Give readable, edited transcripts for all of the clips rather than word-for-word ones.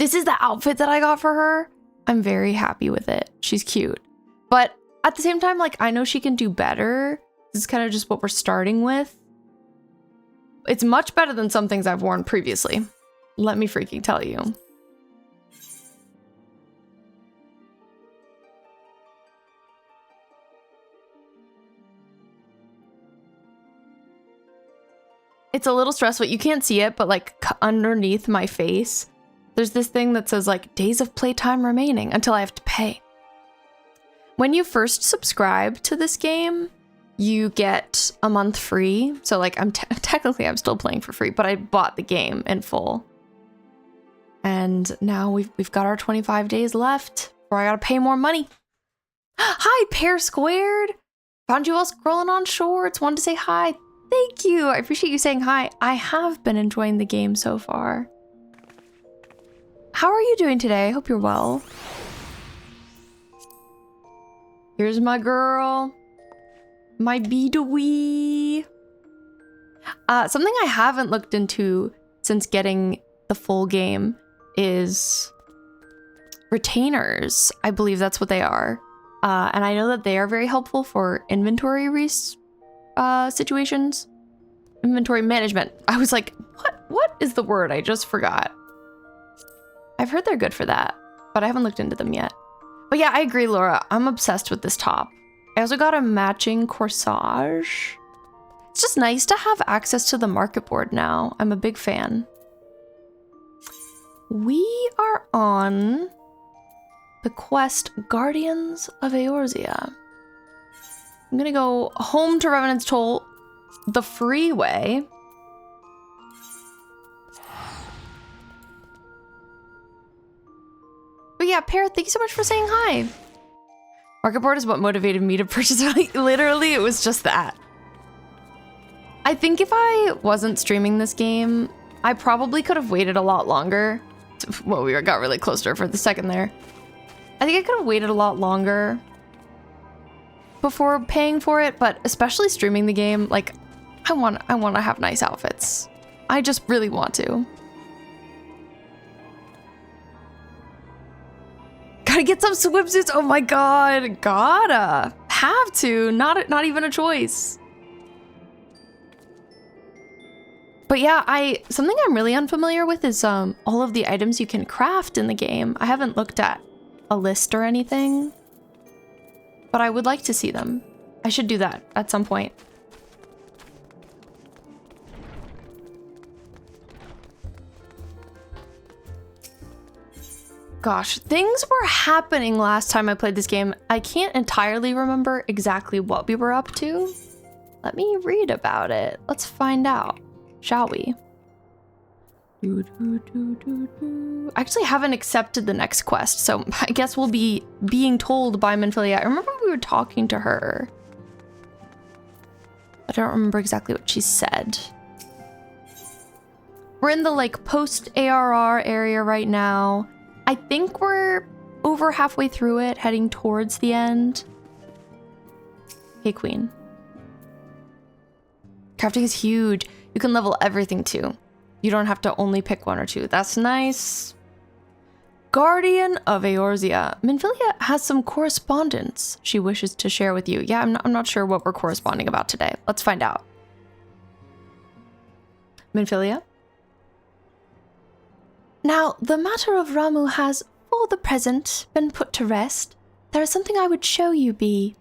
This is the outfit that I got for her. I'm very happy with it. She's cute. But at the same time, like, I know she can do better. This is kind of just what we're starting with. It's much better than some things I've worn previously. Let me freaking tell you. It's a little stressful. You can't see it, but like underneath my face, there's this thing that says like days of playtime remaining until I have to pay. When you first subscribe to this game, you get a month free. So like technically I'm still playing for free, but I bought the game in full. And now we've got our 25 days left or I gotta pay more money. Hi, Pair Squared. Found you all scrolling on shorts. Wanted to say hi. Thank you. I appreciate you saying hi. I have been enjoying the game so far. How are you doing today? I hope you're well. Here's my girl. My B2wee. Something I haven't looked into since getting the full game is retainers. I believe that's what they are. And I know that they are very helpful for inventory situations. Inventory management. I was like, what is the word? I just forgot. I've heard they're good for that, but I haven't looked into them yet. But yeah, I agree, Laura. I'm obsessed with this top. I also got a matching corsage. It's just nice to have access to the market board now. I'm a big fan. We are on the quest Guardians of Eorzea. I'm gonna go home to Revenant's Toll the freeway. But yeah, Parrot, thank you so much for saying hi. Market board is what motivated me to purchase it. Literally, it was just that. I think if I wasn't streaming this game, I probably could have waited a lot longer. Well, we got really close to her for the second there. I think I could have waited a lot longer before paying for it, but especially streaming the game, like, I want to have nice outfits. I just really want to. Gotta get some swimsuits. Oh my god, gotta have to. Not even a choice. But yeah, something I'm really unfamiliar with is all of the items you can craft in the game. I haven't looked at a list or anything, but I would like to see them. I should do that at some point. Gosh, things were happening last time I played this game. I can't entirely remember exactly what we were up to. Let me read about it. Let's find out, shall we? I actually haven't accepted the next quest, so I guess we'll be being told by Minfilia. I remember we were talking to her. I don't remember exactly what she said. We're in the like post-ARR area right now. I think we're over halfway through it, heading towards the end. Hey, Queen. Crafting is huge. You can level everything too. You don't have to only pick one or two. That's nice. Guardian of Eorzea. Minfilia has some correspondence she wishes to share with you. Yeah, I'm not sure what we're corresponding about today. Let's find out. Minfilia? Now, the matter of Ramuh has, for the present, been put to rest. There is something I would show you, Bee.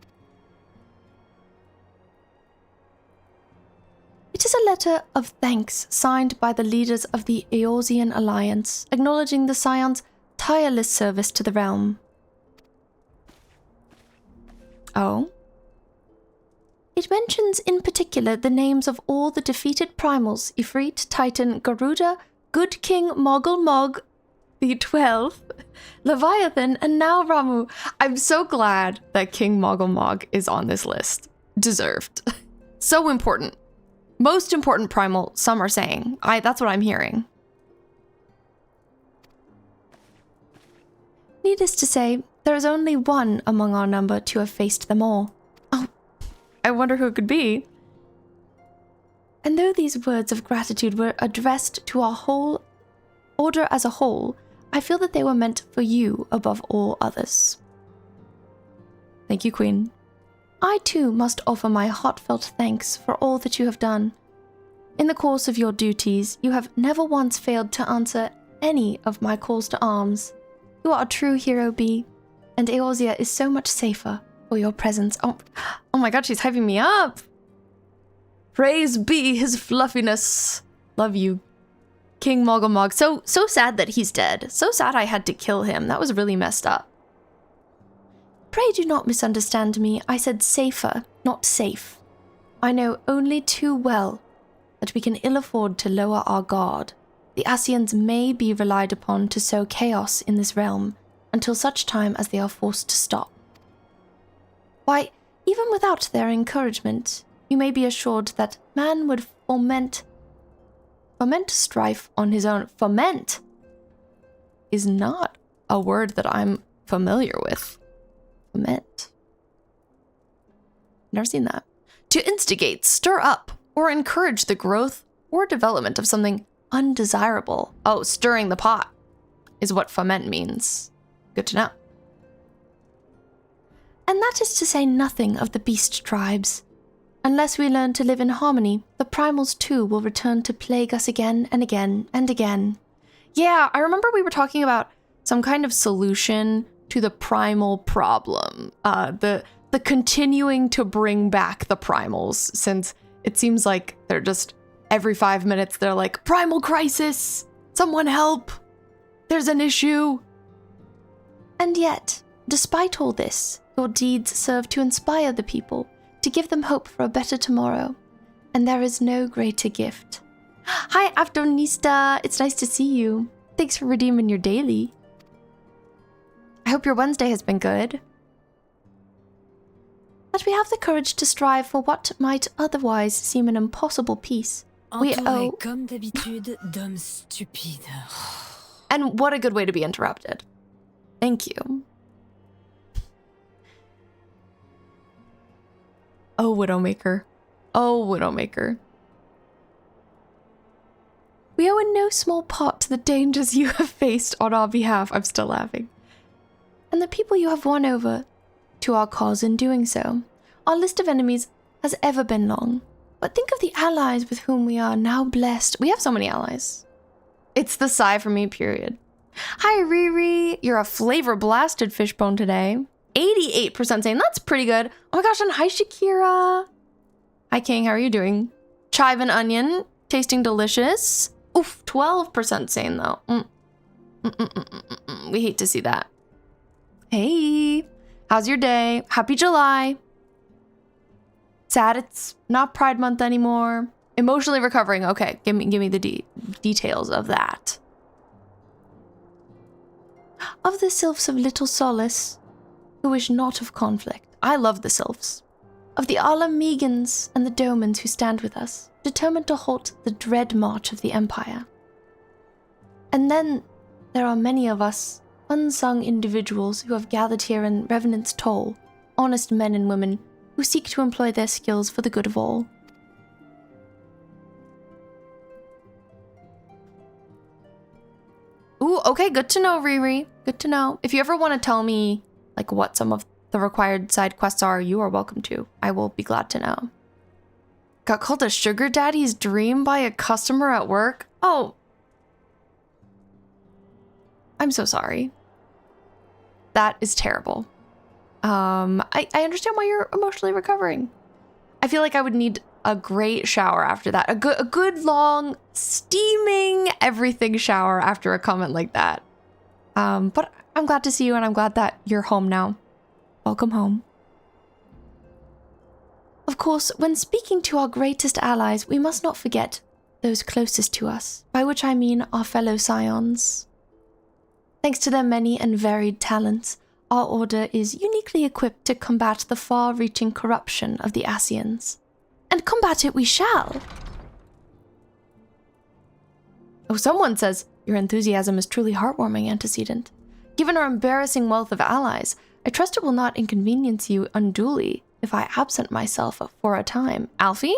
It is a letter of thanks signed by the leaders of the Eorzean Alliance, acknowledging the Scion's tireless service to the realm. Oh? It mentions in particular the names of all the defeated primals, Ifrit, Titan, Garuda, Good King Moggle Mog, the 12th, Leviathan, and now Ramuh. I'm so glad that King Moggle Mog is on this list. Deserved. So important. Most important primal, some are saying. That's what I'm hearing. Needless to say, there is only one among our number to have faced them all. Oh, I wonder who it could be. And though these words of gratitude were addressed to our whole order as a whole, I feel that they were meant for you above all others. Thank you, Queen. I too must offer my heartfelt thanks for all that you have done. In the course of your duties, you have never once failed to answer any of my calls to arms. You are a true hero, Bee, and Eorzea is so much safer for your presence. Oh my god, she's hyping me up! Praise be his fluffiness. Love you, King Mogomog. So sad that he's dead. So sad I had to kill him. That was really messed up. Pray do not misunderstand me. I said safer, not safe. I know only too well that we can ill afford to lower our guard. The Ascians may be relied upon to sow chaos in this realm until such time as they are forced to stop. Why, even without their encouragement, you may be assured that man would foment strife on his own. Foment is not a word that I'm familiar with. Foment. Never seen that. To instigate, stir up, or encourage the growth or development of something undesirable. Oh, stirring the pot is what foment means. Good to know. And that is to say nothing of the beast tribes. Unless we learn to live in harmony, the primals too will return to plague us again and again and again. Yeah, I remember we were talking about some kind of solution to the primal problem. The continuing to bring back the primals, since it seems like they're just every 5 minutes they're like, primal crisis, someone help, there's an issue. And yet, despite all this, your deeds serve to inspire the people, to give them hope for a better tomorrow. And there is no greater gift. Hi, Aftonista. It's nice to see you. Thanks for redeeming your daily. I hope your Wednesday has been good. That we have the courage to strive for what might otherwise seem an impossible peace. We owe... comme d'habitude d'hommes stupides. And what a good way to be interrupted. Thank you. Oh, Widowmaker. Oh, Widowmaker. We owe in no small part to the dangers you have faced on our behalf. I'm still laughing. And the people you have won over to our cause in doing so. Our list of enemies has ever been long. But think of the allies with whom we are now blessed. We have so many allies. It's the sigh for me, period. Hi, Riri. You're a flavor-blasted fishbone today. 88% saying that's pretty good. Oh my gosh, and hi, Shakira. Hi, King. How are you doing? Chive and onion. Tasting delicious. Oof, 12% saying though. We hate to see that. Hey, how's your day? Happy July. Sad it's not Pride Month anymore. Emotionally recovering. Okay, give me the details of that. Of the sylphs of little solace, who wish not of conflict. I love the sylphs. Of the Alamegans and the Domans who stand with us, determined to halt the dread march of the Empire. And then there are many of us, unsung individuals who have gathered here in Revenant's Toll, honest men and women who seek to employ their skills for the good of all. Ooh, okay, good to know, Riri. Good to know. If you ever want to tell me, like, what some of the required side quests are, you are welcome to. I will be glad to know. Got called a sugar daddy's dream by a customer at work? Oh. I'm so sorry. That is terrible. I understand why you're emotionally recovering. I feel like I would need a great shower after that. A good long, steaming everything shower after a comment like that. But I'm glad to see you, and I'm glad that you're home now. Welcome home. Of course, when speaking to our greatest allies, we must not forget those closest to us, by which I mean our fellow scions. Thanks to their many and varied talents, our order is uniquely equipped to combat the far-reaching corruption of the Ascians. And combat it we shall! Oh, someone says, your enthusiasm is truly heartwarming, Antecedent. Given our embarrassing wealth of allies, I trust it will not inconvenience you unduly if I absent myself for a time. Alfie?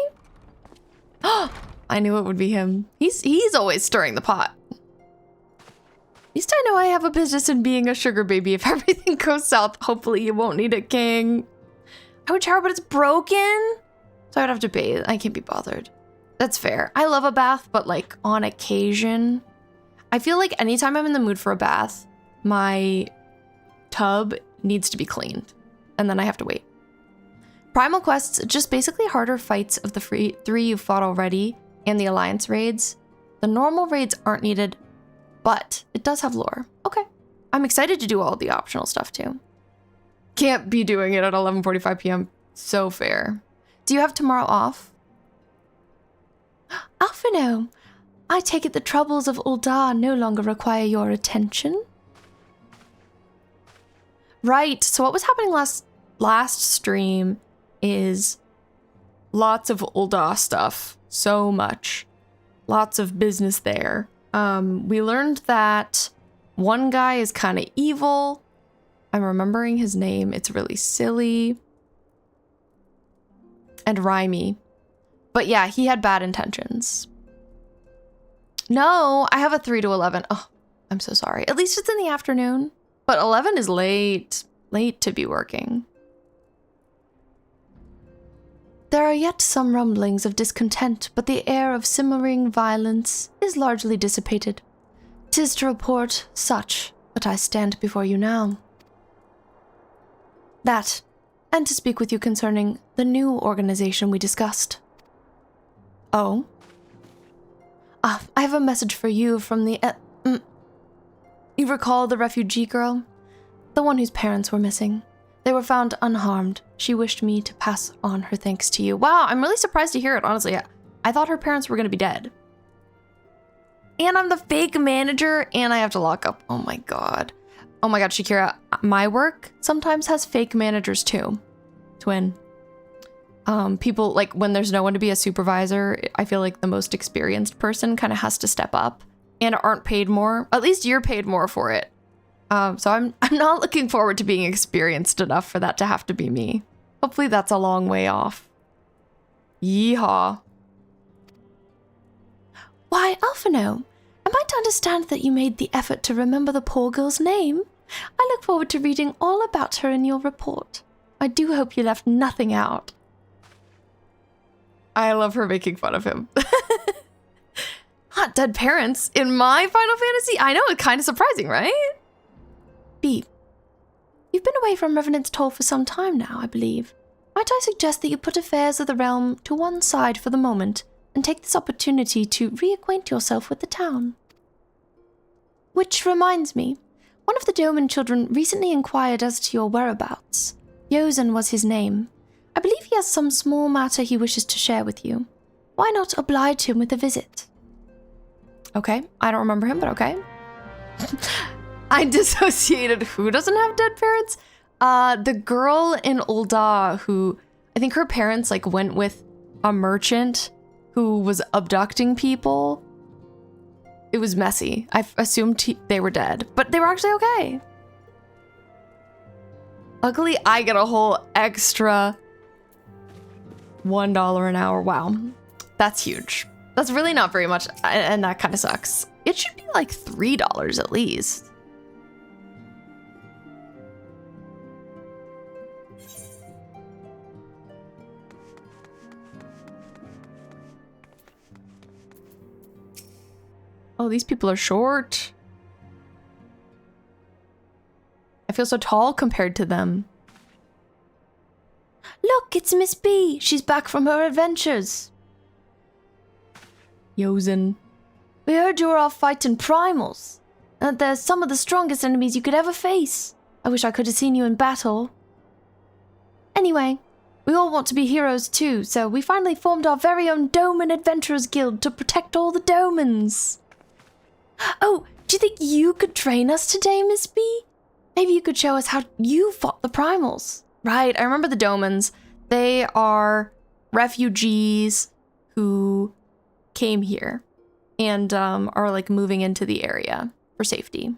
Oh, I knew it would be him. He's always stirring the pot. least I know I have a business in being a sugar baby. If everything goes south, hopefully you won't need a king. I would shower, but it's broken. So I would have to bathe. I can't be bothered. That's fair. I love a bath, but like on occasion. I feel like anytime I'm in the mood for a bath, my tub needs to be cleaned. And then I have to wait. Primal quests, just basically harder fights of the three you fought already and the Alliance raids. The normal raids aren't needed, but it does have lore. Okay. I'm excited to do all the optional stuff too. Can't be doing it at 11:45 p.m. So fair. Do you have tomorrow off? Alphinaud, I take it the troubles of Ul'dah no longer require your attention? Right, so what was happening last stream is lots of Ul'dah stuff. So much. Lots of business there. We learned that one guy is kind of evil. I'm remembering his name. It's really silly. And rhymey. But yeah, he had bad intentions. No, I have a 3 to 11. Oh, I'm so sorry. At least it's in the afternoon. But 11 is late. Late to be working. There are yet some rumblings of discontent, but the air of simmering violence is largely dissipated. 'Tis to report such that I stand before you now. That, and to speak with you concerning the new organization we discussed. Oh? I have a message for you from the... You recall the refugee girl? The one whose parents were missing. They were found unharmed. She wished me to pass on her thanks to you. Wow, I'm really surprised to hear it, honestly. I thought her parents were going to be dead. And I'm the fake manager, and I have to lock up. Oh my god. Oh my god, Shakira. My work sometimes has fake managers too. Twin. People, like, when there's no one to be a supervisor, I feel like the most experienced person kind of has to step up and aren't paid more. At least you're paid more for it. So I'm not looking forward to being experienced enough for that to have to be me. Hopefully that's a long way off. Yeehaw. Why, Alphinaud, am I to understand that you made the effort to remember the poor girl's name? I look forward to reading all about her in your report. I do hope you left nothing out. I love her making fun of him. Hot dead parents in my Final Fantasy? I know, it's kind of surprising, right? B. You've been away from Revenant's Toll for some time now, I believe. Might I suggest that you put affairs of the realm to one side for the moment and take this opportunity to reacquaint yourself with the town? Which reminds me, one of the Doman children recently inquired as to your whereabouts. Eorzea was his name. I believe he has some small matter he wishes to share with you. Why not oblige him with a visit? Okay, I don't remember him, but okay. I dissociated. Who doesn't have dead parents? The girl in Ul'dah who, I think her parents like went with a merchant who was abducting people. It was messy. I assumed they were dead, but they were actually okay. Luckily, I get a whole extra $1 an hour. Wow, that's huge. That's really not very much, and that kind of sucks. It should be like $3 at least. Oh, these people are short. I feel so tall compared to them. Look, it's Miss B. She's back from her adventures. Eorzea. We heard you were off fighting primals, and that they're some of the strongest enemies you could ever face. I wish I could have seen you in battle. Anyway, we all want to be heroes too, so we finally formed our very own Doman Adventurers Guild to protect all the Domans. Oh, do you think you could train us today, Miss B? Maybe you could show us how you fought the primals. Right, I remember the Domans. They are refugees who came here and are like moving into the area for safety.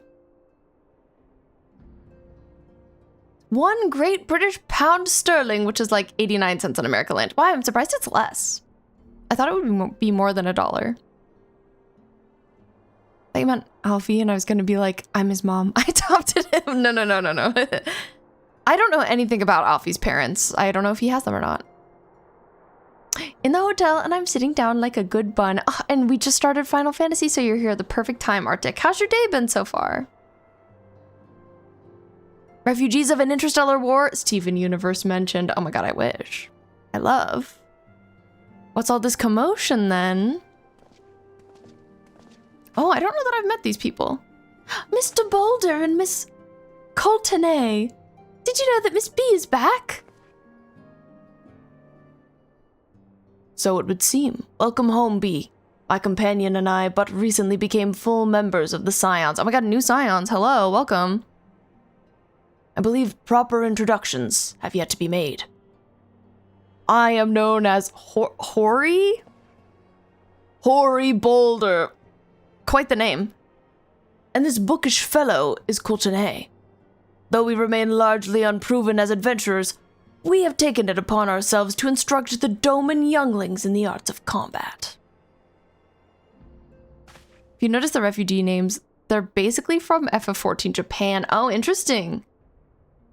1 Great British Pound Sterling, which is like 89 cents in American land. Why, I'm surprised it's less. I thought it would be more than $1. I meant Alfie, and I was gonna be like, I'm his mom. I adopted him. No. I don't know anything about Alfie's parents. I don't know if he has them or not. In the hotel, and I'm sitting down like a good bun. Oh, and we just started Final Fantasy, so you're here at the perfect time, Arctic. How's your day been so far? Refugees of an interstellar war, Steven Universe mentioned. Oh my god, I wish. I love. What's all this commotion then? Oh, I don't know that I've met these people. Mr. Boulder and Miss Coltonay. Did you know that Miss B is back? So it would seem. Welcome home, B. My companion and I but recently became full members of the Scions. Oh my god, new Scions. Hello, welcome. I believe proper introductions have yet to be made. I am known as Hoary? Hoary Boulder. Quite the name. And this bookish fellow is Coultonay. Though we remain largely unproven as adventurers, we have taken it upon ourselves to instruct the Doman younglings in the arts of combat. If you notice the refugee names, they're basically from FF14 Japan. Oh, interesting.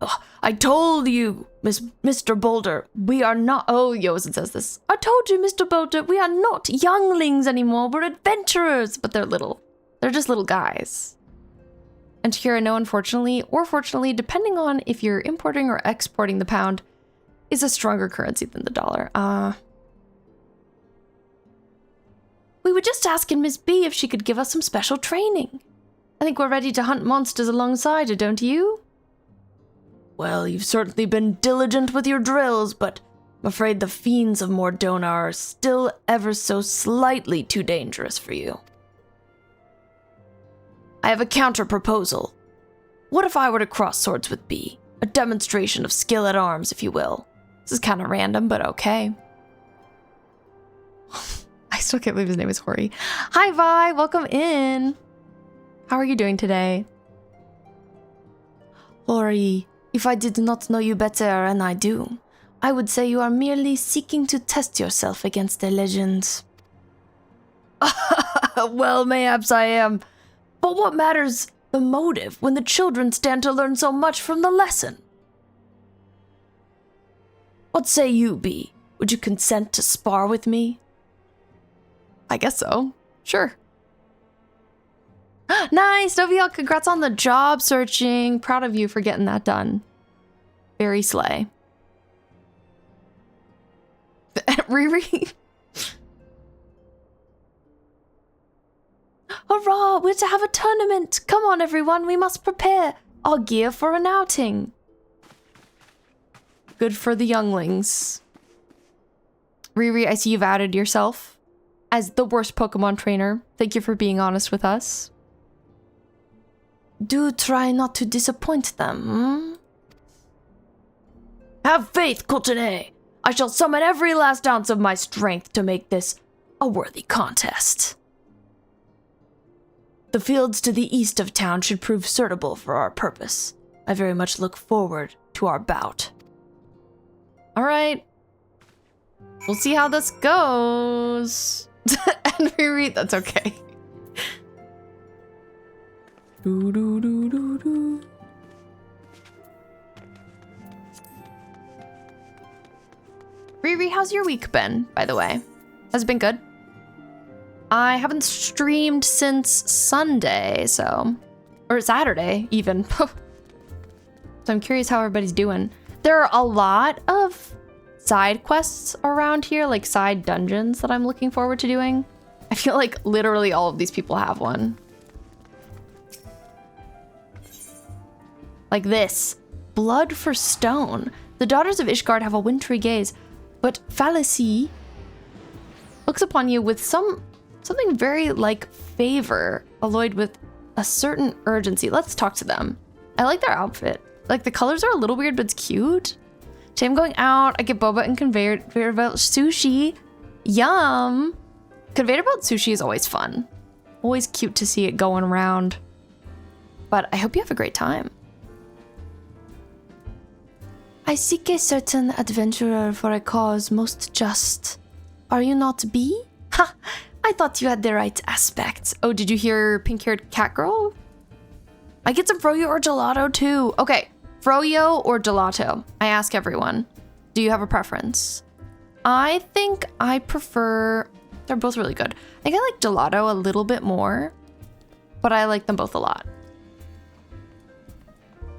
Oh, I told you, Mr. Boulder, we are not... Oh, Yosen says this. I told you, Mr. Boulder, we are not younglings anymore. We're adventurers. But they're little. They're just little guys. And here, no, unfortunately, or fortunately, depending on if you're importing or exporting the pound, is a stronger currency than the dollar. We were just asking Miss B if she could give us some special training. I think we're ready to hunt monsters alongside her, don't you? Well, you've certainly been diligent with your drills, but I'm afraid the fiends of Mordona are still ever so slightly too dangerous for you. I have a counter-proposal. What if I were to cross swords with B? A demonstration of skill at arms, if you will. This is kind of random, but okay. I still can't believe his name is Hori. Hi, Vi. Welcome in. How are you doing today? Hori, if I did not know you better, and I do, I would say you are merely seeking to test yourself against a legend. Well, mayhaps I am. But what matters the motive when the children stand to learn so much from the lesson? What say you, B? Would you consent to spar with me? I guess so. Sure. Nice, Noviel. Congrats on the job searching. Proud of you for getting that done. Very slay. Riri. Hurrah! We're to have a tournament. Come on, everyone. We must prepare our gear for an outing. Good for the younglings. Riri, I see you've outed yourself as the worst Pokemon trainer. Thank you for being honest with us. Do try not to disappoint them, Have faith, Coultonay. I shall summon every last ounce of my strength to make this a worthy contest. The fields to the east of town should prove suitable for our purpose. I very much look forward to our bout. All right. We'll see how this goes. And Riri, that's okay. Do, do, do, do, do. Riri, how's your week been, by the way? Has it been good? I haven't streamed since Sunday, or Saturday, even. So I'm curious how everybody's doing. There are a lot of side quests around here, like side dungeons that I'm looking forward to doing. I feel like literally all of these people have one. Like this. Blood for Stone. The daughters of Ishgard have a wintry gaze, but Fallacy looks upon you with something very like favor, alloyed with a certain urgency. Let's talk to them. I like their outfit. Like, the colors are a little weird, but it's cute. Today I'm going out. I get boba and conveyor belt sushi. Yum. Conveyor belt sushi is always fun. Always cute to see it going around. But I hope you have a great time. I seek a certain adventurer for a cause most just. Are you not B? Ha! I thought you had the right aspects. Oh, did you hear pink-haired cat girl? I get some froyo or gelato too. Okay, froyo or gelato? I ask everyone. Do you have a preference? I think I prefer... They're both really good. I think I like gelato a little bit more, but I like them both a lot.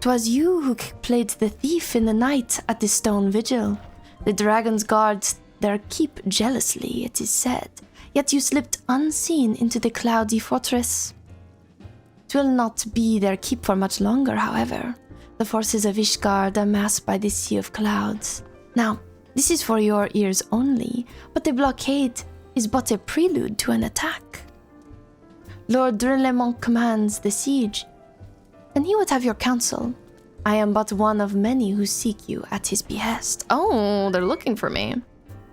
'Twas you who played the thief in the night at the stone vigil. The dragons guard their keep jealously, it is said. Yet you slipped unseen into the cloudy fortress. 'Twill not be their keep for much longer, however. The forces of Ishgard are massed by the sea of clouds. Now, this is for your ears only, but the blockade is but a prelude to an attack. Lord Drillemont commands the siege, and he would have your counsel. I am but one of many who seek you at his behest. Oh, they're looking for me.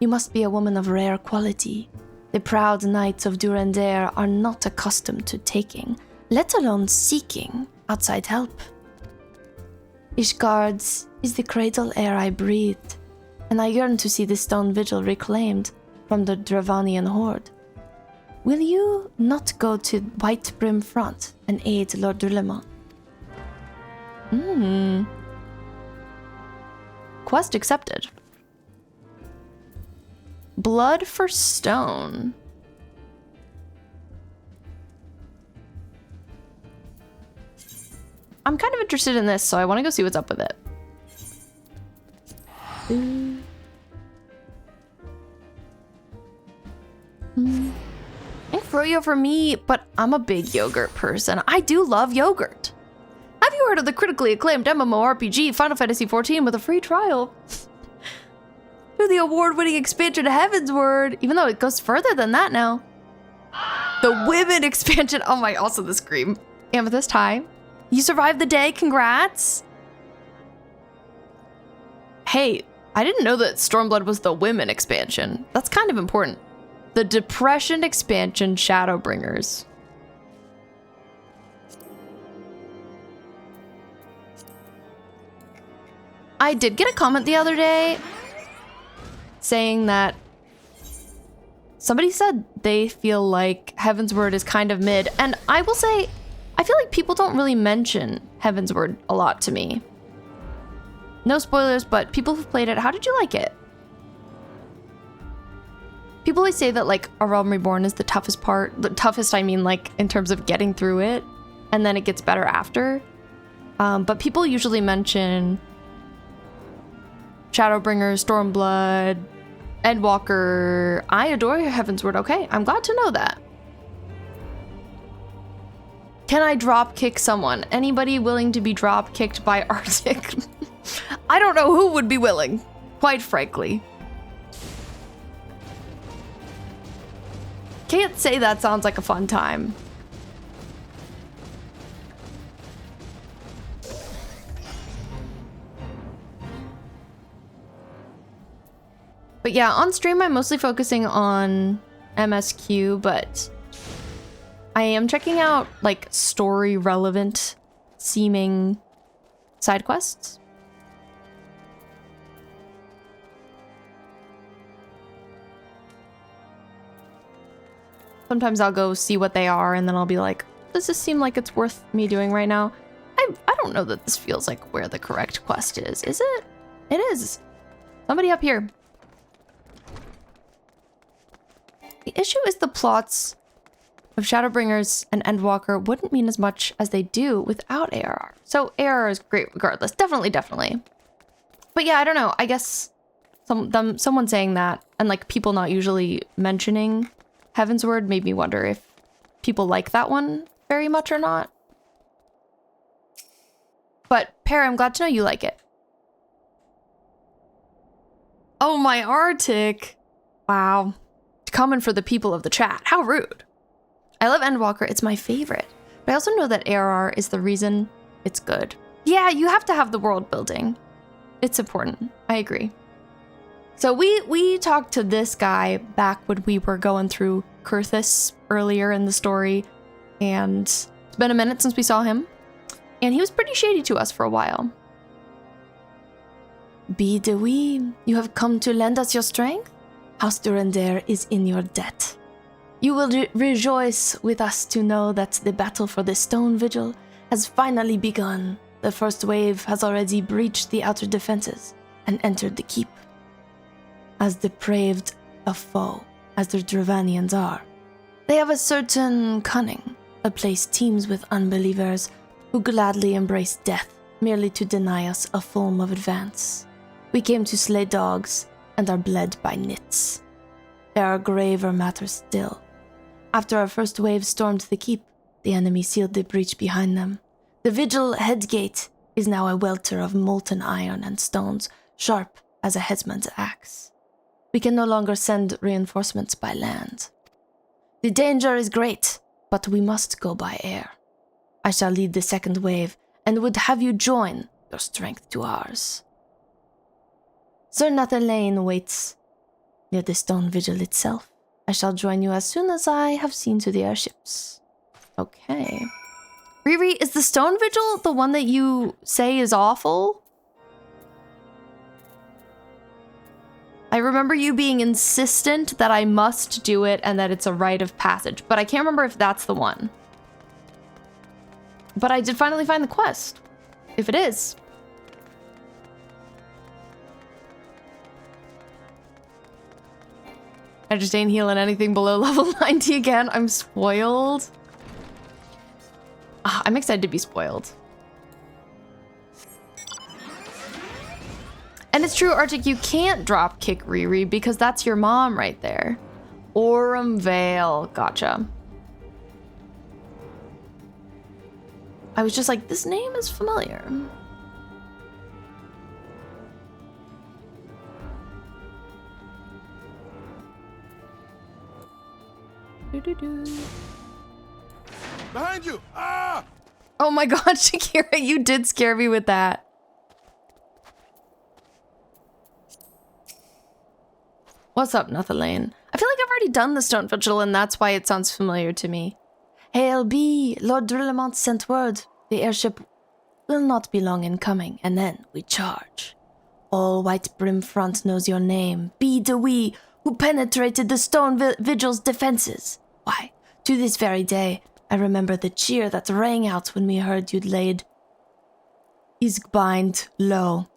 You must be a woman of rare quality. The proud knights of Durandare are not accustomed to taking, let alone seeking, outside help. Ishgard is the cradle air I breathed, and I yearn to see the stone vigil reclaimed from the Dravanian horde. Will you not go to White Brim Front and aid Lord Drillemont? Quest accepted. Blood for stone. I'm kind of interested in this, so I want to go see what's up with it. I think froyo for me, but I'm a big yogurt person. I do love yogurt. Have you heard of the critically acclaimed MMORPG Final Fantasy XIV with a free trial? Through the award-winning expansion Heavensward, even though it goes further than that now. The women expansion. Oh my, also the scream. Amethyst, hi. You survived the day, congrats. Hey, I didn't know that Stormblood was the women expansion. That's kind of important. The Depression expansion Shadowbringers. I did get a comment the other day saying that somebody said they feel like Heavensward is kind of mid, and I will say I feel like people don't really mention Heavensward a lot to me. No spoilers, but people who've played it, how did you like it? People always say that like A Realm Reborn is the toughest part. The toughest, I mean, like in terms of getting through it, and then it gets better after. But people usually mention Shadowbringers, Stormblood, Endwalker. I adore Heavensward. Okay, I'm glad to know that. Can I drop kick someone? Anybody willing to be drop kicked by Arctic? I don't know who would be willing, quite frankly. Can't say that sounds like a fun time. But yeah, on stream I'm mostly focusing on MSQ, but I am checking out like story relevant seeming side quests. Sometimes I'll go see what they are and then I'll be like, does this seem like it's worth me doing right now? I don't know that this feels like where the correct quest is it? It is. Somebody up here. The issue is the plots of Shadowbringers and Endwalker wouldn't mean as much as they do without ARR. So ARR is great regardless. Definitely. But yeah, I don't know. I guess someone saying that and like people not usually mentioning Heavensward made me wonder if people like that one very much or not. But Pear, I'm glad to know you like it. Oh, my Arctic. Wow. Coming for the people of the chat. How rude. I love Endwalker. It's my favorite. But I also know that ARR is the reason it's good. Yeah, you have to have the world building. It's important. I agree. So we talked to this guy back when we were going through Kurthus earlier in the story, and it's been a minute since we saw him, and he was pretty shady to us for a while. Be de we, you have come to lend us your strength? House Durandare is in your debt. You will rejoice with us to know that the battle for the Stone Vigil has finally begun. The first wave has already breached the outer defenses and entered the keep. As depraved a foe as the Dravanians are, they have a certain cunning. A place teems with unbelievers who gladly embrace death merely to deny us a form of advance. We came to slay dogs and are bled by nits. There are graver matters still. After our first wave stormed the keep, the enemy sealed the breach behind them. The Vigil headgate is now a welter of molten iron and stones, sharp as a headsman's axe. We can no longer send reinforcements by land. The danger is great, but we must go by air. I shall lead the second wave, and would have you join your strength to ours. Sir Nathan waits near the Stone Vigil itself. I shall join you as soon as I have seen to the airships. Okay. Riri, is the Stone Vigil the one that you say is awful? I remember you being insistent that I must do it and that it's a rite of passage, but I can't remember if that's the one. But I did finally find the quest, if it is. I just ain't healing anything below level 90 again. I'm spoiled. I'm excited to be spoiled. And it's true, Arctic, you can't drop kick Riri because that's your mom right there. Aurum Vale. Gotcha. I was just like, this name is familiar. Behind you! Ah! Oh my god, Shakira, you did scare me with that. What's up, Nathalane? I feel like I've already done the Stone Vigil, and that's why it sounds familiar to me. Hail be, Lord Drillamont sent word. The airship will not be long in coming, and then we charge. All White Brim Front knows your name. Be the we who penetrated the Stone Vigil's defenses. Why, to this very day, I remember the cheer that rang out when we heard you'd laid Isgbind low.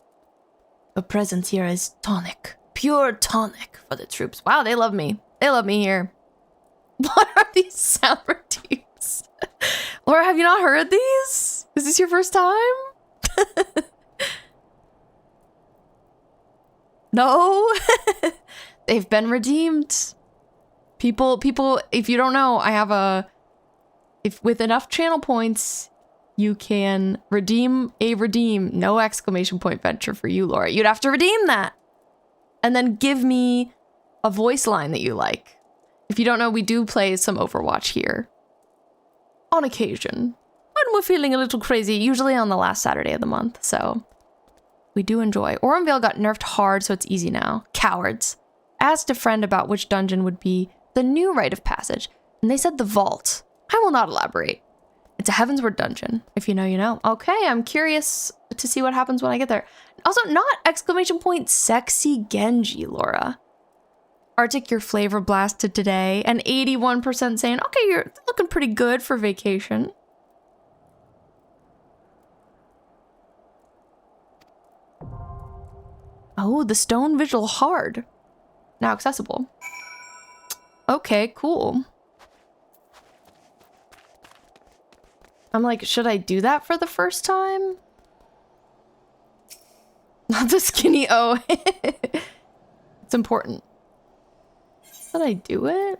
A present here is tonic, pure tonic for the troops. Wow, they love me. They love me here. What are these sound routines? Laura, have you not heard these? Is this your first time? No? They've been redeemed. People, if you don't know, I have if with enough channel points, you can redeem a no exclamation point venture for you, Laura. You'd have to redeem that. And then give me a voice line that you like. If you don't know, we do play some Overwatch here. On occasion. When we're feeling a little crazy, usually on the last Saturday of the month, so we do enjoy. Aurum Vale got nerfed hard, so it's easy now. Cowards. Asked a friend about which dungeon would be the new rite of passage, and they said the vault. I will not elaborate. It's a Heavensward dungeon. If you know, you know. Okay, I'm curious to see what happens when I get there. Also, not exclamation point sexy Genji, Laura. Arctic, your flavor blasted today, and 81% saying, okay, you're looking pretty good for vacation. Oh, the Stone Vigil hard. Now accessible. Okay, cool. I'm like, should I do that for the first time? Not the skinny O. It's important. Should I do it?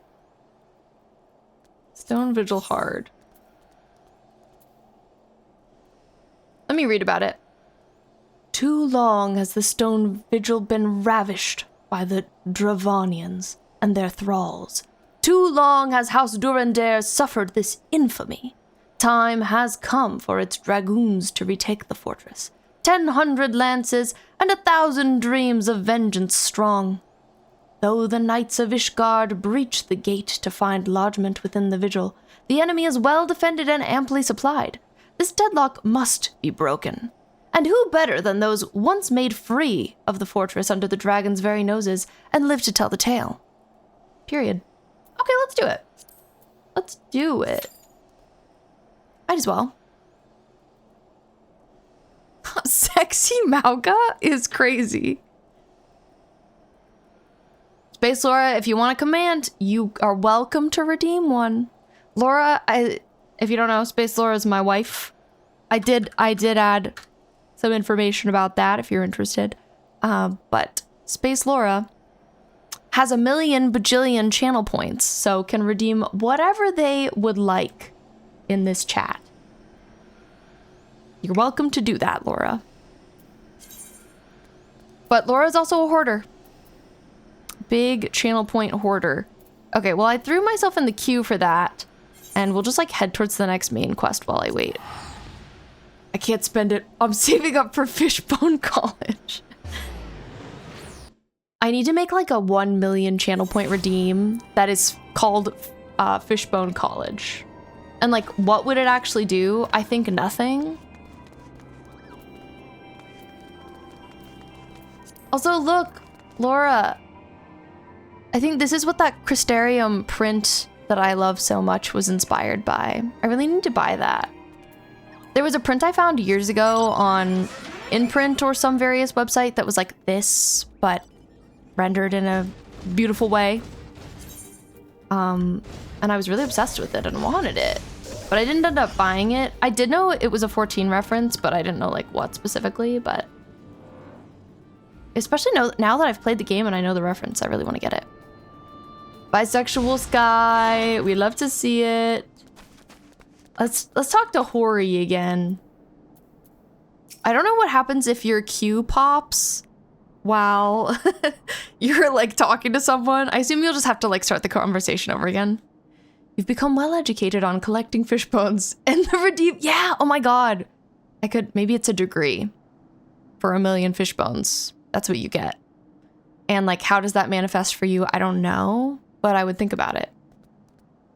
Stone Vigil hard. Let me read about it. Too long has the Stone Vigil been ravished by the Dravanians and their thralls. Too long has House Durandare suffered this infamy. Time has come for its dragoons to retake the fortress. 1,000 lances and 1,000 dreams of vengeance strong. Though the knights of Ishgard breach the gate to find lodgment within the vigil, the enemy is well defended and amply supplied. This deadlock must be broken. And who better than those once made free of the fortress under the dragon's very noses and live to tell the tale? Period. Okay, let's do it. Let's do it. Might as well. Sexy Mauga is crazy. Space Laura, if you want a command, you are welcome to redeem one. Laura, if you don't know, Space Laura is my wife. I did add some information about that if you're interested. But Space Laura has 1,000,000 bajillion channel points, so can redeem whatever they would like in this chat. You're welcome to do that, Laura. But Laura's also a hoarder. Big channel point hoarder. Okay, well, I threw myself in the queue for that, and we'll just like head towards the next main quest while I wait. I can't spend it. I'm saving up for Fishbone College. I need to make like a 1,000,000 channel point redeem that is called Fishbone College. And like, what would it actually do? I think nothing. Also, look, Laura. I think this is what that Crystarium print that I love so much was inspired by. I really need to buy that. There was a print I found years ago on InPrint or some various website that was like this, but rendered in a beautiful way. And I was really obsessed with it and wanted it, but I didn't end up buying it. I did know it was a 14 reference, but I didn't know like what specifically, but especially now that I've played the game and I know the reference, I really want to get it. Bisexual Sky, we love to see it. Let's talk to Hori again. I don't know what happens if your queue pops while you're like talking to someone. I assume you'll just have to like start the conversation over again. You've become well educated on collecting fish bones and the redeem. Yeah, oh my god. Maybe it's a degree for 1,000,000 fish bones. That's what you get. And like, how does that manifest for you? I don't know, but I would think about it.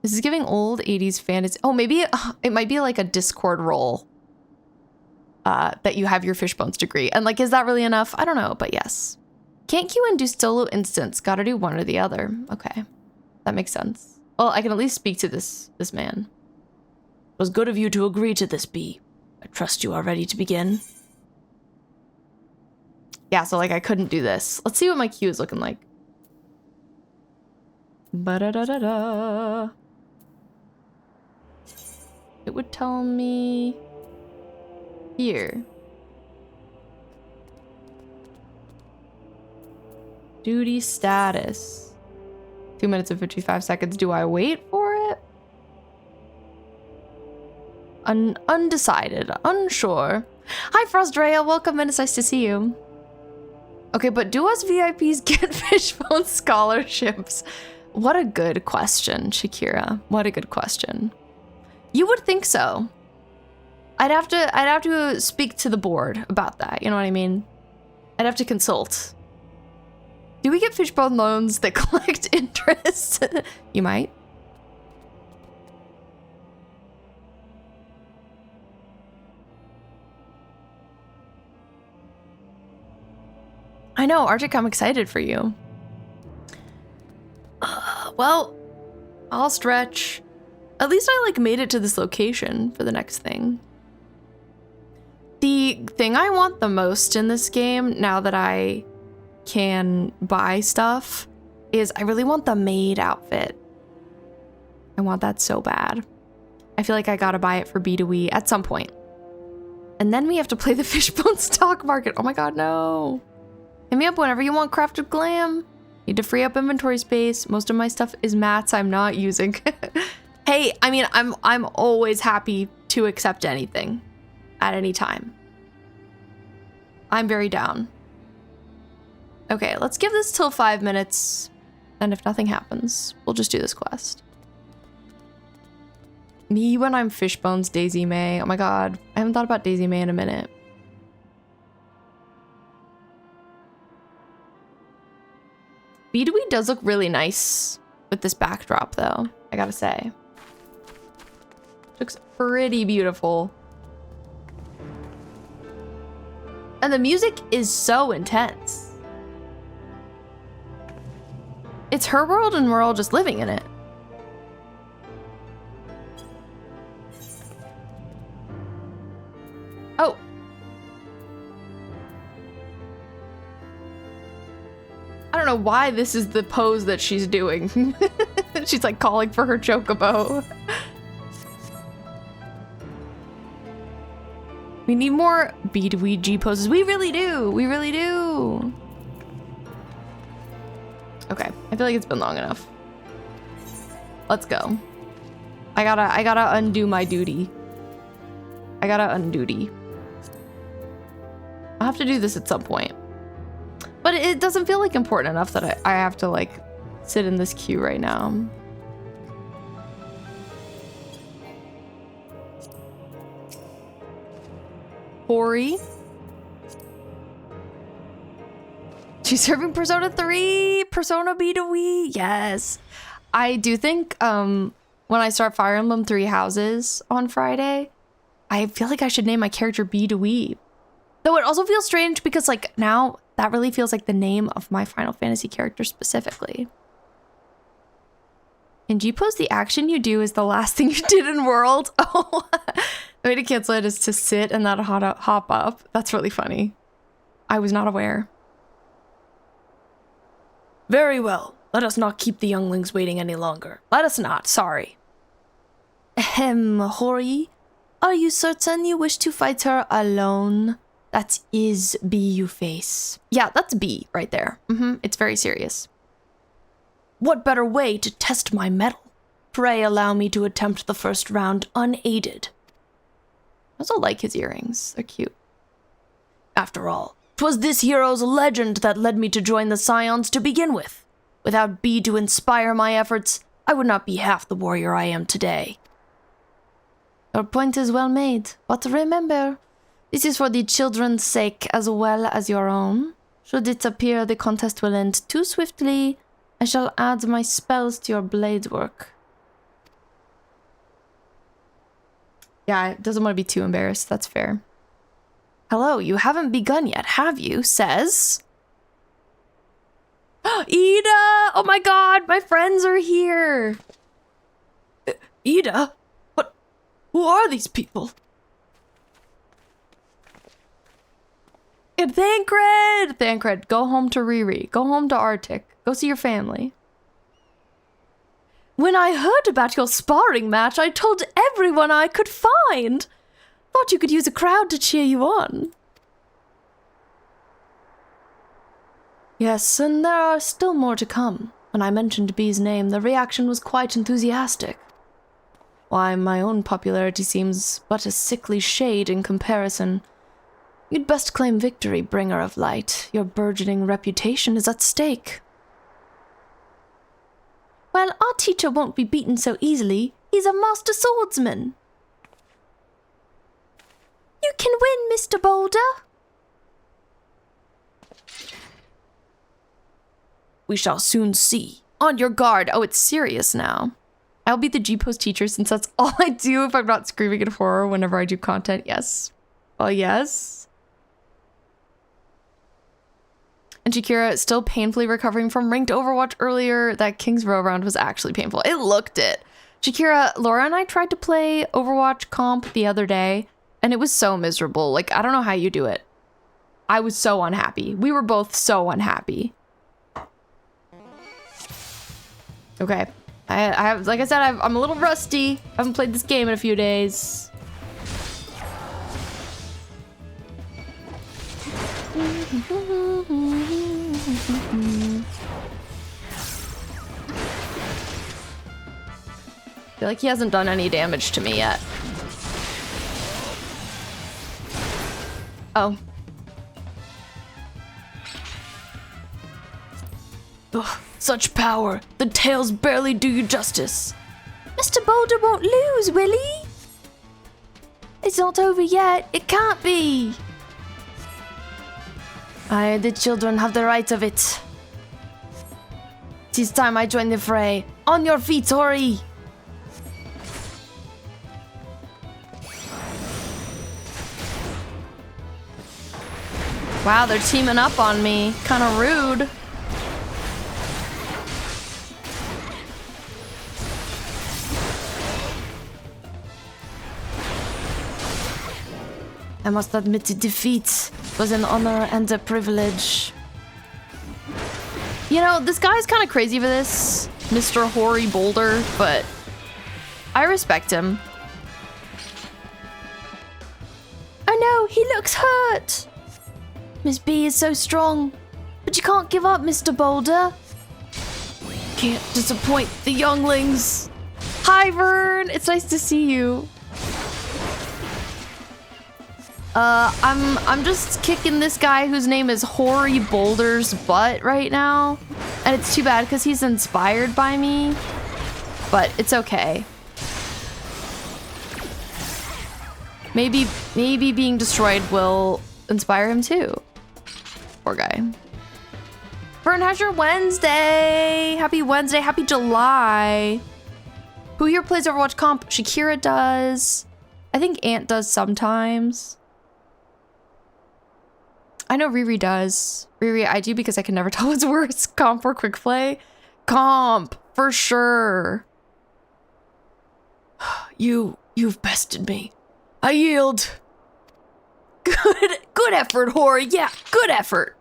This is giving old 80s fantasy. Oh, maybe it might be like a Discord role that you have your fish bones degree. And like, is that really enough? I don't know, but yes. Can't queue and do solo instance. Gotta do one or the other. Okay, that makes sense. Well, I can at least speak to this man. It was good of you to agree to this, B. I trust you are ready to begin. Yeah, so like I couldn't do this. Let's see what my queue is looking like. Ba-da-da-da-da. It would tell me here. Duty status. 2 minutes and 55 seconds. Do I wait for it? Undecided. Unsure. Hi, Frostrea. Welcome in. It's nice to see you. Okay, but do us VIPs get Fishbone scholarships? What a good question, Shakira. What a good question. You would think so. I'd have to speak to the board about that. You know what I mean? I'd have to consult. Do we get Fishbone loans that collect interest? You might. I know, Arctic, I'm excited for you. Well, I'll stretch. At least I like made it to this location for the next thing. The thing I want the most in this game, now that I can buy stuff, is I really want the maid outfit. I want that so bad. I feel like I gotta buy it for B2E at some point. And then we have to play the Fishbone stock market. Oh my god, no. Hit me up whenever you want crafted glam. Need to free up inventory space. Most of my stuff is mats I'm not using. Hey, I mean, I'm always happy to accept anything at any time. I'm very down. Okay, let's give this till 5 minutes. And if nothing happens, we'll just do this quest. Me when I'm Fishbones Daisy May. Oh my god, I haven't thought about Daisy May in a minute. B2E does look really nice with this backdrop, though, I gotta say. Looks pretty beautiful. And the music is so intense. It's her world and we're all just living in it. know why this is the pose that she's doing. She's like calling for her chocobo. We need more B2E poses. We really do. We really do. Okay, I feel like it's been long enough. Let's go. I gotta undo my duty. I gotta unduty. I'll have to do this at some point. But it doesn't feel like important enough that I have to like sit in this queue right now. Hori. She's serving Persona 3, Persona B2E. Yes. I do think when I start Fire Emblem 3 Houses on Friday, I feel like I should name my character B2E. Though it also feels strange because like now that really feels like the name of my Final Fantasy character specifically. In G-Pose, the action you do is the last thing you did in World. Oh, the way to cancel it is to sit and not hop up. That's really funny. I was not aware. Very well. Let us not keep the younglings waiting any longer. Let us not, sorry. Ahem, Hori. Are you certain you wish to fight her alone? That is B you face. Yeah, that's B right there. It's very serious. What better way to test my mettle? Pray allow me to attempt the first round unaided. I also like his earrings. They're cute. After all, 'twas this hero's legend that led me to join the Scions to begin with. Without B to inspire my efforts, I would not be half the warrior I am today. Your point is well made, but remember, this is for the children's sake as well as your own. Should it appear the contest will end too swiftly, I shall add my spells to your blade work. Yeah, doesn't want to be too embarrassed, that's fair. Hello, you haven't begun yet, have you? Says... Ida! Oh my god, my friends are here! Ida? What? Who are these people? Thancred! Thancred, go home to Riri. Go home to Arctic. Go see your family. When I heard about your sparring match, I told everyone I could find. Thought you could use a crowd to cheer you on. Yes, and there are still more to come. When I mentioned B's name, the reaction was quite enthusiastic. Why, my own popularity seems but a sickly shade in comparison. You'd best claim victory, bringer of light. Your burgeoning reputation is at stake. Well, our teacher won't be beaten so easily. He's a master swordsman. You can win, Mr. Boulder. We shall soon see. On your guard. Oh, it's serious now. I'll be the G-Post teacher since that's all I do if I'm not screaming in horror whenever I do content. Yes. Well, yes. And Shakira is still painfully recovering from ranked Overwatch earlier. That King's Row round was actually painful. It looked it. Shakira, Laura and I tried to play Overwatch comp the other day, and it was so miserable. Like, I don't know how you do it. I was so unhappy. We were both so unhappy. Okay. I have, like I said, I'm a little rusty. I haven't played this game in a few days. I feel like he hasn't done any damage to me yet. Oh. Ugh, such power. The tails barely do you justice. Mr. Boulder won't lose, will he? It's not over yet. It can't be. Aye, the children have the right of it. 'Tis time I join the fray. On your feet, Hori! Wow, they're teaming up on me. Kinda rude. I must admit to defeat was an honor and a privilege. You know, this guy's kind of crazy for this, Mr. Hoary Boulder, but I respect him. Oh no, he looks hurt. Miss B is so strong, but you can't give up, Mr. Boulder. Can't disappoint the younglings. Hi, Vern. It's nice to see you. I'm just kicking this guy whose name is Hoary Boulder's butt right now. And it's too bad because he's inspired by me. But it's okay. Maybe being destroyed will inspire him too. Poor guy. Vern, how's your Wednesday? Happy Wednesday. Happy July. Who here plays Overwatch comp? Shakira does. I think Ant does sometimes. I know Riri does. Riri, I do because I can never tell what's worse. Comp or quick play? Comp, for sure. You've bested me. I yield. Good effort, Hori. Yeah, good effort.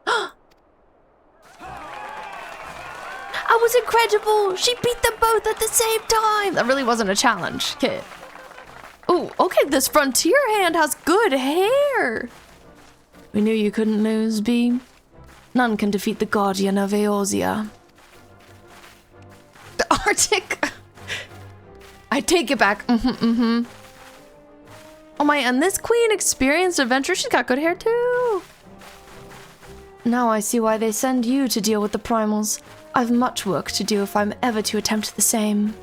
I was incredible. She beat them both at the same time. That really wasn't a challenge, kid. Oh, okay, this frontier hand has good hair. We knew you couldn't lose, B. None can defeat the guardian of Eorzea. The Arctic. I take it back. Oh my, and this queen experienced adventure. She's got good hair too. Now I see why they send you to deal with the primals. I've much work to do if I'm ever to attempt the same.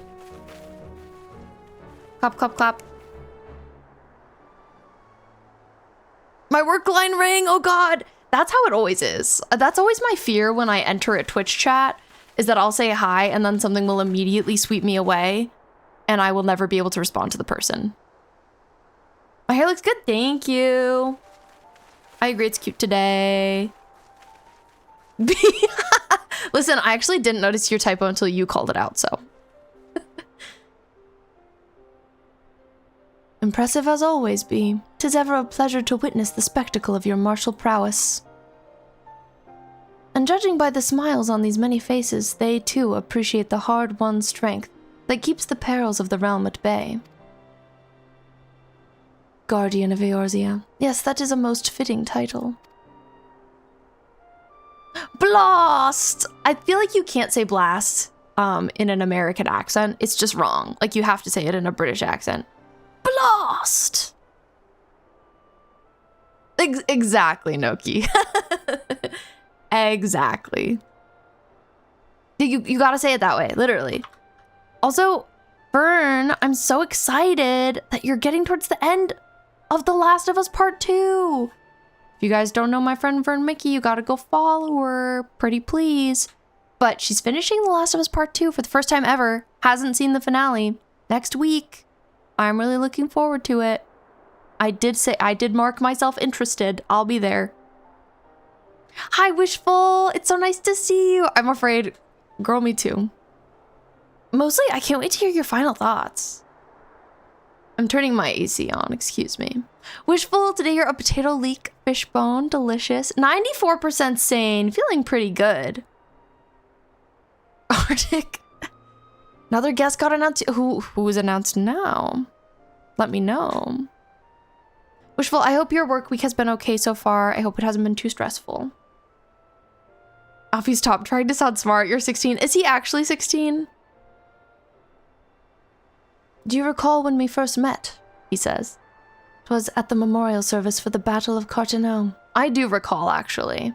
Clap, clap, clap. My work line ring, oh god. That's how it always is. That's always my fear when I enter a Twitch chat, is that I'll say hi and then something will immediately sweep me away and I will never be able to respond to the person. My hair looks good, thank you. I agree, it's cute today. Listen, I actually didn't notice your typo until you called it out, so. Impressive as always, B. 'Tis ever a pleasure to witness the spectacle of your martial prowess. And judging by the smiles on these many faces, they too appreciate the hard-won strength that keeps the perils of the realm at bay. Guardian of Eorzea. Yes, that is a most fitting title. Blast! I feel like you can't say blast in an American accent. It's just wrong. Like, you have to say it in a British accent. Blast! Exactly, Noki. Exactly. You gotta say it that way, literally. Also, Vern, I'm so excited that you're getting towards the end of The Last of Us Part 2. If you guys don't know my friend Vern Mickey, you gotta go follow her, pretty please. But she's finishing The Last of Us Part 2 for the first time ever. Hasn't seen the finale. Next week. I'm really looking forward to it. I did mark myself interested. I'll be there. Hi, Wishful. It's so nice to see you. I'm afraid. Girl, me too. Mostly, I can't wait to hear your final thoughts. I'm turning my AC on, excuse me. Wishful, today you're a potato leek fishbone, delicious. 94% sane, feeling pretty good. Arctic. Another guest got announced. Who was announced now? Let me know. Wishful, I hope your work week has been okay so far. I hope it hasn't been too stressful. Alfie's top trying to sound smart. You're 16. Is he actually 16? Do you recall when we first met? He says. 'Twas at the memorial service for the Battle of Carteneau. I do recall, actually.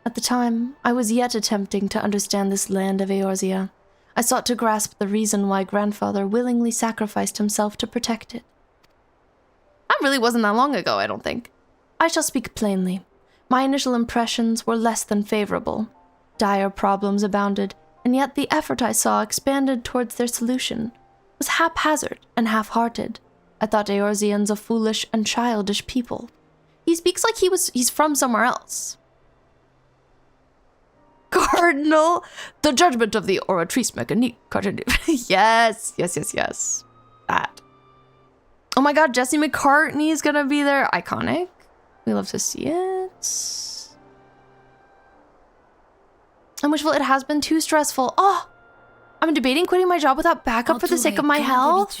At the time, I was yet attempting to understand this land of Eorzea. I sought to grasp the reason why grandfather willingly sacrificed himself to protect it. That really wasn't that long ago, I don't think. I shall speak plainly. My initial impressions were less than favorable. Dire problems abounded, and yet the effort I saw expanded towards their solution was haphazard and half-hearted. I thought Eorzeans a foolish and childish people. He speaks like he's from somewhere else. Cardinal, the judgment of the oratrice mécanique. Yes. That. Oh my god, Jesse McCartney is gonna be there. Iconic. We love to see it. I'm wishful. It has been too stressful. Oh, I'm debating quitting my job without backup for the sake of my health.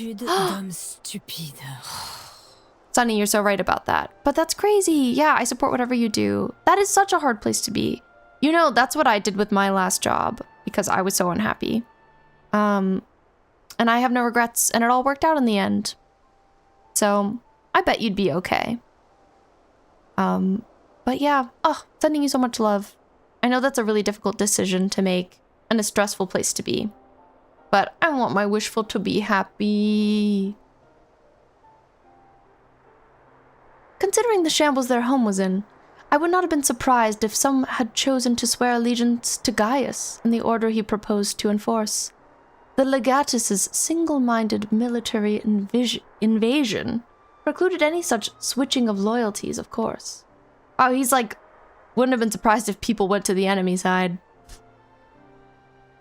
Sunny, you're so right about that. But that's crazy. Yeah, I support whatever you do. That is such a hard place to be. You know, that's what I did with my last job because I was so unhappy. And I have no regrets, and it all worked out in the end. So I bet you'd be okay. But yeah, sending you so much love. I know that's a really difficult decision to make and a stressful place to be. But I want my wishful to be happy. Considering the shambles their home was in, I would not have been surprised if some had chosen to swear allegiance to Gaius in the order he proposed to enforce. The legatus's single-minded military invasion precluded any such switching of loyalties, of course. Oh, he's like, wouldn't have been surprised if people went to the enemy side.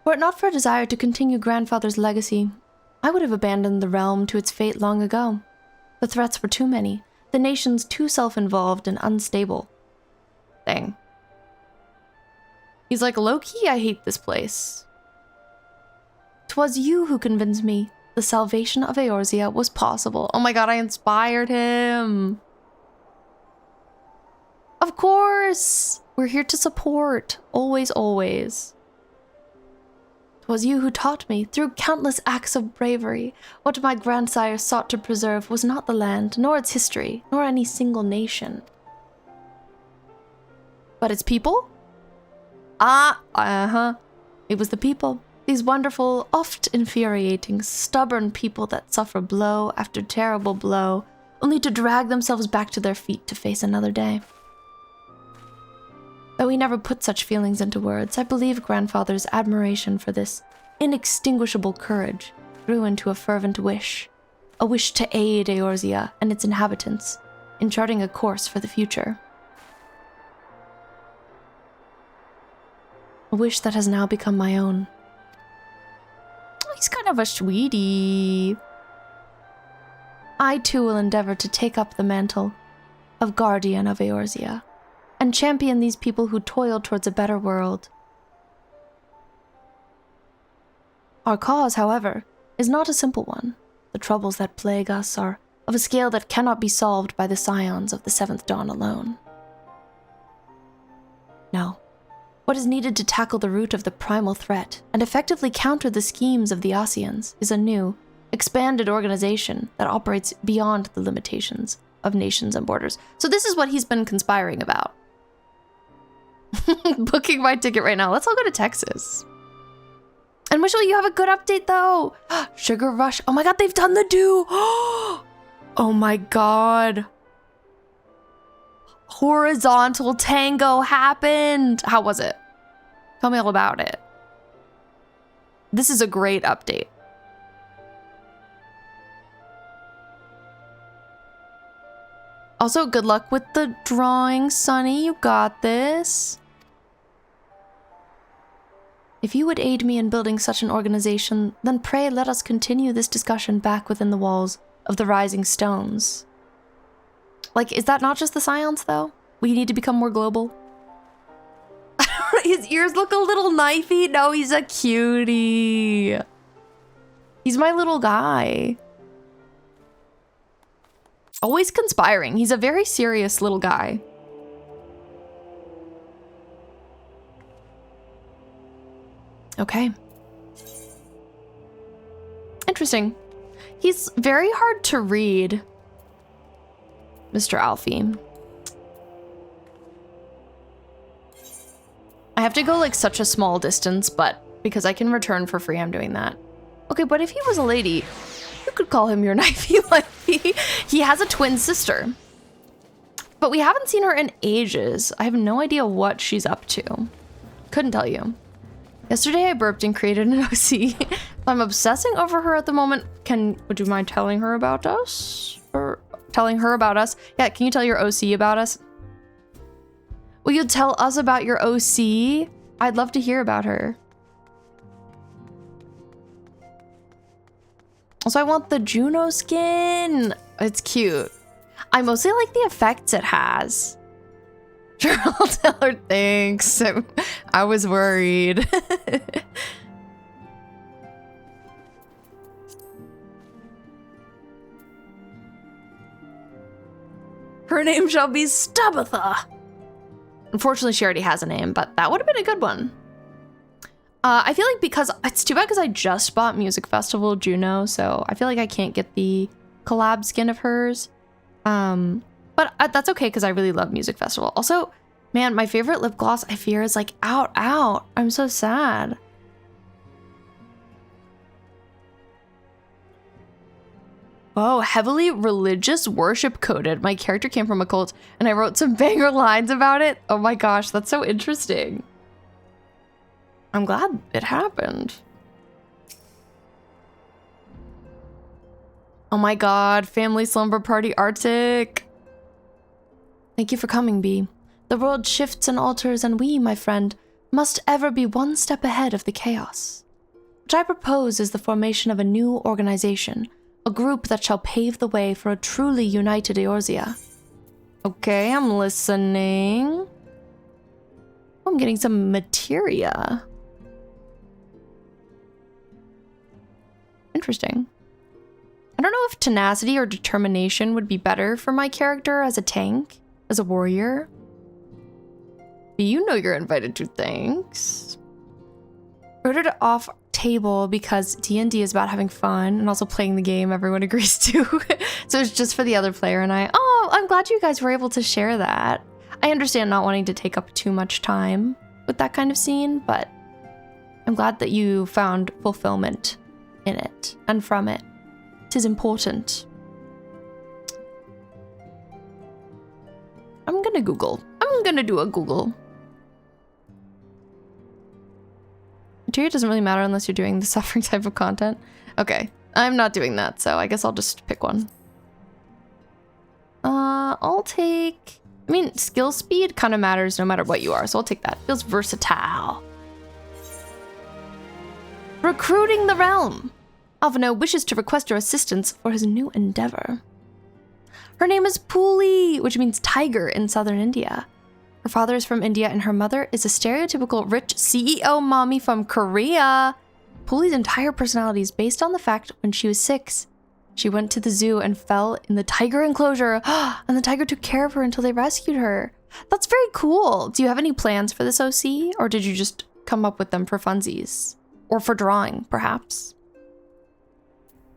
Were it not for a desire to continue grandfather's legacy, I would have abandoned the realm to its fate long ago. The threats were too many, the nations too self-involved and unstable. Dang. He's like, low-key, I hate this place. 'Twas you who convinced me the salvation of Eorzea was possible. Oh my god, I inspired him. Of course! We're here to support. Always, always. 'Twas you who taught me, through countless acts of bravery, what my grandsire sought to preserve was not the land, nor its history, nor any single nation. But its people? It was the people. These wonderful, oft infuriating, stubborn people that suffer blow after terrible blow, only to drag themselves back to their feet to face another day. Though he never put such feelings into words, I believe grandfather's admiration for this inextinguishable courage grew into a fervent wish. A wish to aid Eorzea and its inhabitants in charting a course for the future. A wish that has now become my own. Oh, he's kind of a sweetie. I too will endeavor to take up the mantle of guardian of Eorzea and champion these people who toil towards a better world. Our cause, however, is not a simple one. The troubles that plague us are of a scale that cannot be solved by the scions of the Seventh Dawn alone. No. What is needed to tackle the root of the primal threat and effectively counter the schemes of the Ossians is a new, expanded organization that operates beyond the limitations of nations and borders. So this is what he's been conspiring about. Booking my ticket right now. Let's all go to Texas. And Michelle, you have a good update though. Sugar Rush. Oh my god, they've done the do. Oh my god. Horizontal tango happened. How was it? Tell me all about it. This is a great update. Also, good luck with the drawing, Sunny. You got this. If you would aid me in building such an organization, then pray let us continue this discussion back within the walls of the Rising Stones. Like, is that not just the scions, though? We need to become more global. His ears look a little knifey. No, he's a cutie. He's my little guy. Always conspiring. He's a very serious little guy. Okay. Interesting. He's very hard to read, Mr. Alfie. I have to go like such a small distance, but because I can return for free, I'm doing that. Okay, but if he was a lady, you could call him your knifey wifey. He has a twin sister. But we haven't seen her in ages. I have no idea what she's up to. Couldn't tell you. Yesterday I burped and created an OC. I'm obsessing over her at the moment. Would you mind telling her about us? Or telling her about us? Yeah, can you tell your OC about us? Will you tell us about your OC? I'd love to hear about her. Also, I want the Juno skin. It's cute. I mostly like the effects it has. Sure, I'll tell her thanks. I was worried. Her name shall be Stabitha. Unfortunately, she already has a name, but that would have been a good one. I feel like because it's too bad because I just bought Music Festival Juno, so I feel like I can't get the collab skin of hers. But that's okay because I really love Music Festival. Also, man, my favorite lip gloss I fear is like out. I'm so sad. Oh, heavily religious worship coded. My character came from a cult and I wrote some banger lines about it. Oh my gosh, that's so interesting. I'm glad it happened. Oh my god, family slumber party Arctic. Thank you for coming, Bee. The world shifts and alters and we, my friend, must ever be one step ahead of the chaos. What I propose is the formation of a new organization, a group that shall pave the way for a truly united Eorzea. Okay, I'm listening. Oh, I'm getting some materia. Interesting. I don't know if tenacity or determination would be better for my character as a tank, as a warrior. You know you're invited to thanks. Wrote it off table because D&D is about having fun and also playing the game everyone agrees to. So it's just for the other player and I. Oh, I'm glad you guys were able to share that. I understand not wanting to take up too much time with that kind of scene, but I'm glad that you found fulfillment in it and from it. 'Tis important. I'm gonna Google. I'm gonna do a Google. Material doesn't really matter unless you're doing the suffering type of content. Okay, I'm not doing that, so I guess I'll just pick one. I'll take... I mean, skill speed kind of matters no matter what you are, so I'll take that. Feels versatile. Recruiting the realm. Alphinaud wishes to request your assistance for his new endeavor. Her name is Puli, which means tiger in southern India. Her father is from India and her mother is a stereotypical rich CEO mommy from Korea. Puli's entire personality is based on the fact when she was 6, she went to the zoo and fell in the tiger enclosure, and the tiger took care of her until they rescued her. That's very cool. Do you have any plans for this OC, or did you just come up with them for funsies? Or for drawing, perhaps?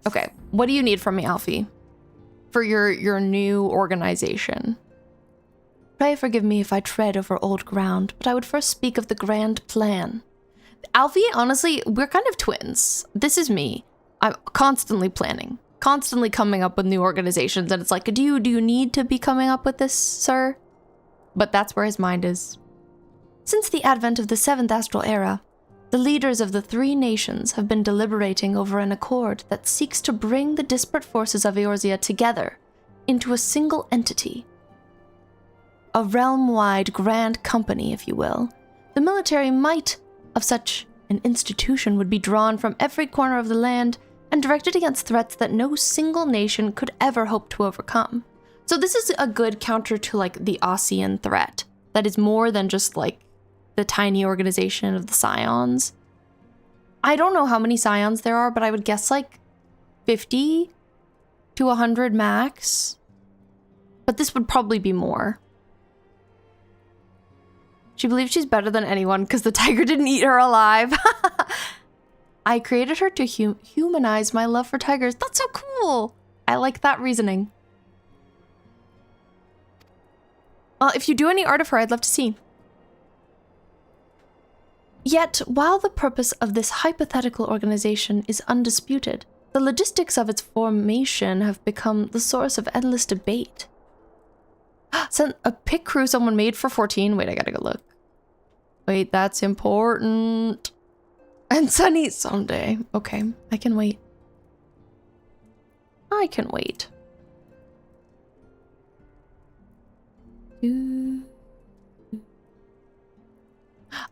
Okay, what do you need from me, Alfie? For your new organization? Pray forgive me if I tread over old ground, but I would first speak of the grand plan. Alfie, honestly, we're kind of twins. This is me. I'm constantly planning, constantly coming up with new organizations, and it's like, do you need to be coming up with this, sir? But that's where his mind is. Since the advent of the 7th astral era, the leaders of the 3 nations have been deliberating over an accord that seeks to bring the disparate forces of Eorzea together into a single entity. A realm-wide grand company, if you will. The military might of such an institution would be drawn from every corner of the land and directed against threats that no single nation could ever hope to overcome. So this is a good counter to like the Osean threat that is more than just like the tiny organization of the Scions. I don't know how many Scions there are, but I would guess like 50 to 100 max. But this would probably be more. She believes she's better than anyone because the tiger didn't eat her alive. I created her to humanize my love for tigers. That's so cool. I like that reasoning. Well, if you do any art of her, I'd love to see. Yet, while the purpose of this hypothetical organization is undisputed, the logistics of its formation have become the source of endless debate. Sent a pick crew someone made for 14. Wait, I gotta go look. Wait, that's important. And Sunny someday. Okay, I can wait. I can wait.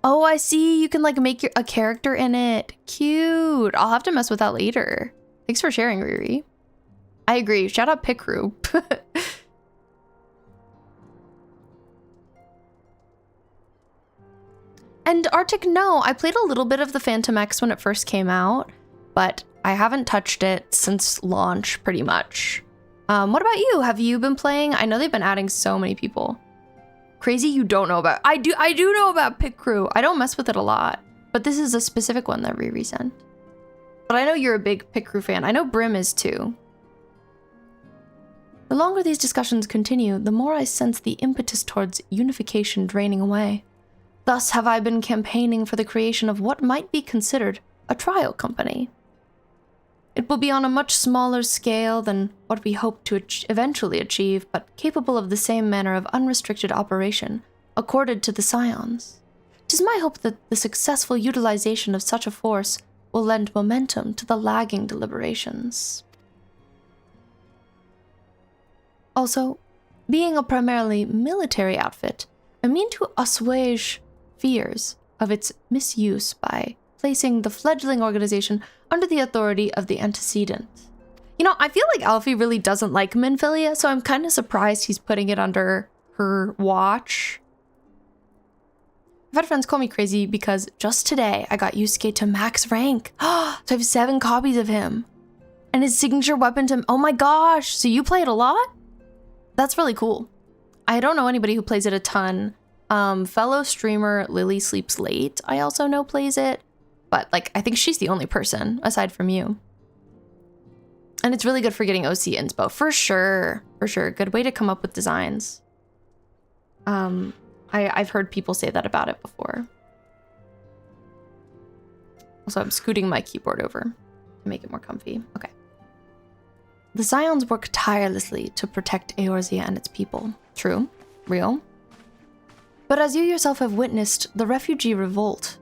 Oh, I see. You can like make a character in it. Cute. I'll have to mess with that later. Thanks for sharing, Riri. I agree. Shout out Pick Crew. And Arctic, no, I played a little bit of the Phantom X when it first came out, but I haven't touched it since launch, pretty much. What about you? Have you been playing? I know they've been adding so many people. Crazy you don't know about. I do know about Pit Crew. I don't mess with it a lot, but this is a specific one that Riri sent. But I know you're a big Pit Crew fan. I know Brim is too. The longer these discussions continue, the more I sense the impetus towards unification draining away. Thus have I been campaigning for the creation of what might be considered a trial company. It will be on a much smaller scale than what we hope to eventually achieve, but capable of the same manner of unrestricted operation accorded to the Scions. It is my hope that the successful utilization of such a force will lend momentum to the lagging deliberations. Also, being a primarily military outfit, I mean to assuage fears of its misuse by placing the fledgling organization under the authority of the antecedent. You know, I feel like Alfie really doesn't like Minfilia, so I'm kind of surprised he's putting it under her watch. I've had friends call me crazy because just today I got Yusuke to max rank. So I have 7 copies of him. And his signature weapon to... Oh my gosh, so you play it a lot? That's really cool. I don't know anybody who plays it a ton. Fellow streamer Lily Sleeps Late, I also know plays it. But, like, I think she's the only person, aside from you. And it's really good for getting OC inspo, for sure. For sure. Good way to come up with designs. I've heard people say that about it before. Also, I'm scooting my keyboard over to make it more comfy. Okay. The Scions work tirelessly to protect Eorzea and its people. True. Real. But as you yourself have witnessed, the refugee revolt.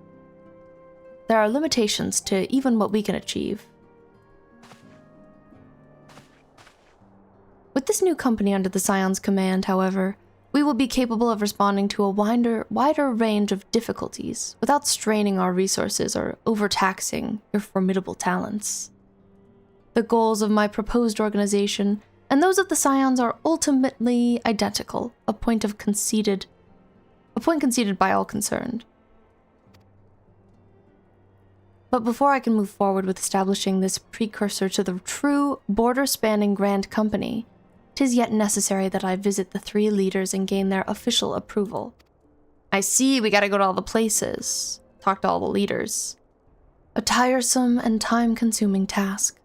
There are limitations to even what we can achieve. With this new company under the Scion's command, however, we will be capable of responding to a wider range of difficulties without straining our resources or overtaxing your formidable talents. The goals of my proposed organization and those of the Scions are ultimately identical, a point conceded by all concerned. But before I can move forward with establishing this precursor to the true border-spanning grand company, 'tis yet necessary that I visit the 3 leaders and gain their official approval. I see, we gotta go to all the places, talk to all the leaders. A tiresome and time-consuming task,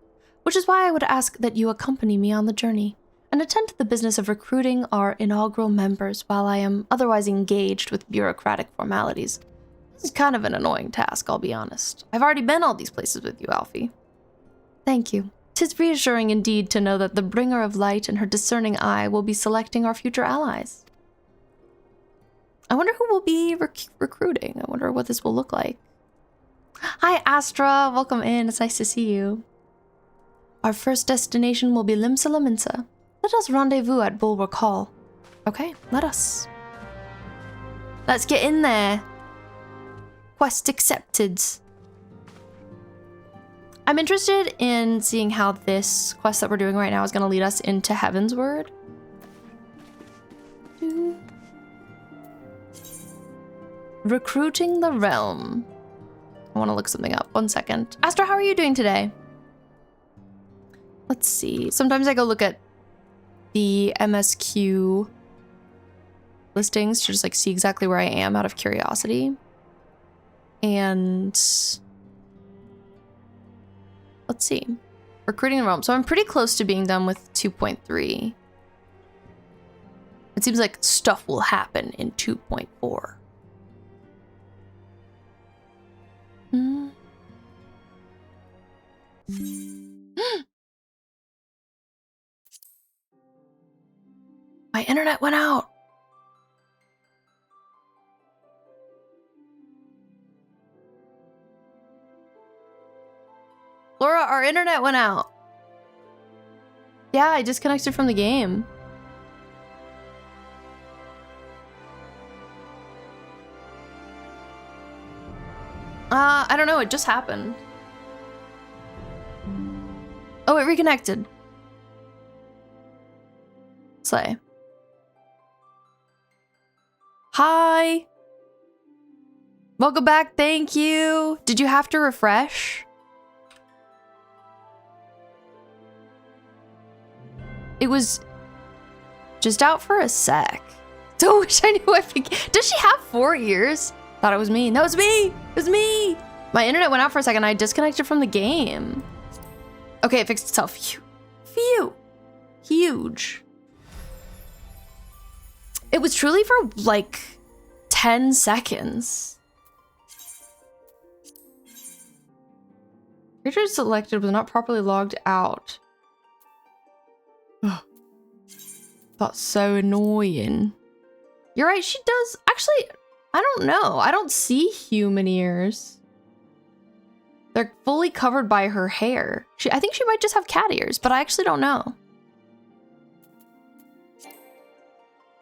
which is why I would ask that you accompany me on the journey and attend to the business of recruiting our inaugural members while I am otherwise engaged with bureaucratic formalities. This is kind of an annoying task, I'll be honest. I've already been all these places with you, Alfie. Thank you. 'Tis reassuring indeed to know that the bringer of light and her discerning eye will be selecting our future allies. I wonder who will be recruiting. I wonder what this will look like. Hi, Astra. Welcome in. It's nice to see you. Our first destination will be Limsa Laminsa. Let us rendezvous at Bulwark Hall. Okay, let us. Let's get in there. Quest accepted. I'm interested in seeing how this quest that we're doing right now is going to lead us into Heaven's Word. Recruiting the Realm. I want to look something up. 1 second. Astra, how are you doing today? Let's see. Sometimes I go look at the MSQ listings to just like see exactly where I am out of curiosity. And let's see. Recruiting the Realm. So I'm pretty close to being done with 2.3. It seems like stuff will happen in 2.4. My internet went out. Laura, our internet went out. Yeah, I disconnected from the game. I don't know, it just happened. Oh, it reconnected. Slay. Hi. Welcome back, thank you. Did you have to refresh? It was just out for a sec. Don't wish I knew Does she have 4 ears? Thought it was me. No, it's me! It was me! My internet went out for a second. I disconnected from the game. Okay, it fixed itself. Phew. Phew. Huge. It was truly for like 10 seconds. Creature selected was not properly logged out. Ugh. That's so annoying. You're right, she does. Actually, I don't know. I don't see human ears. They're fully covered by her hair. I think she might just have cat ears, but I actually don't know.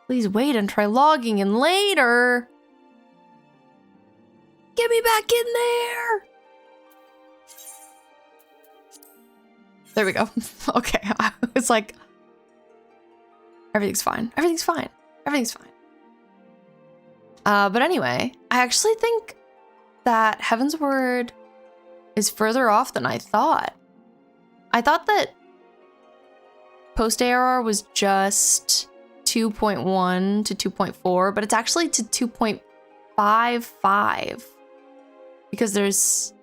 Please wait and try logging in later. Get me back in there. There we go. Okay, I was like, everything's fine. Everything's fine. Everything's fine. But anyway, I actually think that Heaven's Word is further off than I thought. I thought that post ARR was just 2.1 to 2.4, but it's actually to 2.55 because there's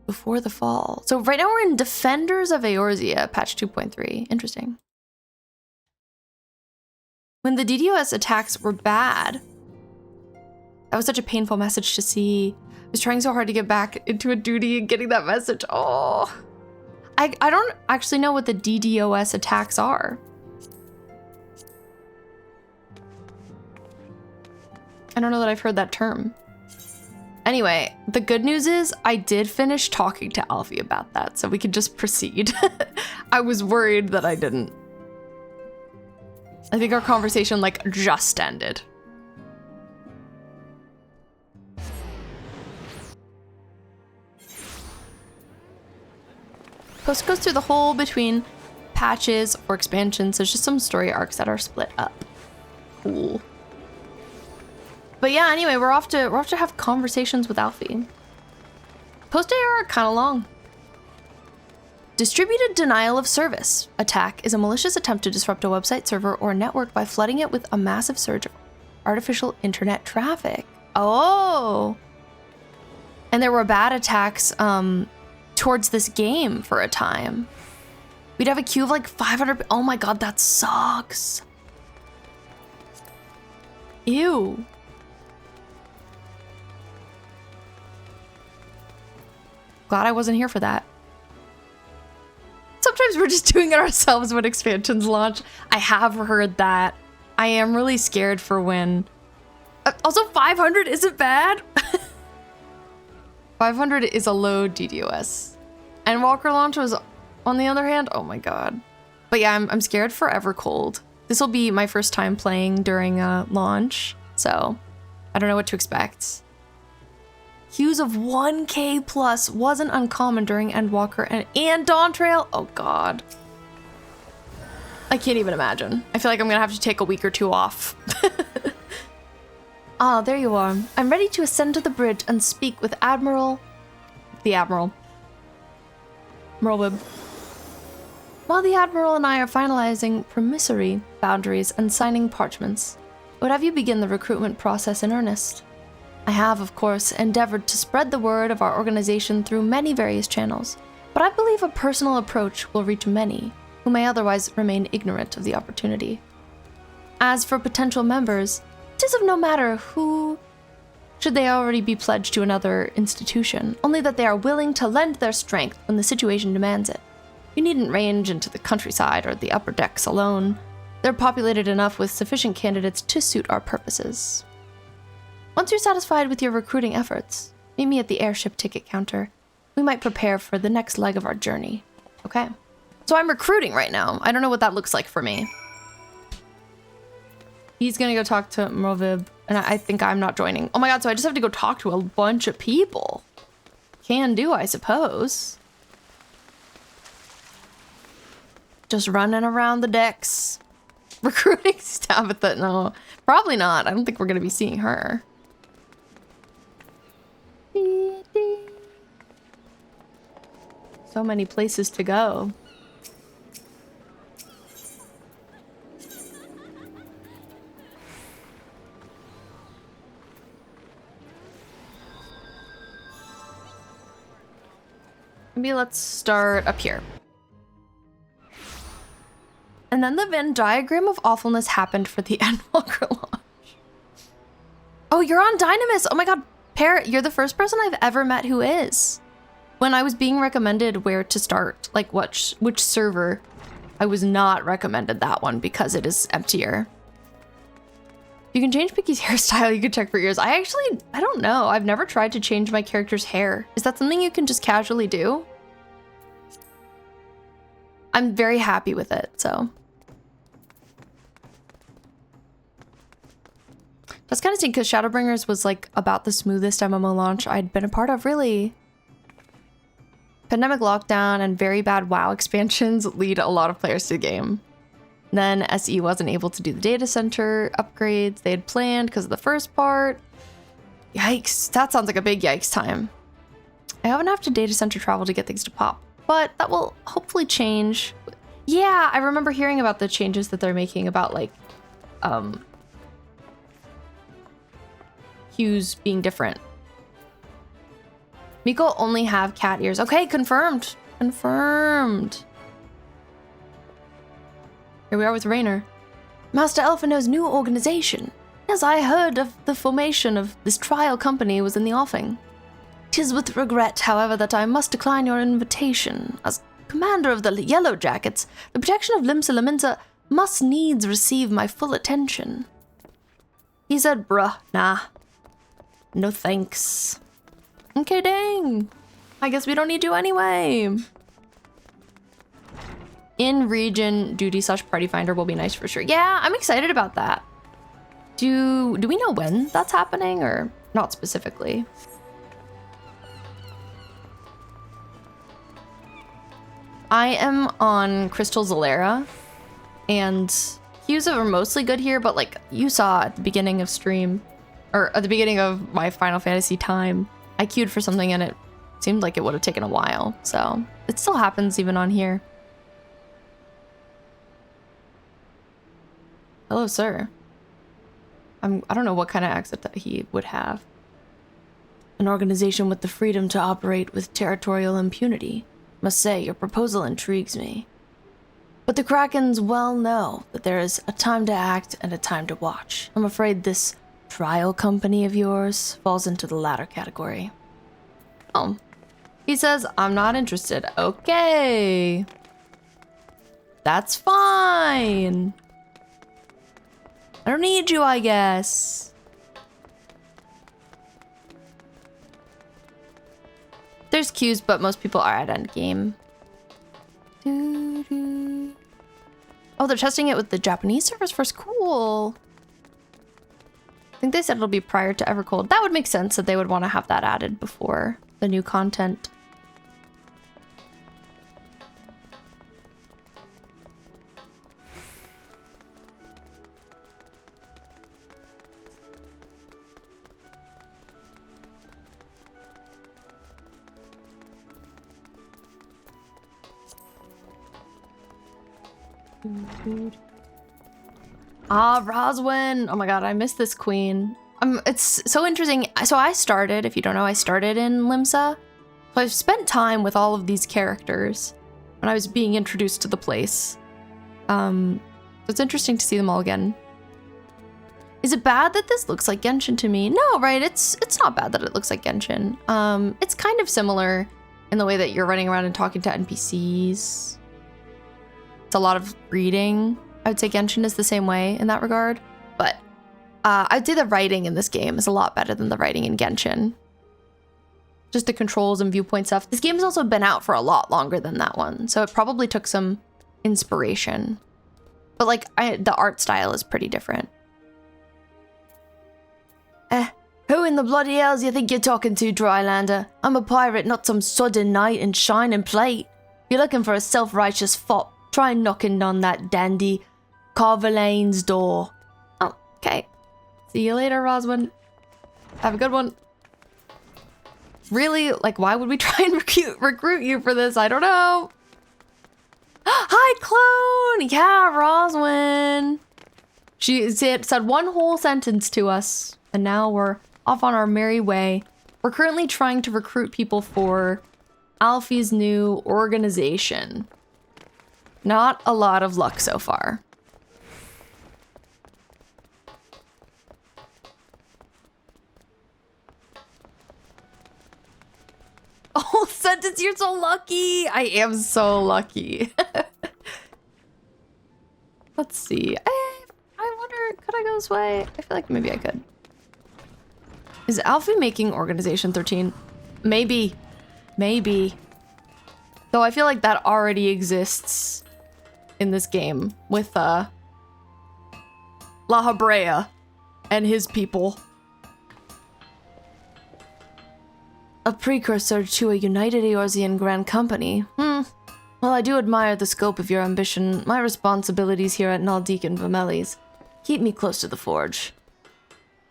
before the fall. So right now we're in Defenders of Eorzea, patch 2.3. Interesting. When the DDoS attacks were bad, that was such a painful message to see. I was trying so hard to get back into a duty and getting that message. Oh, I don't actually know what the DDoS attacks are. I don't know that I've heard that term. Anyway, the good news is I did finish talking to Alfie about that, so we could just proceed. I was worried that I didn't. I think our conversation like just ended. Post goes through the whole between patches or expansions. There's just some story arcs that are split up. Cool. But yeah, anyway, we're off to have conversations with Alfie. Post AR are kind of long. Distributed denial of service attack is a malicious attempt to disrupt a website, server, or network by flooding it with a massive surge of artificial internet traffic. Oh. And there were bad attacks towards this game for a time. We'd have a queue of like 500. Oh my god, that sucks. Ew. Glad I wasn't here for that. Sometimes we're just doing it ourselves when expansions launch. I have heard that. I am really scared for when... Also, 500 isn't bad. 500 is a low DDoS. And Walker launch was, on the other hand, oh my god. But yeah, I'm scared for Evercold. This will be my first time playing during launch, so I don't know what to expect. Queues of 1K plus wasn't uncommon during Endwalker and Dawn Trail. Oh god. I can't even imagine. I feel like I'm gonna have to take a week or two off. Ah, there you are. I'm ready to ascend to the bridge and speak with the Admiral. Merlwib. While the Admiral and I are finalizing promissory boundaries and signing parchments, I would have you begin the recruitment process in earnest. I have, of course, endeavored to spread the word of our organization through many various channels, but I believe a personal approach will reach many who may otherwise remain ignorant of the opportunity. As for potential members, it is of no matter who, should they already be pledged to another institution, only that they are willing to lend their strength when the situation demands it. You needn't range into the countryside or the upper decks alone. They're populated enough with sufficient candidates to suit our purposes. Once you're satisfied with your recruiting efforts, meet me at the airship ticket counter. We might prepare for the next leg of our journey. Okay. So I'm recruiting right now. I don't know what that looks like for me. He's gonna go talk to Merlwib, and I think I'm not joining. Oh my god, so I just have to go talk to a bunch of people. Can do, I suppose. Just running around the decks. Recruiting Tabitha, no. Probably not. I don't think we're gonna be seeing her. So many places to go. Maybe let's start up here. And then the Venn diagram of awfulness happened for the Endwalker launch. Oh, you're on Dynamis! Oh my god, Parrot, you're the first person I've ever met who is. When I was being recommended where to start, like which server, I was not recommended that one because it is emptier. You can change Picky's hairstyle, you can check for ears. I don't know. I've never tried to change my character's hair. Is that something you can just casually do? I'm very happy with it, so. That's kind of sick because Shadowbringers was like about the smoothest MMO launch I'd been a part of, really. Pandemic lockdown and very bad WoW expansions lead a lot of players to the game. Then SE wasn't able to do the data center upgrades they had planned because of the first part. Yikes, that sounds like a big yikes time. I haven't have to data center travel to get things to pop, but that will hopefully change. Yeah, I remember hearing about the changes that they're making about like, hues being different. Miko only have cat ears. Okay, confirmed. Confirmed. Here we are with Raynor. Master Alphinaud's new organization. As I heard of the formation of this trial company was in the offing. 'Tis with regret, however, that I must decline your invitation. As commander of the Yellow Jackets, the protection of Limsa Lominsa must needs receive my full attention. He said, bruh, nah. No thanks. Okay, dang. I guess we don't need to anyway. In-region duty/party finder will be nice for sure. Yeah, I'm excited about that. Do we know when that's happening or not specifically? I am on Crystal Zalera, and hues are mostly good here, but like you saw at the beginning of stream, or at the beginning of my Final Fantasy time, I queued for something and it seemed like it would have taken a while, so it still happens even on here. Hello, sir. I don't know what kind of accent that he would have. An organization with the freedom to operate with territorial impunity. Must say, your proposal intrigues me. But the Krakens well know that there is a time to act and a time to watch. I'm afraid this trial company of yours falls into the latter category. Oh. He says, I'm not interested. Okay. That's fine. I don't need you, I guess. There's queues, but most people are at endgame. Oh, they're testing it with the Japanese servers first. Cool. I think they said it'll be prior to Evercold. That would make sense that they would want to have that added before the new content. Ah, Roswin. Oh my god, I miss this queen. It's so interesting. So I started, if you don't know, I started in Limsa. So I've spent time with all of these characters when I was being introduced to the place. So it's interesting to see them all again. Is it bad that this looks like Genshin to me? No, right? It's not bad that it looks like Genshin. It's kind of similar in the way that you're running around and talking to NPCs. It's a lot of reading. I would say Genshin is the same way in that regard, but I'd say the writing in this game is a lot better than the writing in Genshin. Just the controls and viewpoint stuff. This game's also been out for a lot longer than that one, so it probably took some inspiration. But like, the art style is pretty different. Who in the bloody hells you think you're talking to, Drylander? I'm a pirate, not some sudden knight in shining plate. If you're looking for a self-righteous fop, try knocking on that dandy Carvelane's door. Oh, okay. See you later, Roswin. Have a good one. really, like, why would we try and recruit you for this? I don't know. Hi, Clone! Yeah, Roswin. She said one whole sentence to us, and now we're off on our merry way. We're currently trying to recruit people for Alfie's new organization. Not a lot of luck so far. Oh, sentence, you're so lucky. I am so lucky. Let's see. I wonder, could I go this way? I feel like maybe I could. Is Alfie making Organization 13? Maybe. Maybe. Though I feel like that already exists in this game with La Habrea and his people. A precursor to a united Eorzean Grand Company. Well, I do admire the scope of your ambition. My responsibilities here at Naldik and Vamelis keep me close to the forge.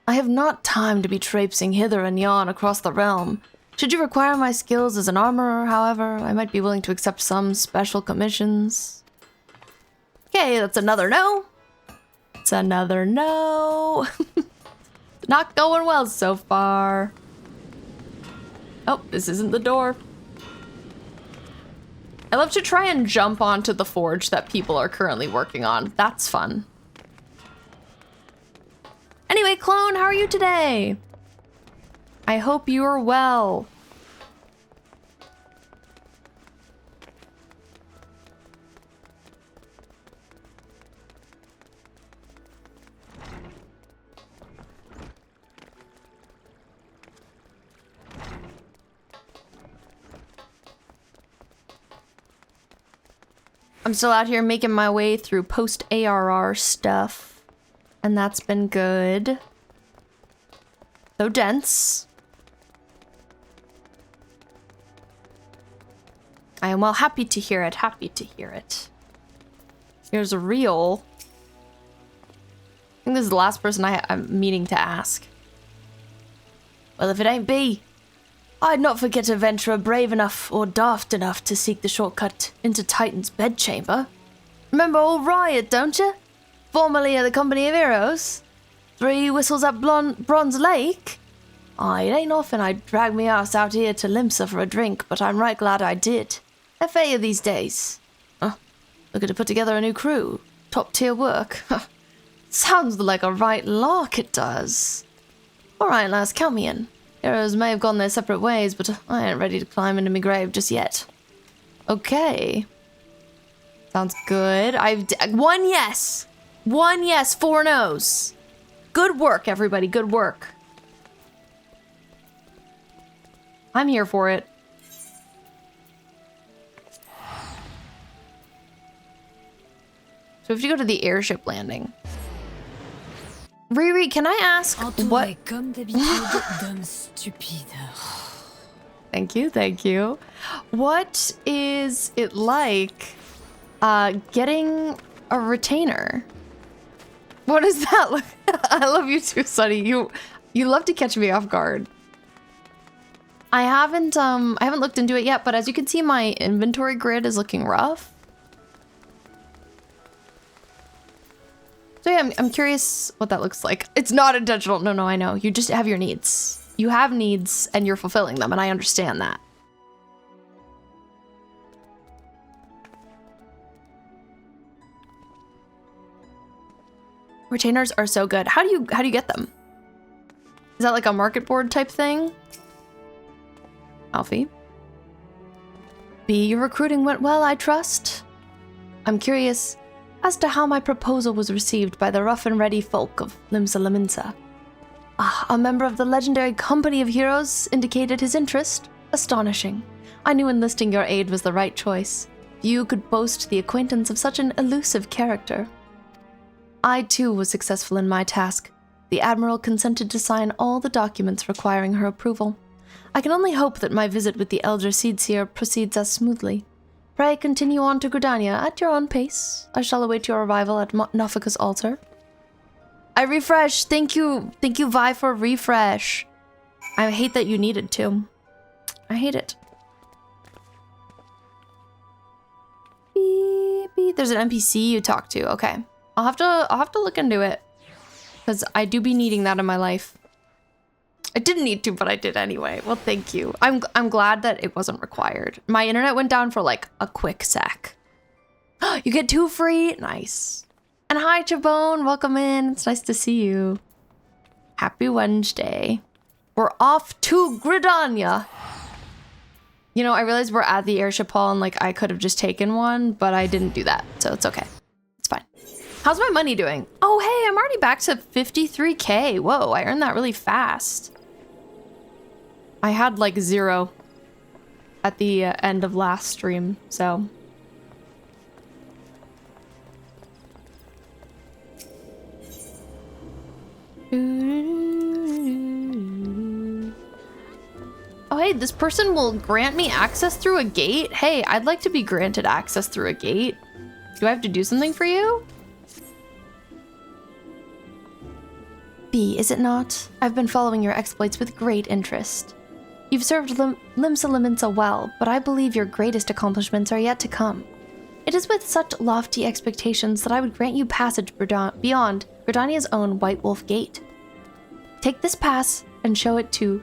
I have not time to be traipsing hither and yon across the realm. Should you require my skills as an armorer, however, I might be willing to accept some special commissions. Okay, that's another no. It's another no. Not going well so far. Oh, this isn't the door. I love to try and jump onto the forge that people are currently working on. That's fun. Anyway, Clone, how are you today? I hope you are well. I'm still out here making my way through post-ARR stuff, and that's been good. So dense. I am well happy to hear it, happy to hear it. Here's a reel. I think this is the last person I'm meaning to ask. Well, if it ain't B, I'd not forget a venturer brave enough or daft enough to seek the shortcut into Titan's bedchamber. Remember old Riot, don't you? Formerly of the Company of Heroes. 3 whistles at Bronze Lake. It ain't often I'd drag me ass out here to Limsa for a drink, but I'm right glad I did. FA of these days. Looking to put together a new crew. Top tier work. Sounds like a right lark, it does. Alright, lads, count me in. Heroes may have gone their separate ways, but I ain't ready to climb into my grave just yet. Okay. Sounds good. One yes! 1 yes, 4 no's. Good work, everybody, good work. I'm here for it. So if you go to the airship landing. Riri, can I ask what? Comme d'habitude d'hommes stupides. Thank you, thank you. What is it like getting a retainer? What does that look? I love you too, Sunny. You love to catch me off guard. I haven't looked into it yet, but as you can see, my inventory grid is looking rough. So yeah, I'm curious what that looks like. It's not intentional. No, I know. You just have your needs. You have needs and you're fulfilling them, and I understand that. Retainers are so good. How do you get them? Is that like a market board type thing? Alfie? B, your recruiting went well, I trust. I'm curious as to how my proposal was received by the rough and ready folk of Limsa Laminsa. A member of the legendary Company of Heroes indicated his interest. Astonishing. I knew enlisting your aid was the right choice. You could boast the acquaintance of such an elusive character. I too was successful in my task. The Admiral consented to sign all the documents requiring her approval. I can only hope that my visit with the Elder Seedseer proceeds as smoothly. Pray continue on to Gridania at your own pace. I shall await your arrival at Nofika's altar. I refresh. Thank you, Vi, for refresh. I hate that you needed to. I hate it. Beep, beep. There's an NPC you talk to. Okay. I'll have to look into it. Because I do be needing that in my life. I didn't need to, but I did anyway. Well, thank you. I'm glad that it wasn't required. My internet went down for like a quick sec. You get 2 free? Nice. And hi, Chabone. Welcome in. It's nice to see you. Happy Wednesday. We're off to Gridania. You know, I realized we're at the airship hall and like I could have just taken one, but I didn't do that. So it's okay. It's fine. How's my money doing? Oh, hey, I'm already back to 53K. Whoa, I earned that really fast. I had like 0 at the end of last stream, so. Oh, hey, this person will grant me access through a gate? Hey, I'd like to be granted access through a gate. Do I have to do something for you? B, is it not? I've been following your exploits with great interest. You've served Limsa Liminsa well, but I believe your greatest accomplishments are yet to come. It is with such lofty expectations that I would grant you passage beyond Gridania's own White Wolf Gate. Take this pass and show it to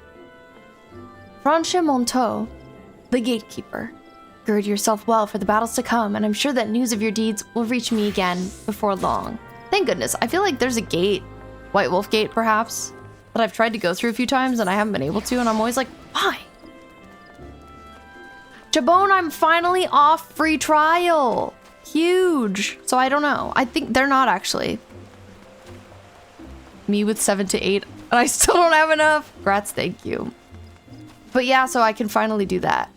Franche-Monteau, the gatekeeper. Gird yourself well for the battles to come, and I'm sure that news of your deeds will reach me again before long. Thank goodness. I feel like there's a gate, White Wolf Gate perhaps, that I've tried to go through a few times and I haven't been able to, and I'm always like, why? Chabone, I'm finally off free trial. Huge. So I don't know. I think they're not actually. Me with 7 to 8, and I still don't have enough. Grats, thank you. But yeah, so I can finally do that.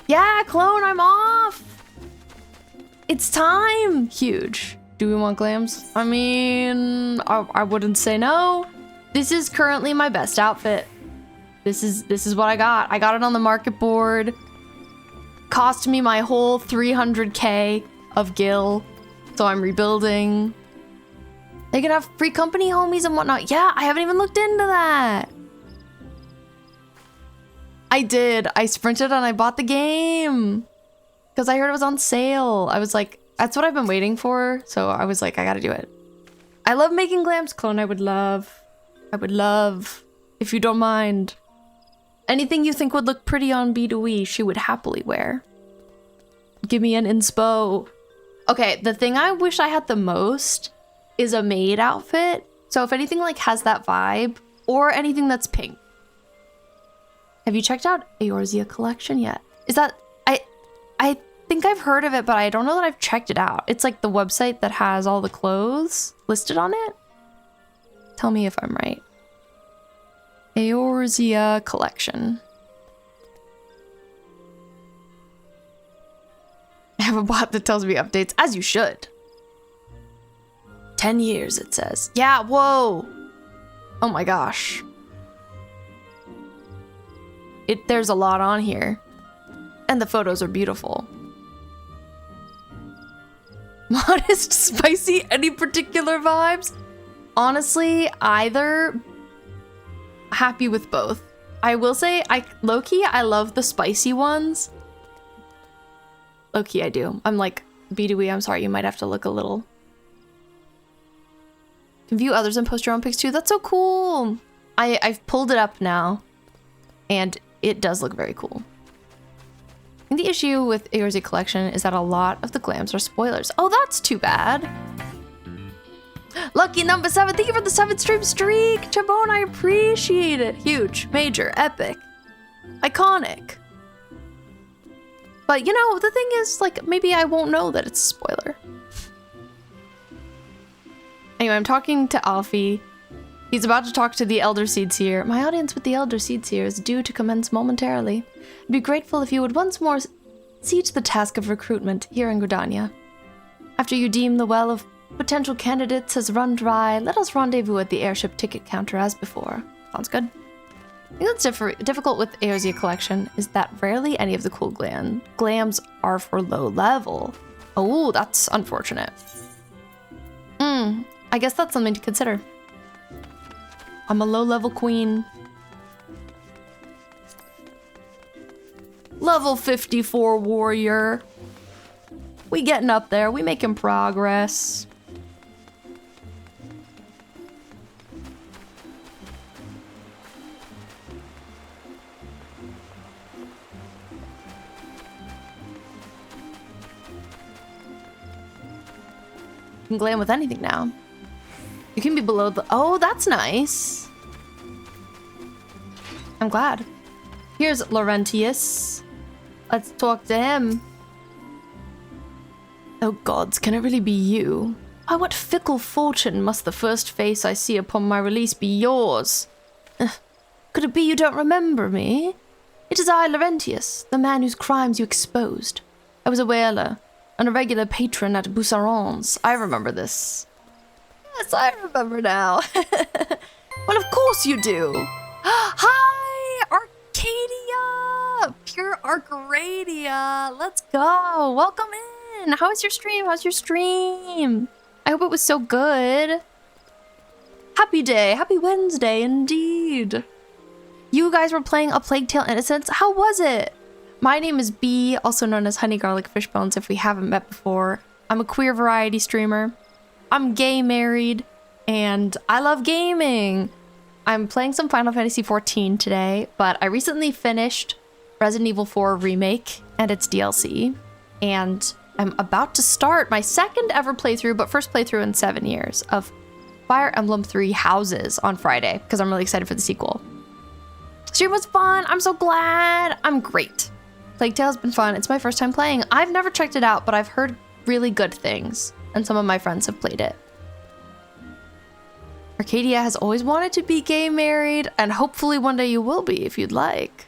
Yeah, clone, I'm off. It's time. Huge. Do we want glams? I mean, I wouldn't say no. This is currently my best outfit. This is what I got. I got it on the market board. Cost me my whole 300K of gil. So I'm rebuilding. They can have free company homies and whatnot. Yeah, I haven't even looked into that. I did. I sprinted and I bought the game. Because I heard it was on sale. I was like, that's what I've been waiting for. So I was like, I gotta do it. I love making glams. Clone, I would love, if you don't mind. Anything you think would look pretty on B2E, she would happily wear. Give me an inspo. Okay, the thing I wish I had the most is a maid outfit. So if anything like has that vibe, or anything that's pink. Have you checked out Eorzea collection yet? Is that, I think I've heard of it, but I don't know that I've checked it out. It's like the website that has all the clothes listed on it. Tell me if I'm right. Eorzea collection. I have a bot that tells me updates, as you should. 10 years, it says. Yeah, whoa. Oh my gosh. There's a lot on here. And the photos are beautiful. Modest, spicy, any particular vibes? Honestly, either. Happy with both. I will say, low-key, I love the spicy ones. Low-key, I do. I'm like, B2E, I'm sorry, you might have to look a little. Can view others and post your own pics too. That's so cool. I've pulled it up now. And it does look very cool. I think the issue with Eorzea collection is that a lot of the glams are spoilers. Oh, that's too bad. Lucky number 7, thank you for the 7th streak. Chabone, I appreciate it. Huge, major, epic, iconic. But you know, the thing is, like, maybe I won't know that it's a spoiler. Anyway, I'm talking to Alfie. He's about to talk to the Elder Seedseer. My audience with the Elder Seedseer is due to commence momentarily. I'd be grateful if you would once more see to the task of recruitment here in Gridania. After you deem the well of potential candidates has run dry, let us rendezvous at the airship ticket counter as before. Sounds good. I think that's difficult with Eorzea collection is that rarely any of the cool glams are for low level. Oh, that's unfortunate. I guess that's something to consider. I'm a low-level queen. Level 54 warrior. We getting up there. We making progress. You can glam with anything now. You can be below the... Oh, that's nice. I'm glad. Here's Laurentius. Let's talk to him. Oh gods, can it really be you? By what fickle fortune must the first face I see upon my release be yours? Could it be you don't remember me? It is I, Laurentius, the man whose crimes you exposed. I was a whaler, and a regular patron at Boussaron's. I remember this. Yes, I remember now. Well, of course you do. Hi, Arcadia! Pure Arcadia! Let's go! Welcome in! How was your stream? How's your stream? I hope it was so good. Happy day. Happy Wednesday, indeed. You guys were playing A Plague Tale Innocence. How was it? My name is B, also known as Honey Garlic Fishbones if we haven't met before. I'm a queer variety streamer. I'm gay married, and I love gaming. I'm playing some Final Fantasy XIV today, but I recently finished Resident Evil 4 Remake and its DLC, and I'm about to start my second ever playthrough, but first playthrough in 7 years, of Fire Emblem 3 Houses on Friday, because I'm really excited for the sequel. Stream was fun. I'm so glad. I'm great. Plague Tale's been fun. It's my first time playing. I've never checked it out, but I've heard really good things, and some of my friends have played it. Arcadia has always wanted to be gay married, and hopefully one day you will be if you'd like.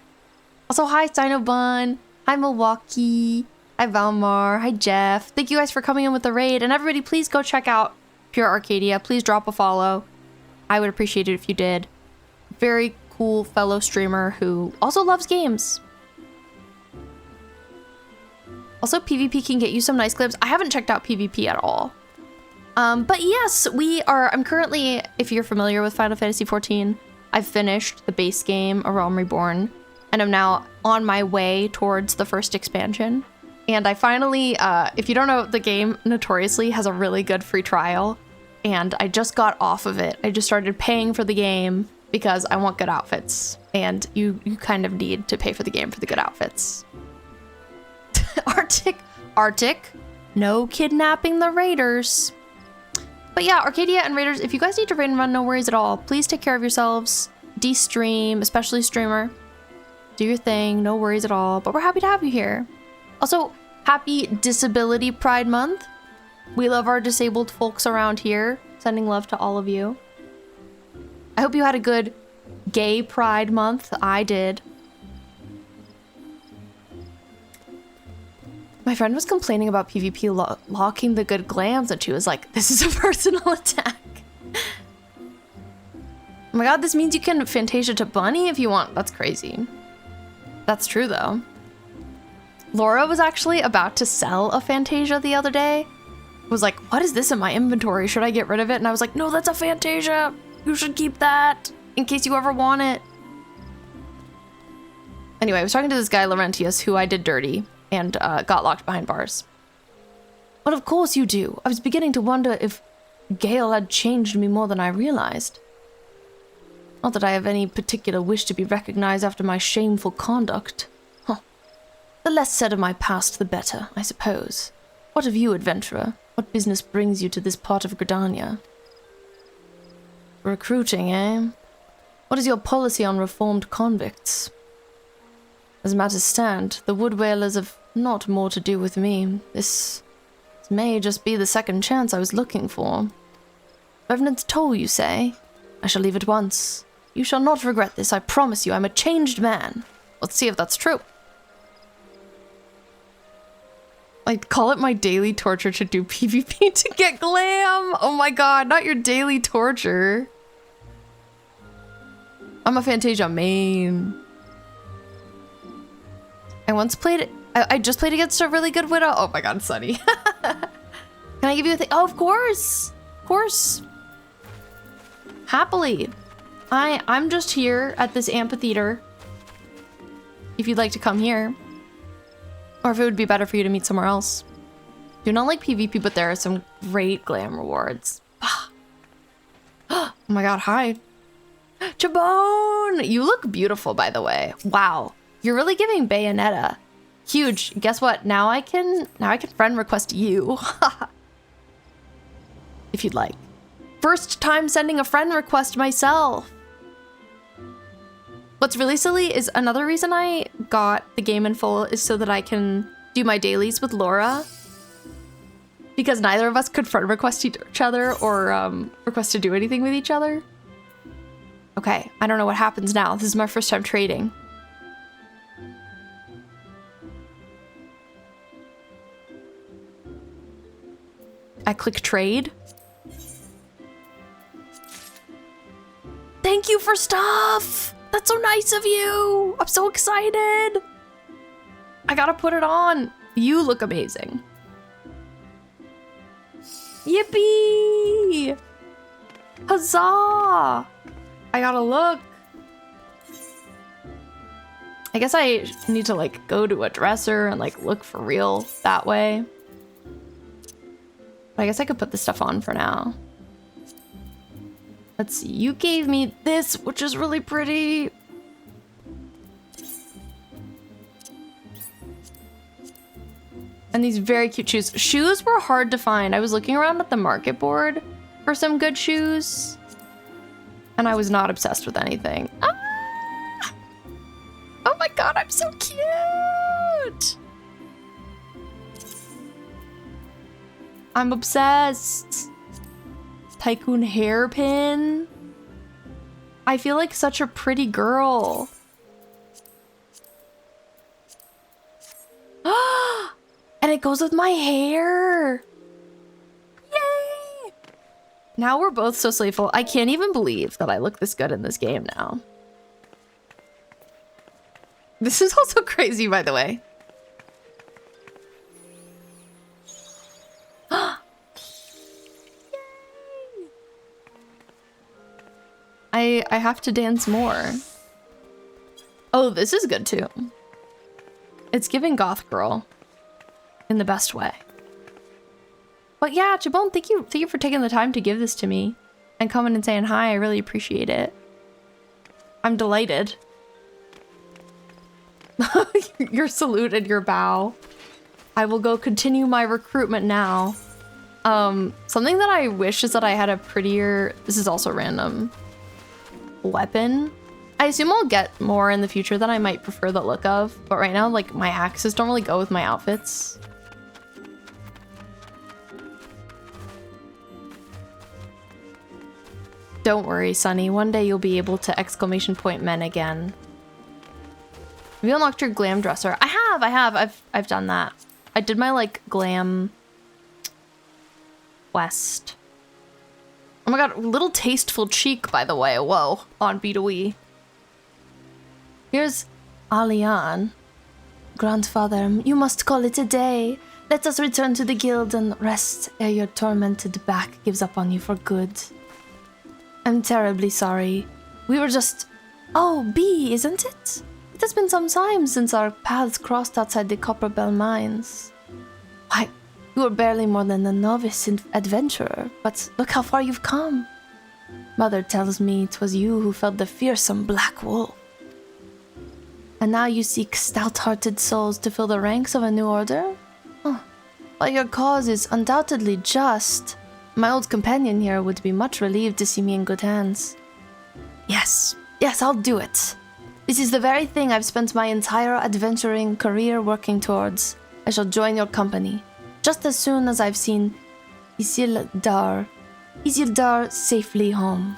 Also, hi Sinobun. Hi Milwaukee. Hi Valmar. Hi Jeff. Thank you guys for coming in with the raid, and everybody please go check out Pure Arcadia. Please drop a follow. I would appreciate it if you did. Very cool fellow streamer who also loves games. Also, PvP can get you some nice clips. I haven't checked out PvP at all. But yes, I'm currently, if you're familiar with Final Fantasy XIV, I've finished the base game, A Realm Reborn, and I'm now on my way towards the first expansion. And I finally, if you don't know, the game notoriously has a really good free trial, and I just got off of it. I just started paying for the game because I want good outfits, and you kind of need to pay for the game for the good outfits. Arctic, no kidnapping the raiders. But yeah, Arcadia and raiders, if you guys need to raid and run, no worries at all. Please take care of yourselves. De-stream, especially streamer. Do your thing, no worries at all. But we're happy to have you here. Also, happy Disability Pride Month. We love our disabled folks around here. Sending love to all of you. I hope you had a good Gay Pride Month. I did. My friend was complaining about PvP locking the good glams, and she was like, this is a personal attack. Oh my god, this means you can Fantasia to Bunny if you want. That's crazy. That's true, though. Laura was actually about to sell a Fantasia the other day. Was like, what is this in my inventory? Should I get rid of it? And I was like, no, that's a Fantasia. You should keep that in case you ever want it. Anyway, I was talking to this guy, Laurentius, who I did dirty and got locked behind bars. Well, of course you do. I was beginning to wonder if Gale had changed me more than I realized. Not that I have any particular wish to be recognized after my shameful conduct. Huh. The less said of my past, the better, I suppose. What of you, adventurer? What business brings you to this part of Gridania? Recruiting, eh? What is your policy on reformed convicts? As matters stand, the wood whalers have not more to do with me. This may just be the second chance I was looking for. Revenant's toll, you say? I shall leave at once. You shall not regret this, I promise you. I'm a changed man. Let's see if that's true. I'd call it my daily torture to do PvP to get glam. Oh my god, not your daily torture. I'm a Fantasia main. I once played, I just played against a really good widow. Oh my god, Sunny. Can I give you a thing? Oh, of course. Of course. Happily. I'm just here at this amphitheater. If you'd like to come here. Or if it would be better for you to meet somewhere else. Do not like PvP, but there are some great glam rewards. Oh my god, hi. Chabone! You look beautiful, by the way. Wow. You're really giving Bayonetta. Huge. Guess what? Now I can friend request you. If you'd like. First time sending a friend request myself. What's really silly is another reason I got the game in full is so that I can do my dailies with Laura. Because neither of us could friend request each other or request to do anything with each other. Okay, I don't know what happens now. This is my first time trading. I click trade. Thank you for stuff! That's so nice of you! I'm so excited! I gotta put it on. You look amazing. Yippee! Huzzah! I gotta look. I guess I need to like go to a dresser and like look for real that way. But I guess I could put this stuff on for now. Let's see, you gave me this, which is really pretty. And these very cute shoes. Shoes were hard to find. I was looking around at the market board for some good shoes. And I was not obsessed with anything. Ah! Oh my god, I'm so cute! I'm obsessed. Tycoon hairpin. I feel like such a pretty girl. And it goes with my hair. Yay! Now we're both so slayful. I can't even believe that I look this good in this game now. This is also crazy, by the way. I have to dance more. Oh, this is good too. It's giving goth girl in the best way. But yeah, Chabone, thank you for taking the time to give this to me and coming and saying hi. I really appreciate it. I'm delighted. Your salute and your bow. I will go continue my recruitment now. Something that I wish is that I had a prettier, this is also random, weapon. I assume I'll get more in the future that I might prefer the look of, but right now, like, my axes don't really go with my outfits. Don't worry, Sunny. One day you'll be able to exclamation point men again. Have you unlocked your glam dresser? I have. I've done that. I did my, like, glam quest. Oh my god, little tasteful cheek, by the way. Whoa, on B2E. Here's Alian. Grandfather, you must call it a day. Let us return to the guild and rest ere your tormented back gives up on you for good. I'm terribly sorry. We were just... Oh, B, isn't it? It has been some time since our paths crossed outside the Copper Bell mines. Why, you were barely more than a novice adventurer, but look how far you've come. Mother tells me it was you who felled the fearsome Black Wolf. And now you seek stout-hearted souls to fill the ranks of a new order? Oh, while your cause is undoubtedly just, my old companion here would be much relieved to see me in good hands. Yes, I'll do it. This is the very thing I've spent my entire adventuring career working towards. I shall join your company, just as soon as I've seen Isildur safely home.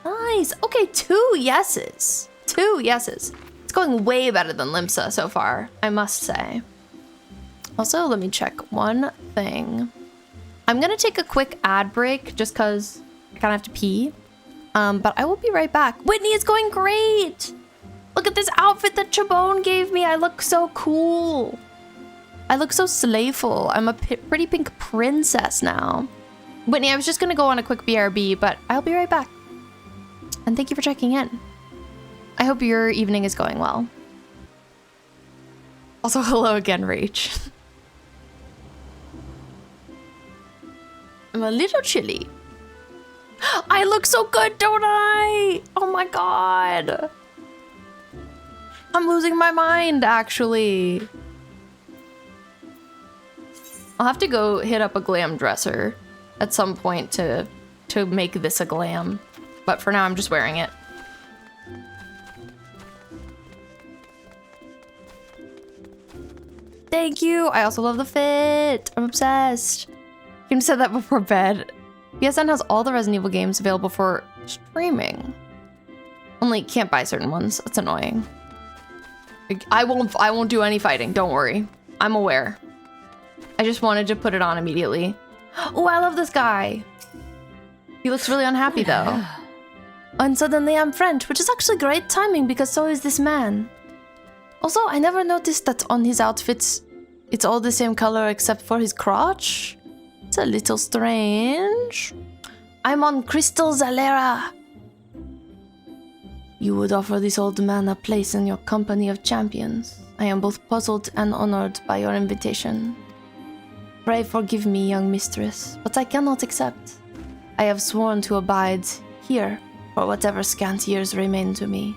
Nice. Okay, 2 yeses. 2 yeses. It's going way better than Limsa so far, I must say. Also, let me check one thing. I'm gonna take a quick ad break just because I kind of have to pee. But I will be right back. Whitney, it's going great! Look at this outfit that Chabone gave me. I look so cool. I look so slayful. I'm a pretty pink princess now. Whitney, I was just gonna go on a quick BRB, but I'll be right back. And thank you for checking in. I hope your evening is going well. Also, hello again, Rach. I'm a little chilly. I look so good, don't I? Oh my god. I'm losing my mind, actually. I'll have to go hit up a glam dresser at some point to make this a glam. But for now, I'm just wearing it. Thank you. I also love the fit. I'm obsessed. You can said that before bed. PSN has all the Resident Evil games available for streaming. Only can't buy certain ones. That's annoying. I won't do any fighting. Don't worry. I'm aware. I just wanted to put it on immediately. Oh, I love this guy. He looks really unhappy though. And suddenly I'm French, which is actually great timing because so is this man. Also, I never noticed that on his outfits, it's all the same color except for his crotch. It's a little strange. I'm on Crystal Zalera. You would offer this old man a place in your company of champions. I am both puzzled and honored by your invitation. Pray forgive me, young mistress, but I cannot accept. I have sworn to abide here for whatever scant years remain to me,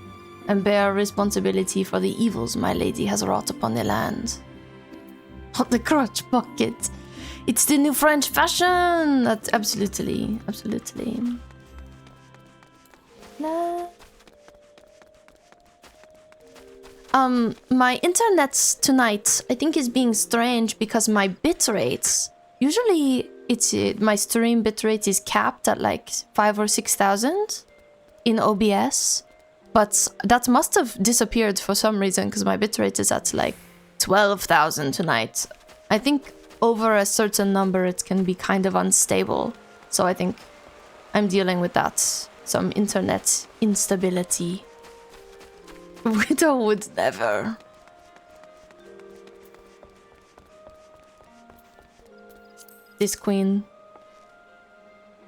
and bear responsibility for the evils my lady has wrought upon the land. Oh, the crotch pocket. It's the new French fashion! That's absolutely. Nah. My internet tonight, I think, is being strange because my bit rates, usually my stream bitrate is capped at like 5,000 or 6,000 in OBS, but that must have disappeared for some reason because my bitrate is at like 12,000 tonight. I think over a certain number it can be kind of unstable, so I think I'm dealing with that, some internet instability. Widow would never. This queen.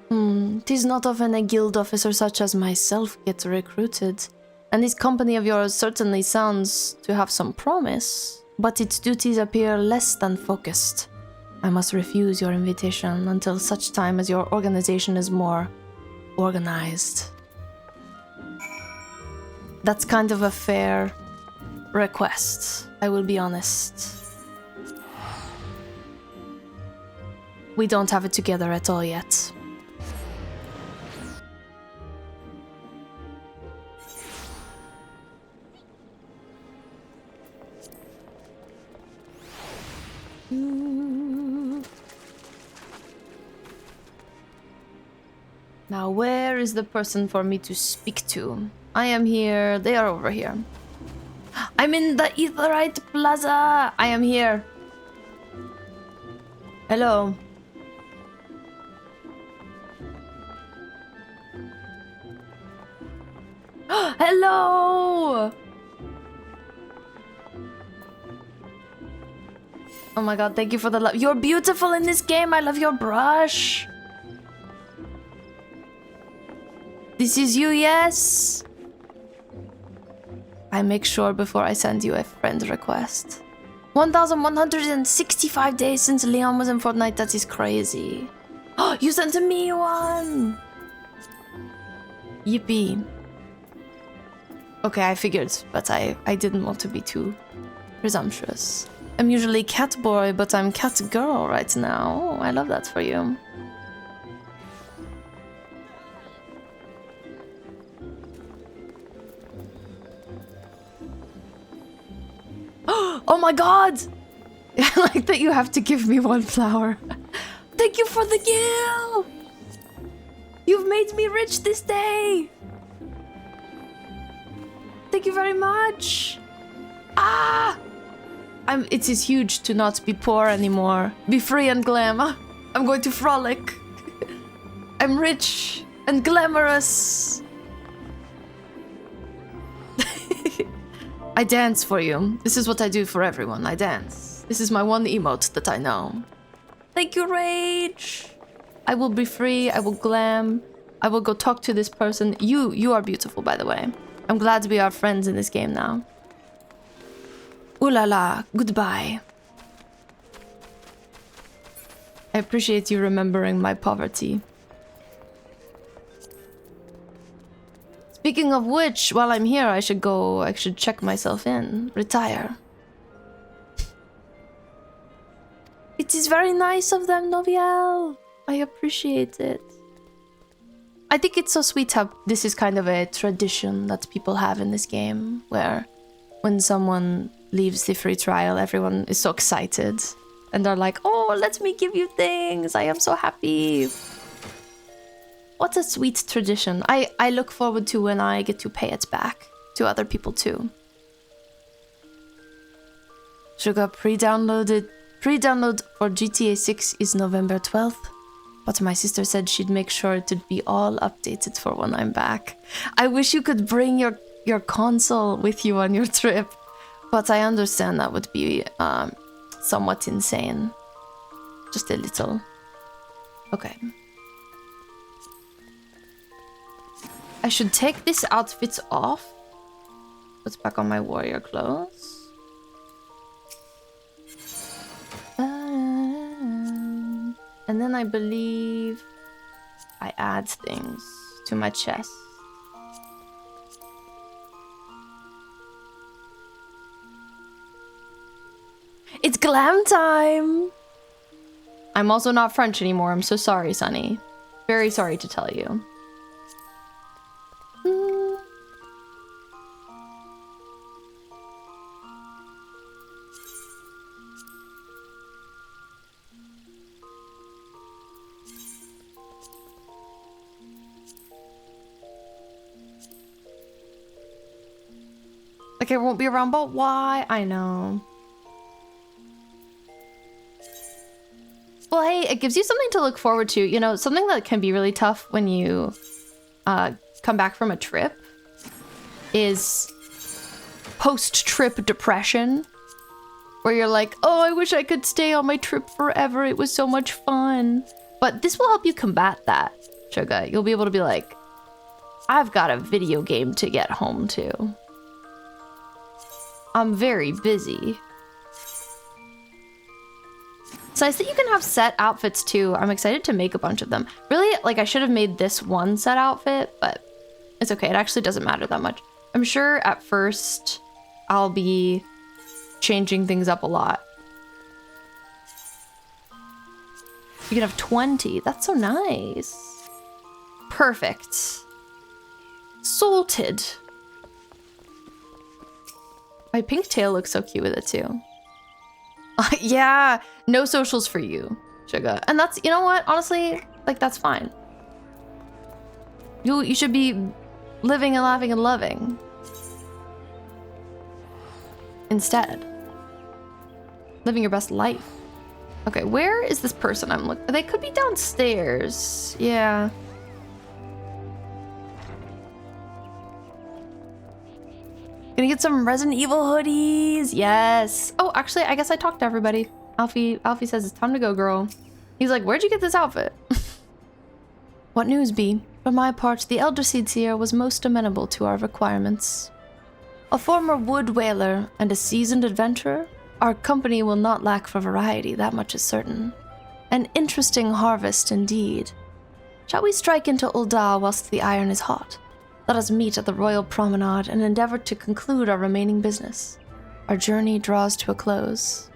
'Tis not often a guild officer such as myself gets recruited, and this company of yours certainly sounds to have some promise, but its duties appear less than focused. I must refuse your invitation until such time as your organization is more organized. That's kind of a fair request, I will be honest. We don't have it together at all yet. Now, where is the person for me to speak to? I am here. They are over here. I'm in the Aetheryte Plaza. I am here. Hello. Hello. Oh my god, thank you for the love. You're beautiful in this game. I love your brush. This is you, yes? I make sure before I send you a friend request. 1,165 days since Leon was in Fortnite. That is crazy. Oh, you sent me one! Yippee. Okay, I figured, but I didn't want to be too presumptuous. I'm usually cat boy, but I'm cat girl right now. Oh, I love that for you. Oh my god! I like that you have to give me one flower. Thank you for the gill! You've made me rich this day! Thank you very much! Ah! It is huge to not be poor anymore. Be free and glam. I'm going to frolic. I'm rich and glamorous. I dance for you. This is what I do for everyone. I dance. This is my one emote that I know. Thank you, Rage. I will be free. I will glam. I will go talk to this person. You are beautiful, by the way. I'm glad we are friends in this game now. Ooh la la, goodbye. I appreciate you remembering my poverty. Speaking of which, while I'm here, I should check myself in. Retire. It is very nice of them, Noviel. I appreciate it. I think it's so sweet how this is kind of a tradition that people have in this game, where when someone leaves the free trial, everyone is so excited. And they're like, oh, let me give you things. I am so happy. What a sweet tradition. I look forward to when I get to pay it back to other people too. Sugar pre-download for GTA 6 is November 12th. But my sister said she'd make sure it would be all updated for when I'm back. I wish you could bring your console with you on your trip. But I understand that would be somewhat insane. Just a little. Okay. I should take this outfit off. Put back on my warrior clothes. And then I believe I add things to my chest. It's glam time! I'm also not French anymore. I'm so sorry, Sunny. Very sorry to tell you. Like, it won't be around, but why? I know. Well, hey, it gives you something to look forward to. You know, something that can be really tough when you come back from a trip is post-trip depression. Where you're like, oh, I wish I could stay on my trip forever. It was so much fun. But this will help you combat that, Sugar. You'll be able to be like, I've got a video game to get home to. I'm very busy. It's nice that you can have set outfits too. I'm excited to make a bunch of them. Really, like, I should have made this one set outfit, but it's okay. It actually doesn't matter that much. I'm sure at first I'll be changing things up a lot. You can have 20. That's so nice. Perfect. Salted. My pink tail looks so cute with it too. Yeah, no socials for you, Sugar. And that's, you know what? Honestly, like, that's fine. You should be living and laughing and loving. Instead. Living your best life. Okay, where is this person I'm looking? They could be downstairs. Yeah. Gonna get some Resident Evil hoodies. Yes. Oh, actually, I guess I talked to everybody. Alfie says it's time to go, girl. He's like, where'd you get this outfit? What news, B? For my part, the Elder Seer was most amenable to our requirements. A former wood whaler and a seasoned adventurer, our company will not lack for variety, that much is certain. An interesting harvest indeed. Shall we strike into Ul'dah whilst the iron is hot? Let us meet at the Royal Promenade and endeavor to conclude our remaining business. Our journey draws to a close.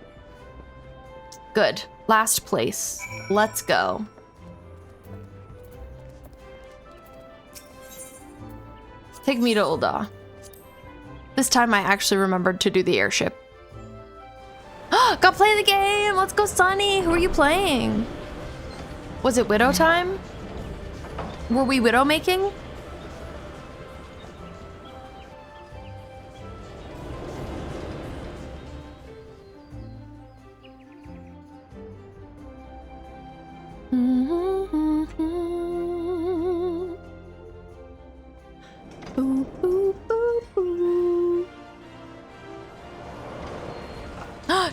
Good. Last place. Let's go. Take me to Ul'dah. This time I actually remembered to do the airship. Go play the game! Let's go, Sunny! Who are you playing? Was it Widow time? Were we Widow making?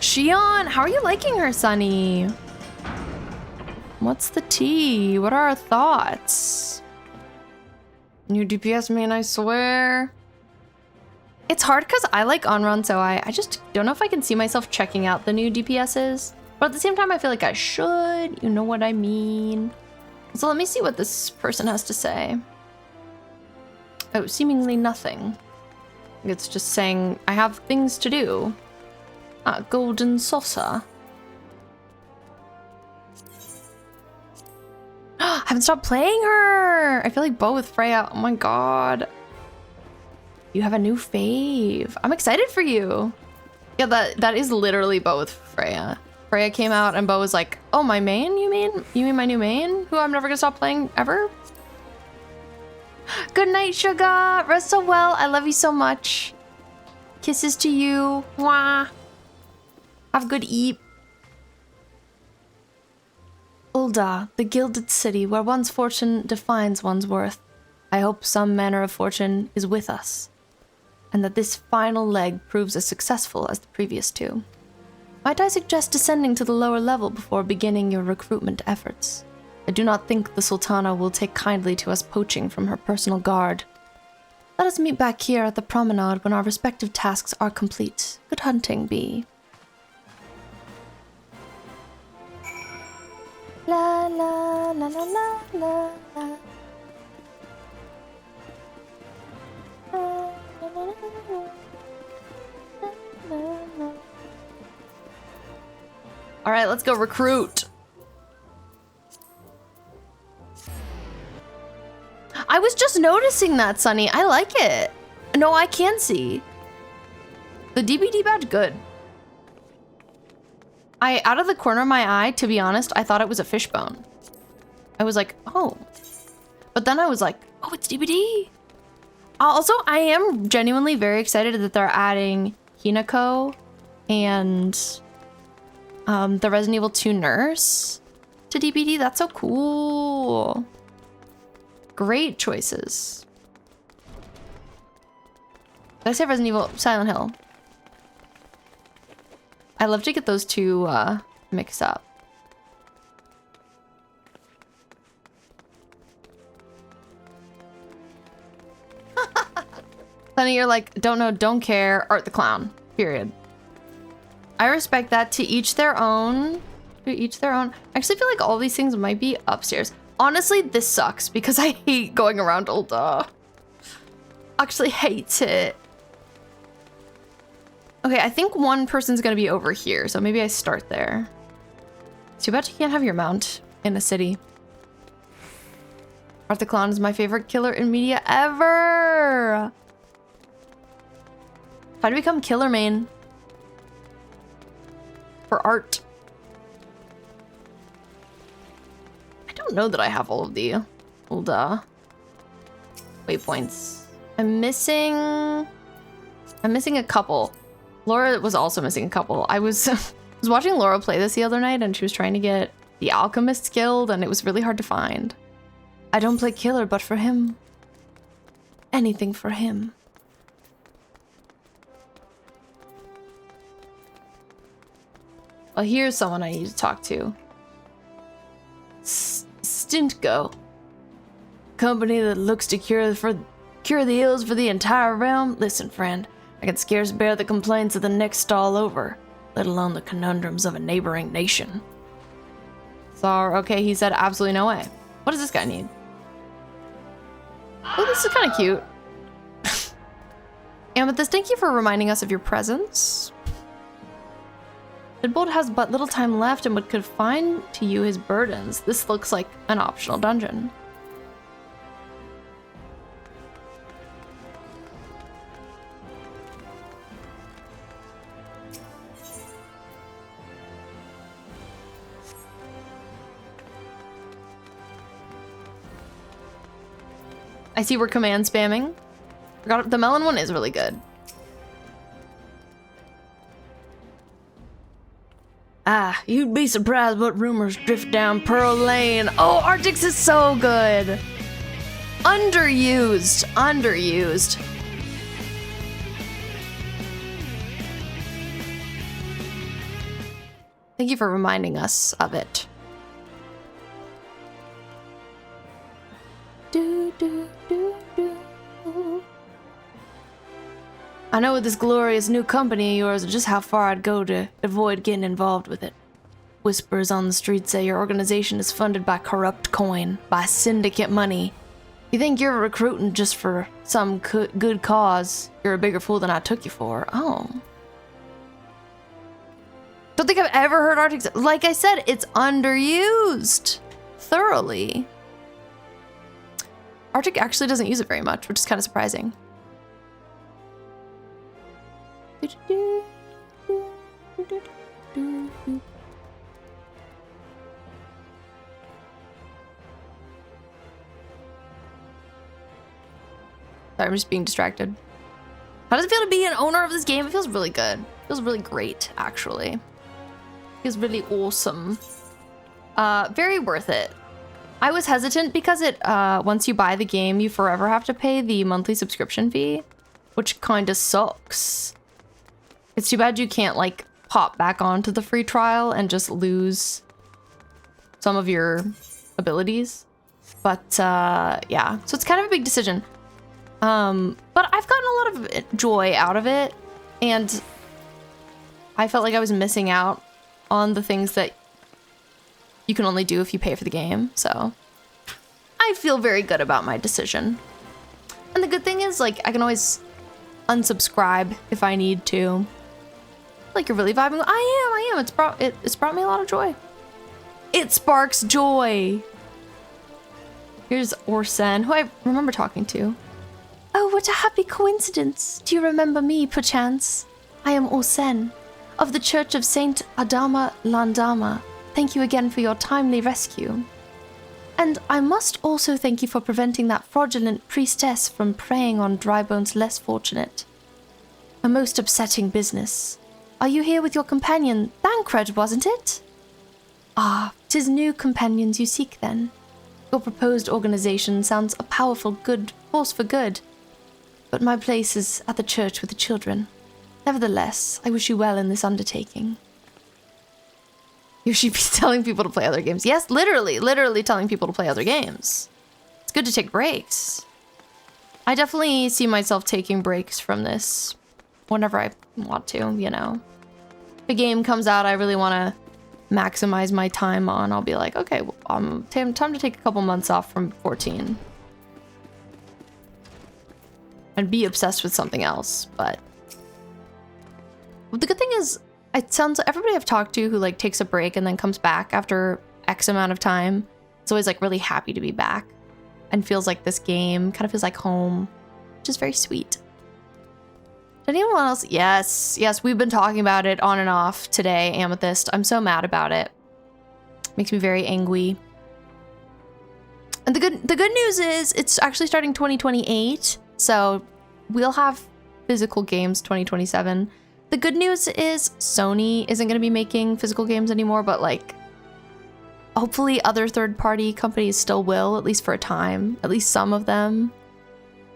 Shion, how are you liking her, Sunny? What's the tea? What are our thoughts? New DPS main, I swear. It's hard because I like on-run, so I just don't know if I can see myself checking out the new DPSs. But at the same time, I feel like I should. You know what I mean? So let me see what this person has to say. Oh, seemingly nothing. It's just saying, I have things to do. Golden saucer. I haven't stopped playing her. I feel like Bo with Freya. Oh my god. You have a new fave. I'm excited for you. Yeah, that is literally Bo with Freya. Freya came out and Bo was like, oh, my main, you mean my new main? Who I'm never gonna stop playing ever? Good night, sugar. Rest so well. I love you so much. Kisses to you. Mwah. Have a good eat. Ul'dah, the gilded city where one's fortune defines one's worth. I hope some manner of fortune is with us, and that this final leg proves as successful as the previous two. Might I suggest descending to the lower level before beginning your recruitment efforts? I do not think the Sultana will take kindly to us poaching from her personal guard. Let us meet back here at the promenade when our respective tasks are complete. Good hunting, Bee. La la la la la la la. All right, let's go recruit. I was just noticing that, Sunny. I like it. No, I can see. The DBD badge, good. Out of the corner of my eye, to be honest, I thought it was a fishbone. I was like, oh. But then I was like, oh, it's DBD. Also, I am genuinely very excited that they're adding Hinako and the Resident Evil 2 nurse to DBD. That's so cool. Great choices. Did I say Resident Evil? Silent Hill. I love to get those two mixed up. Sonny, you're like, don't know, don't care, Art the Clown, period. I respect that. To each their own. To each their own. I actually feel like all these things might be upstairs. Honestly, this sucks because I hate going around Ul'dah. Actually hate it. Okay, I think one person's gonna be over here, so maybe I start there. It's too bad you can't have your mount in a city. Art the Clown is my favorite killer in media ever. Try to become killer main. For art. I don't know that I have all of the Ul'dah waypoints. I'm missing a couple. Laura was also missing a couple. I was watching Laura play this the other night and she was trying to get the Alchemist Guild and it was really hard to find. I don't play killer, but for him. Anything for him. Well, here's someone I need to talk to. Stintgo. Company that looks to cure the ills for the entire realm. Listen, friend. I can scarce bear the complaints of the next stall over, let alone the conundrums of a neighboring nation. Sorry, okay, he said absolutely no way. What does this guy need? Oh, this is kind of cute. Amethyst, thank you for reminding us of your presence. Midbold has but little time left and would confine to you his burdens. This looks like an optional dungeon. I see we're command spamming. Forgot the melon one is really good. Ah, you'd be surprised what rumors drift down Pearl Lane. Oh, Arctics is so good. Underused. Underused. Thank you for reminding us of it. I know with this glorious new company of yours just how far I'd go to avoid getting involved with it. Whispers on the street say your organization is funded by corrupt coin, by syndicate money. You think you're recruiting just for some good cause, you're a bigger fool than I took you for. Oh. Don't think I've ever heard Arctic... Like I said, it's underused. Thoroughly. Arctic actually doesn't use it very much, which is kind of surprising. Sorry, I'm just being distracted. How does it feel to be an owner of this game? It feels really good. It feels really great, actually. It feels really awesome. Very worth it. I was hesitant because it, once you buy the game, you forever have to pay the monthly subscription fee, which kind of sucks. It's too bad you can't, like, pop back onto the free trial and just lose some of your abilities. But, yeah. So it's kind of a big decision. But I've gotten a lot of joy out of it, and I felt like I was missing out on the things that you can only do if you pay for the game, so I feel very good about my decision. And the good thing is, like, I can always unsubscribe if I need to. Like, you're really vibing. I am. It's brought me a lot of joy. It sparks joy. Here's Orsen, who I remember talking to. Oh, what a happy coincidence. Do you remember me, perchance? I am Orsen, of the Church of Saint Adama Landama. Thank you again for your timely rescue. And I must also thank you for preventing that fraudulent priestess from preying on Drybone's less fortunate. A most upsetting business. Are you here with your companion, Thancred, wasn't it? Ah, 'tis new companions you seek then. Your proposed organization sounds a powerful good force for good. But my place is at the church with the children. Nevertheless, I wish you well in this undertaking. You should be telling people to play other games. Yes, literally telling people to play other games. It's good to take breaks. I definitely see myself taking breaks from this whenever I want to, you know. If a game comes out I really want to maximize my time on, I'll be like, okay, well, time to take a couple months off from 14. And be obsessed with something else, but the good thing is, it sounds like everybody I've talked to who like takes a break and then comes back after X amount of time, it's always like really happy to be back and feels like this game kind of feels like home, which is very sweet. Did anyone else? Yes, we've been talking about it on and off today, Amethyst. I'm so mad about it. Makes me very angry. And the good news is it's actually starting 2028. So we'll have physical games 2027. The good news is Sony isn't going to be making physical games anymore, but like hopefully other third-party companies still will, at least for a time, at least some of them.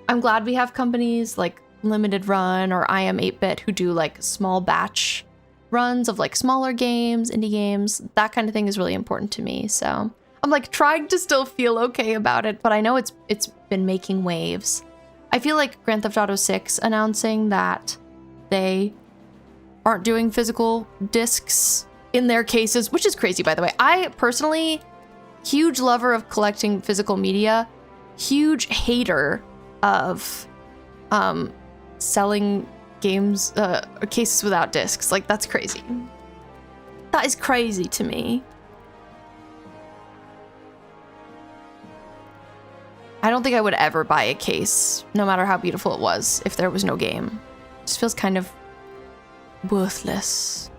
I'm glad we have companies like Limited Run or I Am 8-Bit who do like small batch runs of like smaller games, indie games. That kind of thing is really important to me. So I'm like trying to still feel okay about it, but I know it's been making waves. I feel like Grand Theft Auto 6 announcing that they aren't doing physical discs in their cases, which is crazy, by the way. I personally, huge lover of collecting physical media, huge hater of selling games, cases without discs. Like, that's crazy. That is crazy to me. I don't think I would ever buy a case, no matter how beautiful it was, if there was no game. It just feels kind of worthless.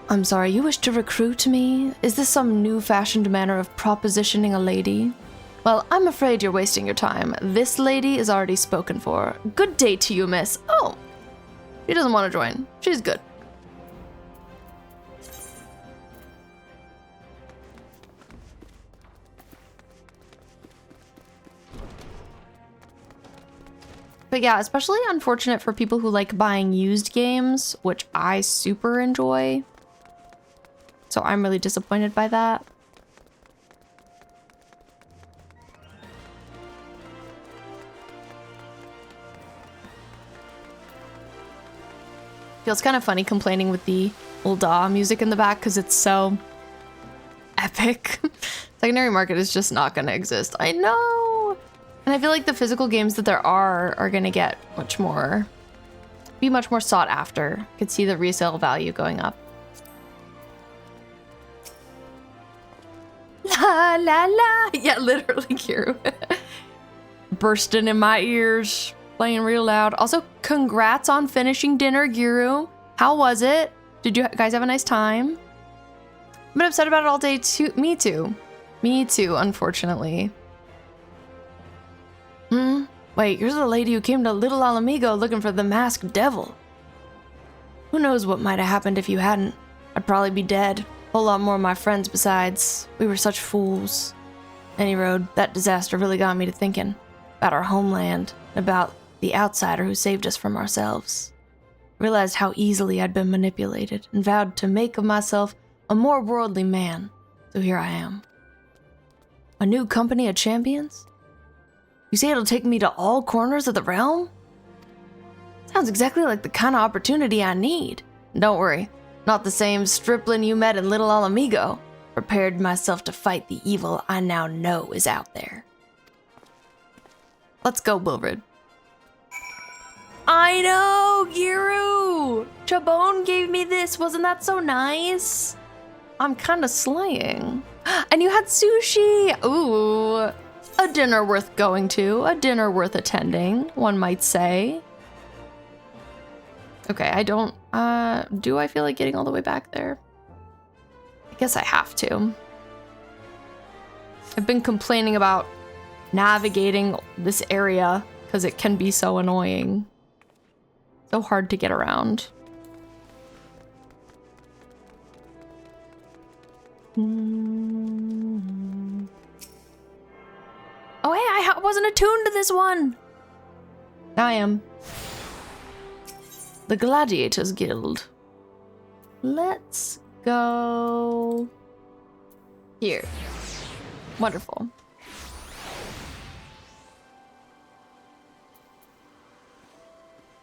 I'm sorry, you wish to recruit me? Is this some new-fashioned manner of propositioning a lady? Well, I'm afraid you're wasting your time. This lady is already spoken for. Good day to you, miss. Oh, she doesn't want to join. She's good. But yeah, especially unfortunate for people who like buying used games, which I super enjoy. So I'm really disappointed by that. Feels kind of funny complaining with the Ul'dah music in the back because it's so epic. Secondary market is just not going to exist. I know. And I feel like the physical games that there are going to get be much more sought after. Could see the resale value going up. La la la. Yeah, literally, Kiru. Bursting in my ears, playing real loud. Also, congrats on finishing dinner, Giru. How was it? Did you guys have a nice time? I've been upset about it all day too. Me too. Me too, unfortunately. Wait, you're the lady who came to Little Alamigo looking for the masked devil. Who knows what might have happened if you hadn't? I'd probably be dead. A whole lot more of my friends besides. We were such fools. Any road, that disaster really got me to thinking about our homeland, about the outsider who saved us from ourselves. Realized how easily I'd been manipulated and vowed to make of myself a more worldly man. So here I am. A new company of champions? You say it'll take me to all corners of the realm? Sounds exactly like the kind of opportunity I need. Don't worry, not the same stripling you met in Little Alamigo. Prepared myself to fight the evil I now know is out there. Let's go, Wilred. I know, Giru! Chabone gave me this, wasn't that so nice? I'm kind of slaying. And you had sushi! Ooh. A dinner worth going to, a dinner worth attending, one might say. Okay, do I feel like getting all the way back there? I guess I have to. I've been complaining about navigating this area because it can be so annoying. So hard to get around. Oh, hey, I wasn't attuned to this one. Now I am. The Gladiators Guild. Let's go here. Wonderful.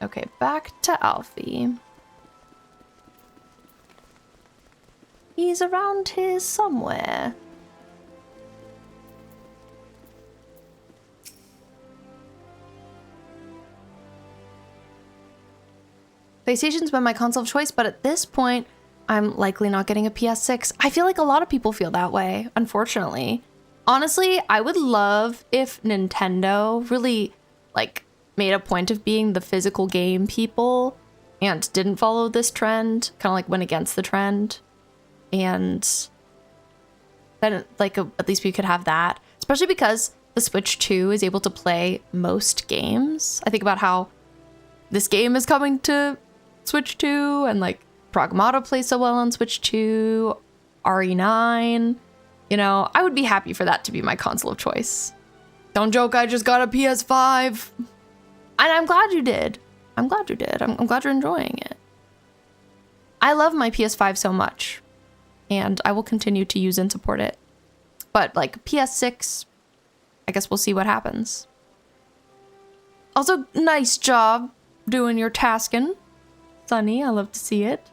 Okay, back to Alfie. He's around here somewhere. PlayStation's been my console of choice, but at this point, I'm likely not getting a PS6. I feel like a lot of people feel that way, unfortunately. Honestly, I would love if Nintendo really, made a point of being the physical game people and didn't follow this trend, kind of went against the trend. And then, at least we could have that. Especially because the Switch 2 is able to play most games. I think about how this game is coming to Switch 2, and Pragmata plays so well on Switch 2, RE9. You know, I would be happy for that to be my console of choice. Don't joke, I just got a PS5. And I'm glad you did. I'm glad you did. I'm glad you're enjoying it. I love my PS5 so much, and I will continue to use and support it. But PS6, I guess we'll see what happens. Also, nice job doing your tasking, Sunny. I love to see it.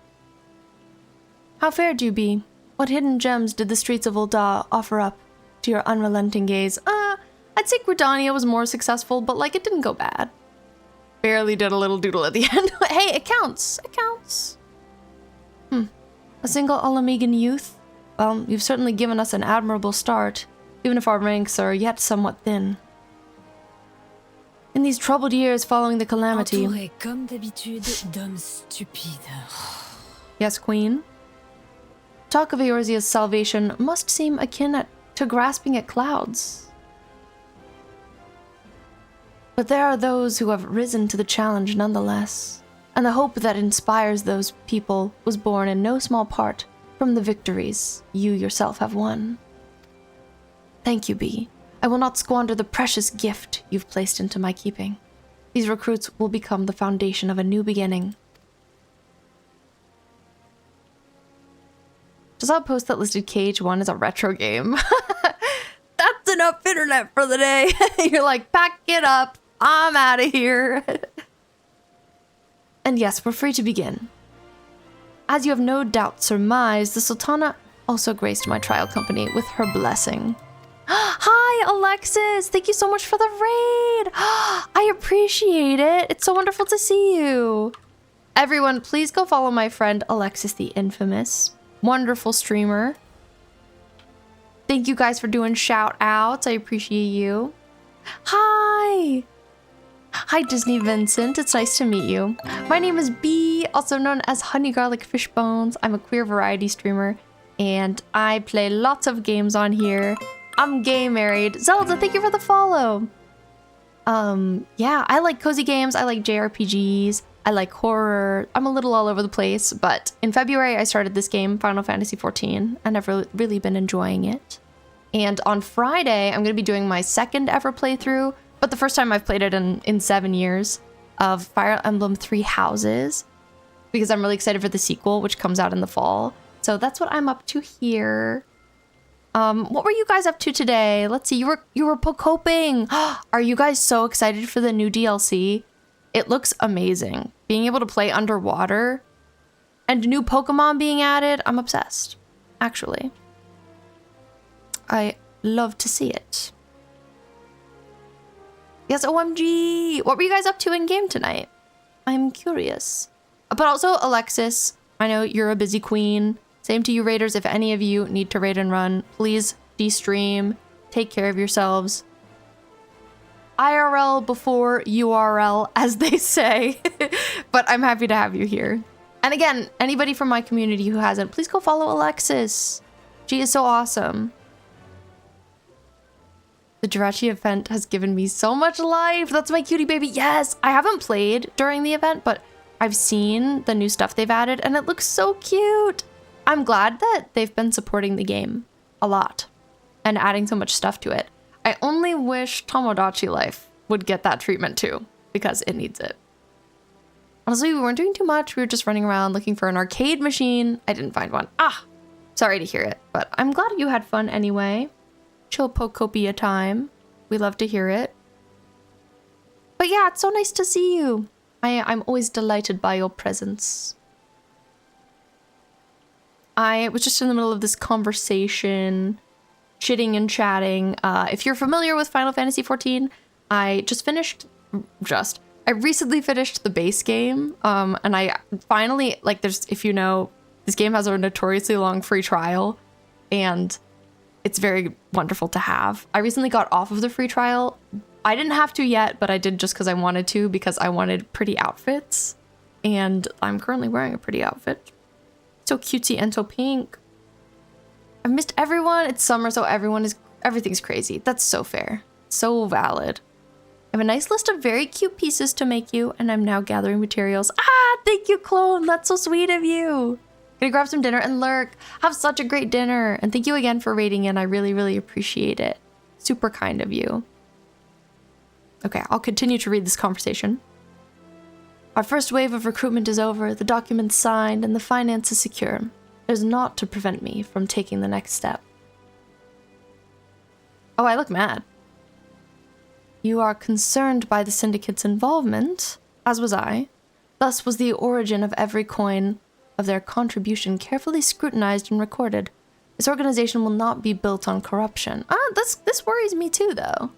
How fared you be? What hidden gems did the streets of Ul'dah offer up to your unrelenting gaze? I'd say Gridania was more successful, but it didn't go bad. Barely did a little doodle at the end. Hey, it counts. It counts. A single Alamigan youth? Well, you've certainly given us an admirable start, even if our ranks are yet somewhat thin. In these troubled years following the calamity... Entouré, comme d'habitude, d'hommes stupides. Yes, Queen? Talk of Eorzea's salvation must seem akin to grasping at clouds. But there are those who have risen to the challenge nonetheless, and the hope that inspires those people was born in no small part from the victories you yourself have won. Thank you, Bee. I will not squander the precious gift you've placed into my keeping. These recruits will become the foundation of a new beginning. Just saw a post that listed KH1 as a retro game. That's enough internet for the day. You're like, pack it up. I'm out of here. And yes, we're free to begin. As you have no doubt surmised, the Sultana also graced my trial company with her blessing. Hi, Alexis! Thank you so much for the raid! I appreciate it. It's so wonderful to see you. Everyone, please go follow my friend Alexis the Infamous. Wonderful streamer. Thank you guys for doing shout outs. I appreciate you. Hi! Hi, Disney Vincent. It's nice to meet you. My name is B, also known as Honey Garlic Fish Bones. I'm a queer variety streamer, and I play lots of games on here. I'm gay married. Zelda, thank you for the follow. Yeah, I like cozy games. I like JRPGs. I like horror. I'm a little all over the place, but in February, I started this game, Final Fantasy XIV, and I've really been enjoying it. And on Friday, I'm going to be doing my second ever playthrough, but the first time I've played it in 7 years, of Fire Emblem Three Houses, because I'm really excited for the sequel, which comes out in the fall. So that's what I'm up to here. What were you guys up to today? Let's see, you were coping. Are you guys so excited for the new DLC? It looks amazing. Being able to play underwater and new Pokemon being added, I'm obsessed, actually. I love to see it. Yes, OMG! What were you guys up to in game tonight? I'm curious. But also, Alexis, I know you're a busy queen. Same to you, raiders. If any of you need to raid and run, please de-stream. Take care of yourselves. IRL before URL, as they say. But I'm happy to have you here. And again, anybody from my community who hasn't, please go follow Alexis. She is so awesome. The Jirachi event has given me so much life. That's my cutie baby. Yes, I haven't played during the event, but I've seen the new stuff they've added, and it looks so cute. I'm glad that they've been supporting the game a lot and adding so much stuff to it. I only wish Tomodachi Life would get that treatment too, because it needs it. Honestly, we weren't doing too much. We were just running around looking for an arcade machine. I didn't find one. Sorry to hear it, but I'm glad you had fun anyway. Chill Pokopia time. We love to hear it. But yeah, it's so nice to see you. I'm always delighted by your presence. I was just in the middle of this conversation, chitting and chatting. If you're familiar with Final Fantasy XIV, I recently finished the base game. And I finally, if you know, this game has a notoriously long free trial, and it's very wonderful to have. I recently got off of the free trial. I didn't have to yet, but I did just because I wanted to, because I wanted pretty outfits. And I'm currently wearing a pretty outfit. So cutesy and so pink. I've missed everyone. It's summer, so everything's crazy. That's so fair. So valid. I have a nice list of very cute pieces to make you, and I'm now gathering materials. Thank you, Clone. That's so sweet of you. Gonna grab some dinner and lurk. Have such a great dinner. And thank you again for raiding in. I really, really appreciate it. Super kind of you. Okay, I'll continue to read this conversation. Our first wave of recruitment is over, the documents signed, and the finances secure. There's naught to prevent me from taking the next step. Oh, I look mad. You are concerned by the syndicate's involvement, as was I. Thus was the origin of every coin of their contribution carefully scrutinized and recorded. This organization will not be built on corruption. This worries me too, though.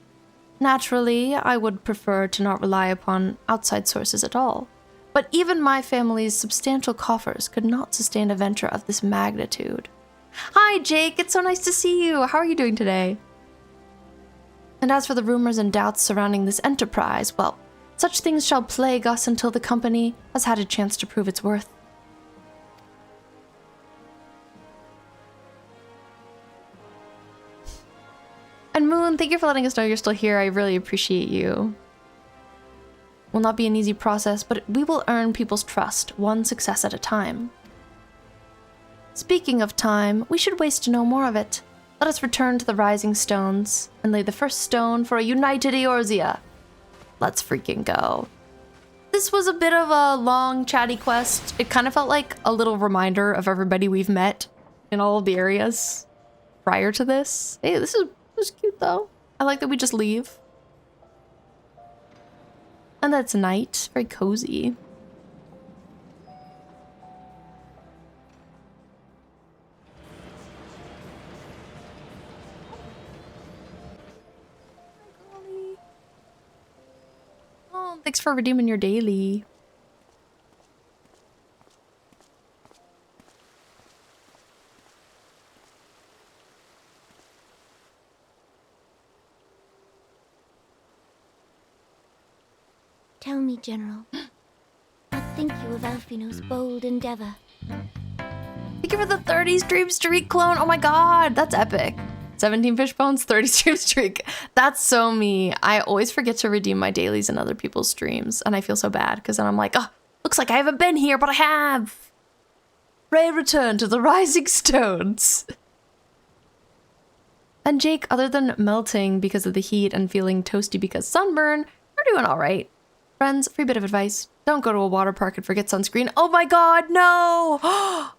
Naturally, I would prefer to not rely upon outside sources at all. But even my family's substantial coffers could not sustain a venture of this magnitude. Hi, Jake. It's so nice to see you. How are you doing today? And as for the rumors and doubts surrounding this enterprise, well, such things shall plague us until the company has had a chance to prove its worth. And Moon, thank you for letting us know you're still here. I really appreciate you. Will not be an easy process, but we will earn people's trust, one success at a time. Speaking of time, we should waste no more of it. Let us return to the Rising Stones and lay the first stone for a united Eorzea. Let's freaking go. This was a bit of a long, chatty quest. It kind of felt like a little reminder of everybody we've met in all of the areas prior to this. Hey, this is cute though. I like that we just leave. And that's night. Very cozy. Thanks for redeeming your daily. Tell me, General, what think you of Alphinaud's bold endeavor? Thank you for the 30 stream streak clone. Oh my god, that's epic. 17 fish bones, 30 stream streak. That's so me. I always forget to redeem my dailies in other people's streams, and I feel so bad because then I'm like, oh, looks like I haven't been here, but I have. Ray, return to the rising stones. And Jake, other than melting because of the heat and feeling toasty because sunburn, we're doing all right. Friends, free bit of advice. Don't go to a water park and forget sunscreen. Oh my god, no!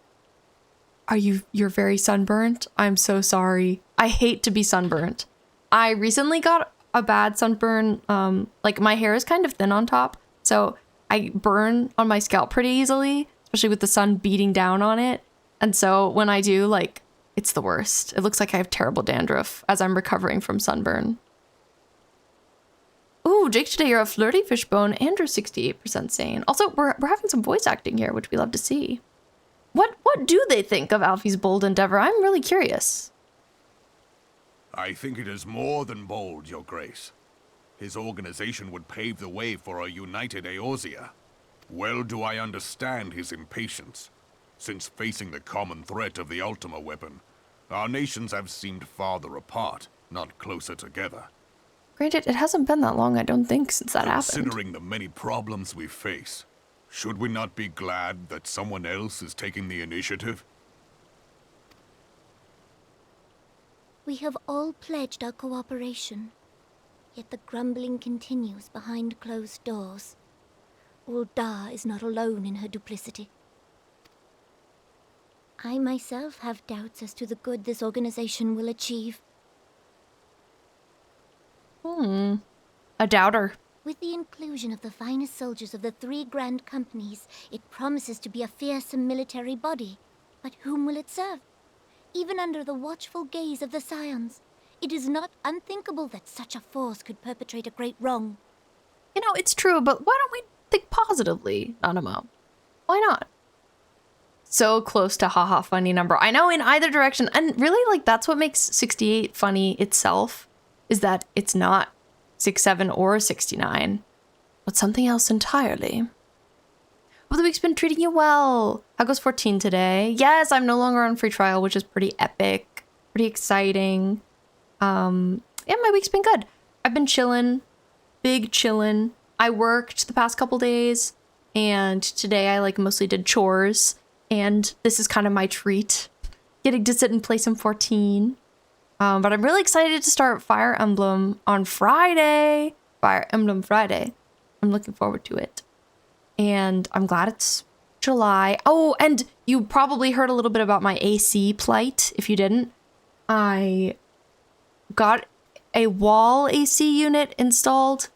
You're very sunburnt? I'm so sorry. I hate to be sunburnt. I recently got a bad sunburn. Like my hair is kind of thin on top, so I burn on my scalp pretty easily, especially with the sun beating down on it. And so when I do, like, it's the worst. It looks like I have terrible dandruff as I'm recovering from sunburn. Ooh, Jake, today you're a flirty fishbone. Andrew, 68% sane. Also, we're having some voice acting here, which we love to see. What do they think of Alfie's bold endeavor? I'm really curious. I think it is more than bold, Your Grace. His organization would pave the way for a united Eorzea. Well do I understand his impatience, since facing the common threat of the Ultima weapon, our nations have seemed farther apart, not closer together. Granted, it hasn't been that long, I don't think, since that happened. Considering the many problems we face, should we not be glad that someone else is taking the initiative? We have all pledged our cooperation, yet the grumbling continues behind closed doors. Ul'dah is not alone in her duplicity. I myself have doubts as to the good this organization will achieve. A doubter. With the inclusion of the finest soldiers of the 3 grand companies, it promises to be a fearsome military body. But whom will it serve? Even under the watchful gaze of the Scions, it is not unthinkable that such a force could perpetrate a great wrong. You know, it's true, but why don't we think positively, Nanamo? Why not? So close to haha funny number. I know, in either direction. And really, like, that's what makes 68 funny itself, is that it's not 67 or 69, but something else entirely. Well, the week's been treating you well. How goes 14 today? Yes, I'm no longer on free trial, which is pretty epic, pretty exciting. Yeah, my week's been good. I've been chilling, big chilling. I worked the past couple days, and today I like mostly did chores, and this is kind of my treat, getting to sit and play some 14. But I'm really excited to start Fire Emblem on Friday. Fire Emblem Friday. I'm looking forward to it. And I'm glad it's July. Oh, and you probably heard a little bit about my AC plight. If you didn't, I got a wall AC unit installed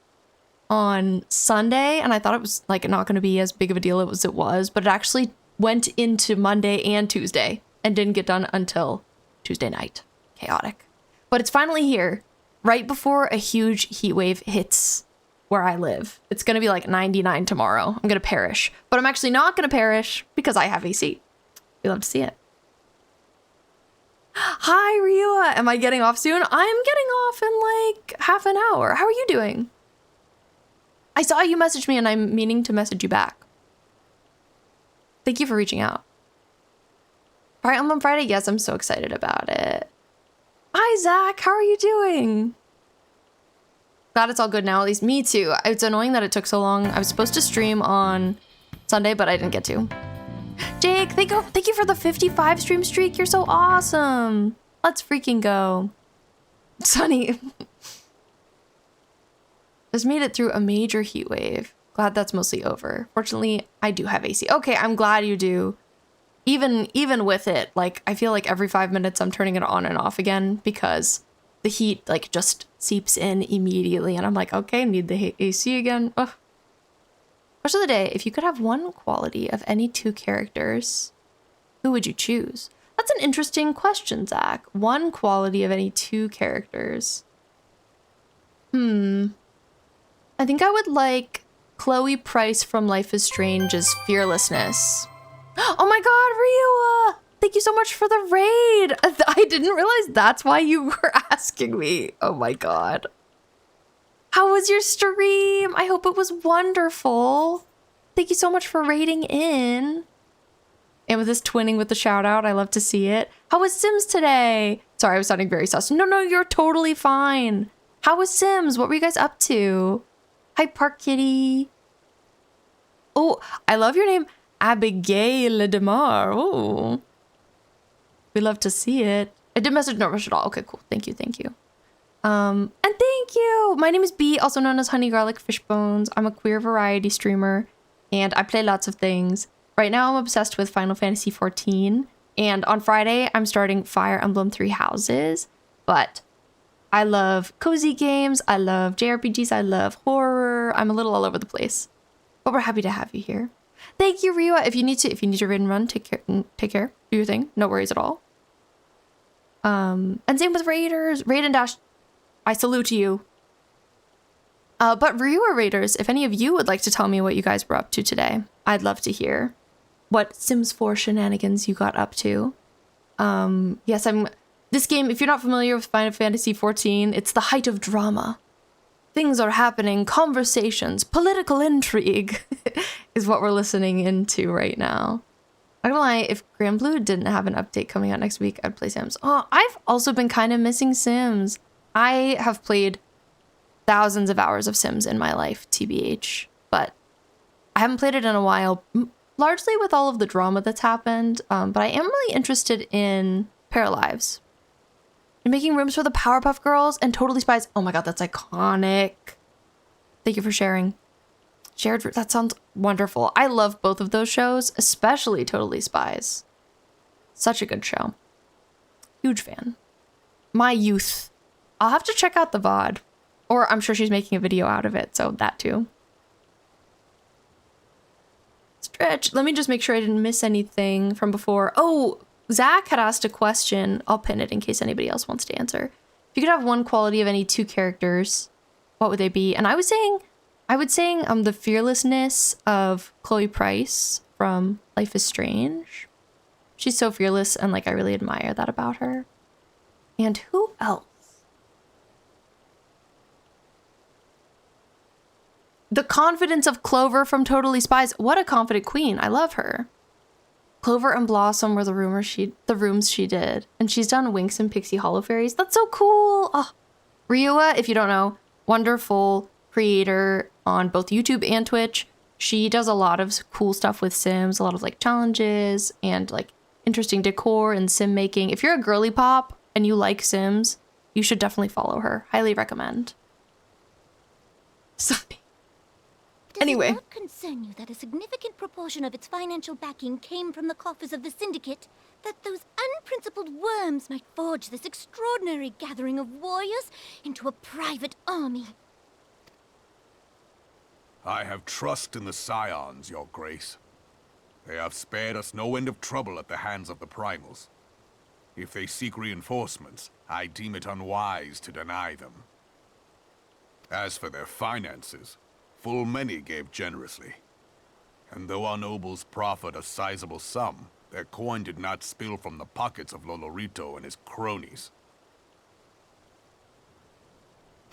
on Sunday, and I thought it was like not going to be as big of a deal as it was, but it actually went into Monday and Tuesday and didn't get done until Tuesday night. Chaotic. But it's finally here, right before a huge heat wave hits where I live. It's going to be like 99 tomorrow. I'm going to perish. But I'm actually not going to perish because I have AC. We love to see it. Hi, Ryua. Am I getting off soon? I'm getting off in like half an hour. How are you doing? I saw you message me and I'm meaning to message you back. Thank you for reaching out. Fire Emblem Friday? Yes, I'm so excited about it. Hi, Zach. How are you doing? Glad it's all good now. At least me too. It's annoying that it took so long. I was supposed to stream on Sunday, but I didn't get to. Jake, thank you for the 55 stream streak. You're so awesome. Let's freaking go. Sunny. Just made it through a major heat wave. Glad that's mostly over. Fortunately, I do have AC. Okay, I'm glad you do. Even with it, like, I feel like every 5 minutes I'm turning it on and off again because the heat, like, just seeps in immediately. And I'm like, okay, need the AC again. Ugh. Question of the day, if you could have one quality of any 2 characters, who would you choose? That's an interesting question, Zach. One quality of any 2 characters. I think I would like Chloe Price from Life is Strange's fearlessness. Oh my god, Ryua! Thank you so much for the raid! I didn't realize that's why you were asking me. Oh my god. How was your stream? I hope it was wonderful. Thank you so much for raiding in. And with this twinning with the shout out, I love to see it. How was Sims today? Sorry, I was sounding very sus. No, you're totally fine. How was Sims? What were you guys up to? Hi, Park Kitty. Oh, I love your name, Abigail Demar. Oh, we love to see it. I did message no rush at all. Okay, cool. Thank you. And thank you. My name is B, also known as Honey Garlic Fish Bones. I'm a queer variety streamer, and I play lots of things. Right now, I'm obsessed with Final Fantasy XIV, and on Friday, I'm starting Fire Emblem Three Houses. But I love cozy games. I love JRPGs. I love horror. I'm a little all over the place, but we're happy to have you here. Thank you, Ryua. If you need to raid and run, take care. Do your thing. No worries at all. And same with raiders. Raid and Dash, I salute you. But Ryua raiders, if any of you would like to tell me what you guys were up to today, I'd love to hear what Sims 4 shenanigans you got up to. Yes, this game, if you're not familiar with Final Fantasy XIV, it's the height of drama. Things are happening, conversations, political intrigue is what we're listening into right now. Not gonna lie, if Grand Blue didn't have an update coming out next week, I'd play Sims. Oh, I've also been kind of missing Sims. I have played thousands of hours of Sims in my life, TBH, but I haven't played it in a while, largely with all of the drama that's happened, but I am really interested in Paralives. And making rooms for the Powerpuff Girls and Totally Spies. Oh my god, that's iconic. Thank you for sharing. Shared, that sounds wonderful. I love both of those shows, especially Totally Spies. Such a good show. Huge fan. My youth. I'll have to check out the VOD. Or I'm sure she's making a video out of it, so that too. Stretch. Let me just make sure I didn't miss anything from before. Oh, Zach had asked a question. I'll pin it in case anybody else wants to answer. If you could have one quality of any two characters, what would they be? And I would say the fearlessness of Chloe Price from Life is Strange. She's so fearless, and I really admire that about her. And who else? The confidence of Clover from Totally Spies. What a confident queen. I love her. Clover and Blossom were the rooms she did. And she's done Winx and Pixie Hollow Fairies. That's so cool. Oh. Ryua, if you don't know, wonderful creator on both YouTube and Twitch. She does a lot of cool stuff with Sims, a lot of challenges and interesting decor and sim making. If you're a girly pop and you like Sims, you should definitely follow her. Highly recommend. Sorry. Anyway. Does it not concern you that a significant proportion of its financial backing came from the coffers of the Syndicate? That those unprincipled worms might forge this extraordinary gathering of warriors into a private army? I have trust in the Scions, Your Grace. They have spared us no end of trouble at the hands of the Primals. If they seek reinforcements, I deem it unwise to deny them. As for their finances, full many gave generously. And though our nobles proffered a sizable sum, their coin did not spill from the pockets of Lolorito and his cronies.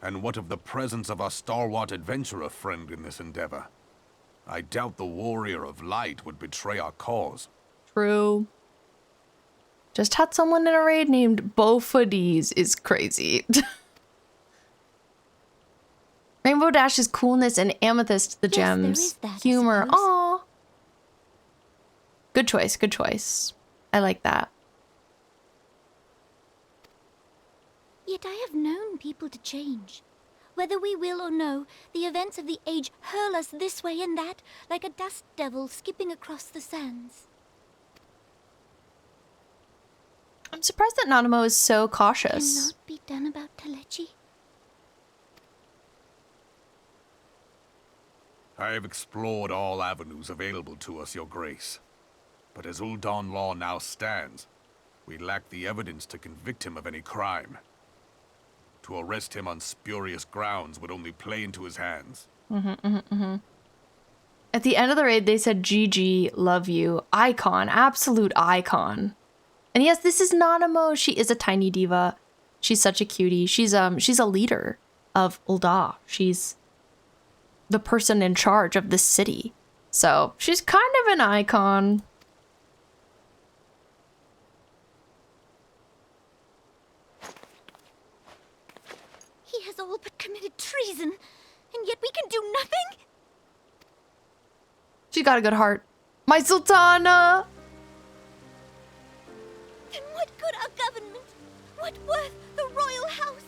And what of the presence of our stalwart adventurer friend in this endeavor? I doubt the Warrior of Light would betray our cause. True. Just had someone in a raid named Bofadis is crazy. Rainbow Dash's coolness and Amethyst the gems. That, humor. Aw. Good choice, good choice. I like that. Yet I have known people to change. Whether we will or no, the events of the age hurl us this way and that, like a dust devil skipping across the sands. I'm surprised that Nanamo is so cautious. Cannot be done about Telechi. I have explored all avenues available to us, Your Grace. But as Ul'dah law now stands, we lack the evidence to convict him of any crime. To arrest him on spurious grounds would only play into his hands. At the end of the raid, they said, GG, love you. Icon, absolute icon. And yes, this is Nanamo. She is a tiny diva. She's such a cutie. She's a leader of Ul'dah. She's the person in charge of this city. So she's kind of an icon. He has all but committed treason, and yet we can do nothing? She's got a good heart. My Sultana! Then what good our government? What worth the royal house?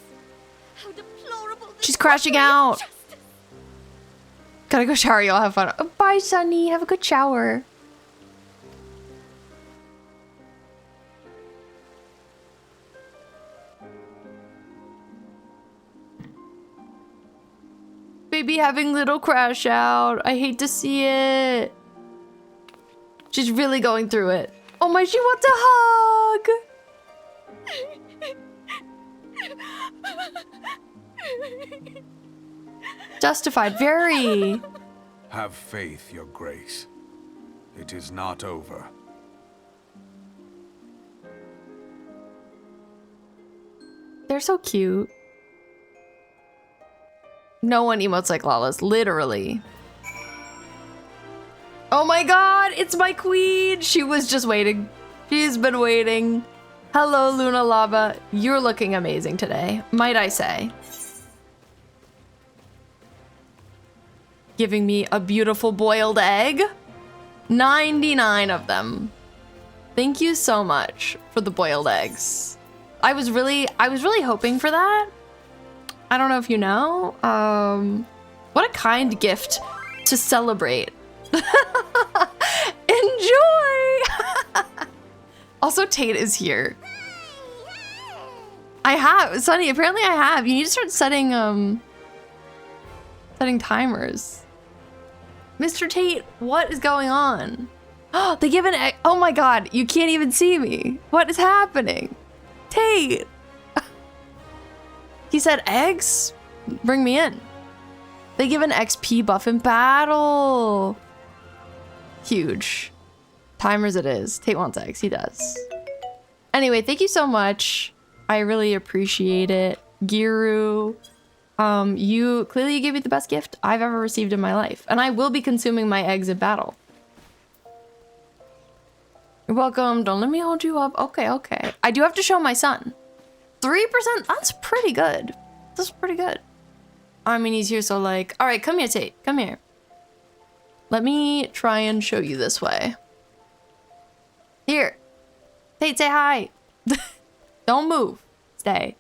How deplorable this She's crashing mockery of out. justice. Gotta go shower, y'all have fun. Oh, bye, Sunny. Have a good shower. Baby having little crash out. I hate to see it. She's really going through it. Oh my, she wants a hug. Justified, very. Have faith, Your Grace. It is not over. They're so cute. No one emotes like Lala's, literally. Oh my god, it's my queen! She was just waiting. She's been waiting. Hello, Luna Lava. You're looking amazing today, might I say. Giving me a beautiful boiled egg. 99 of them. Thank you so much for the boiled eggs. I was really hoping for that. I don't know if you know. What a kind gift to celebrate. Enjoy! Also, Tate is here. I have. Sunny, apparently I have. You need to start setting timers. Mr. Tate, what is going on? Oh, they give an egg. Oh my god, you can't even see me. What is happening? Tate! He said eggs? Bring me in. They give an XP buff in battle. Huge. Timers it is. Tate wants eggs. He does. Anyway, thank you so much. I really appreciate it. Giru, you clearly gave me the best gift I've ever received in my life. And I will be consuming my eggs in battle. You're welcome. Don't let me hold you up. Okay, okay. I do have to show my son. 3%? That's pretty good. That's pretty good. I mean, he's here, so like... Alright, come here, Tate. Come here. Let me try and show you this way. Here. Tate, say hi. Don't move. Stay.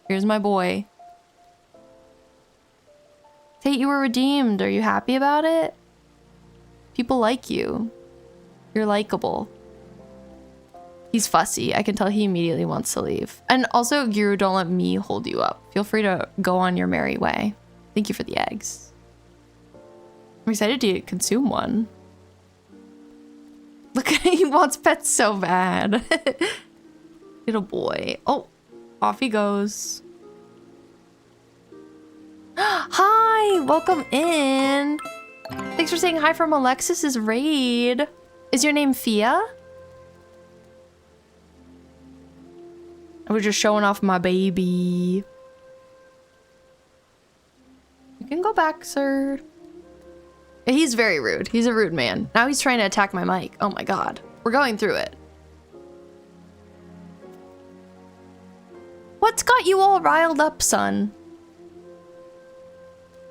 Here's my boy. Tate, you were redeemed. Are you happy about it? People like you. You're likable. He's fussy. I can tell he immediately wants to leave. And also, Giru, don't let me hold you up. Feel free to go on your merry way. Thank you for the eggs. I'm excited to consume one. Look, he wants pets so bad. Little boy. Oh, off he goes. Hi, welcome in. Thanks for saying hi from Alexis's raid. Is your name Fia? I was just showing off my baby. You can go back, sir. He's very rude. He's a rude man. Now he's trying to attack my mic. Oh my god. We're going through it. What's got you all riled up, son?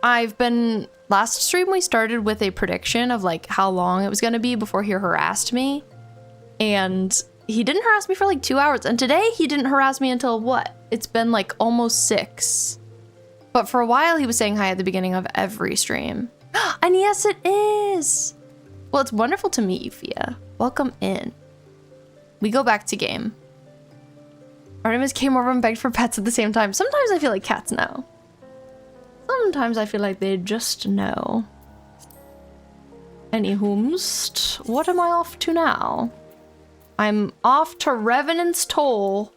Last stream we started with a prediction of like how long it was gonna be before he harassed me. And he didn't harass me for like 2 hours. And today he didn't harass me until what? It's been like almost 6. But for a while he was saying hi at the beginning of every stream. And yes, it is. Well, it's wonderful to meet you, Fia. Welcome in. We go back to game. Artemis came over and begged for pets at the same time. Sometimes I feel like cats know. Sometimes I feel like they just know. Anywhomst, what am I off to now? I'm off to Revenant's Toll.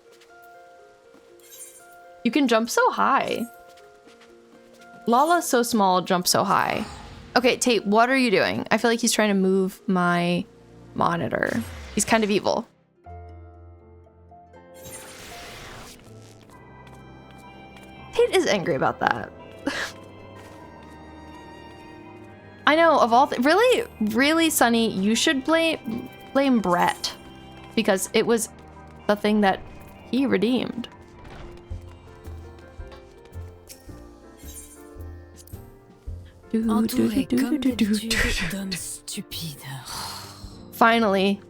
You can jump so high. Lala's so small, jump so high. Okay, Tate, what are you doing? I feel like he's trying to move my monitor. He's kind of evil. Tate is angry about that. I know, of all really, really, Sunny, you should blame Brett, because it was the thing that he redeemed. Entouré comme d'habitude d'hommes stupides. Finally.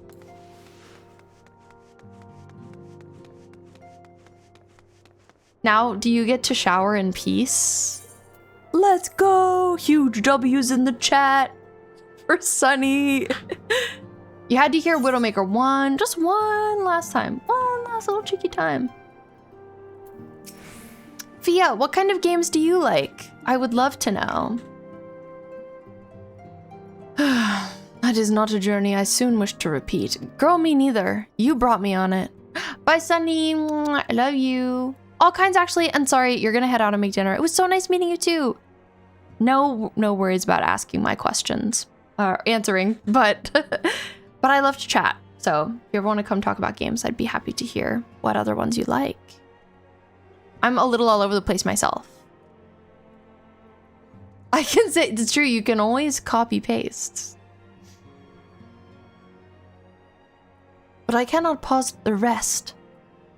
Now, do you get to shower in peace? Let's go! Huge W's in the chat for Sunny. You had to hear Widowmaker one, just one last time. One last little cheeky time. Fia, what kind of games do you like? I would love to know. That is not a journey I soon wish to repeat. Girl, me neither. You brought me on it. Bye, Sunny. I love you. All kinds, actually. And sorry, you're gonna head out and make dinner. It was so nice meeting you, too. No worries about asking my questions. Or answering, but... but I love to chat. So if you ever want to come talk about games, I'd be happy to hear what other ones you like. I'm a little all over the place myself. I can say, it's true, you can always copy paste. But I cannot pause the rest.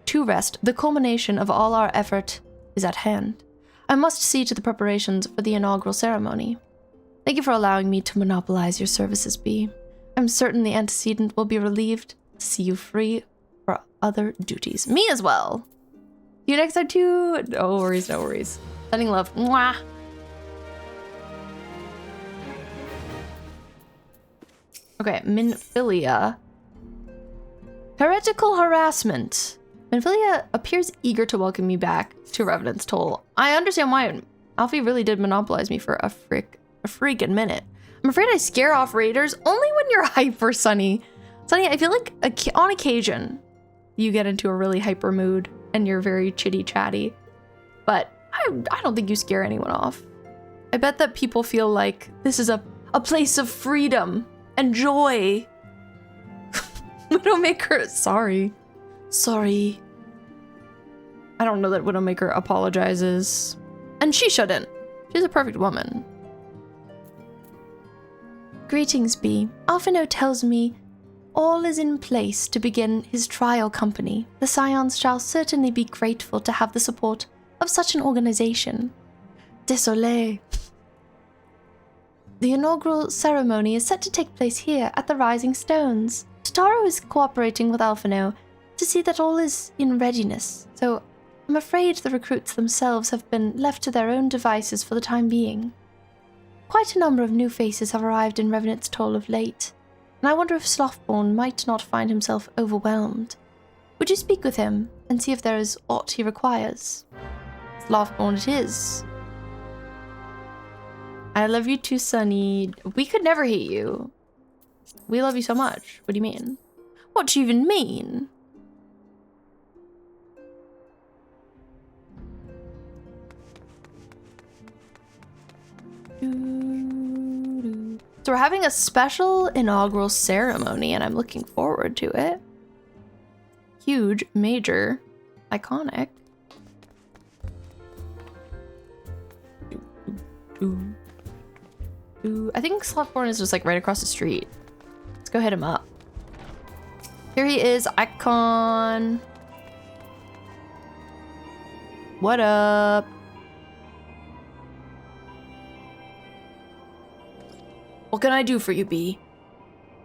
To rest, the culmination of all our effort is at hand. I must see to the preparations for the inaugural ceremony. Thank you for allowing me to monopolize your services, B. I'm certain the antecedent will be relieved to see you free for other duties. Me as well. See you next time too. No worries, no worries. Sending love. Mwah. Okay, Minfilia. Heretical Harassment. Minfilia appears eager to welcome me back to Revenant's Toll. I understand why. Alfie really did monopolize me for a freaking minute. I'm afraid I scare off raiders only when you're hyper, Sunny. Sunny, I feel like on occasion you get into a really hyper mood and you're very chitty chatty, but I don't think you scare anyone off. I bet that people feel like this is a place of freedom and joy. Widowmaker, sorry. Sorry. I don't know that Widowmaker apologizes. And she shouldn't. She's a perfect woman. Greetings, B. Alphinaud tells me all is in place to begin his trial company. The Scions shall certainly be grateful to have the support of such an organization. Désolé. The inaugural ceremony is set to take place here at the Rising Stones. Totaro is cooperating with Alphinaud to see that all is in readiness, so I'm afraid the recruits themselves have been left to their own devices for the time being. Quite a number of new faces have arrived in Revenant's Toll of late, and I wonder if Slothborn might not find himself overwhelmed. Would you speak with him and see if there is aught he requires? Slothborn it is. I love you too, Sunny. We could never hate you. We love you so much. What do you mean? What do you even mean? So we're having a special inaugural ceremony and I'm looking forward to it. Huge, major, iconic. I think Slothborn is just like right across the street. Let's go hit him up. Here he is, Icon. What up? What can I do for you, B?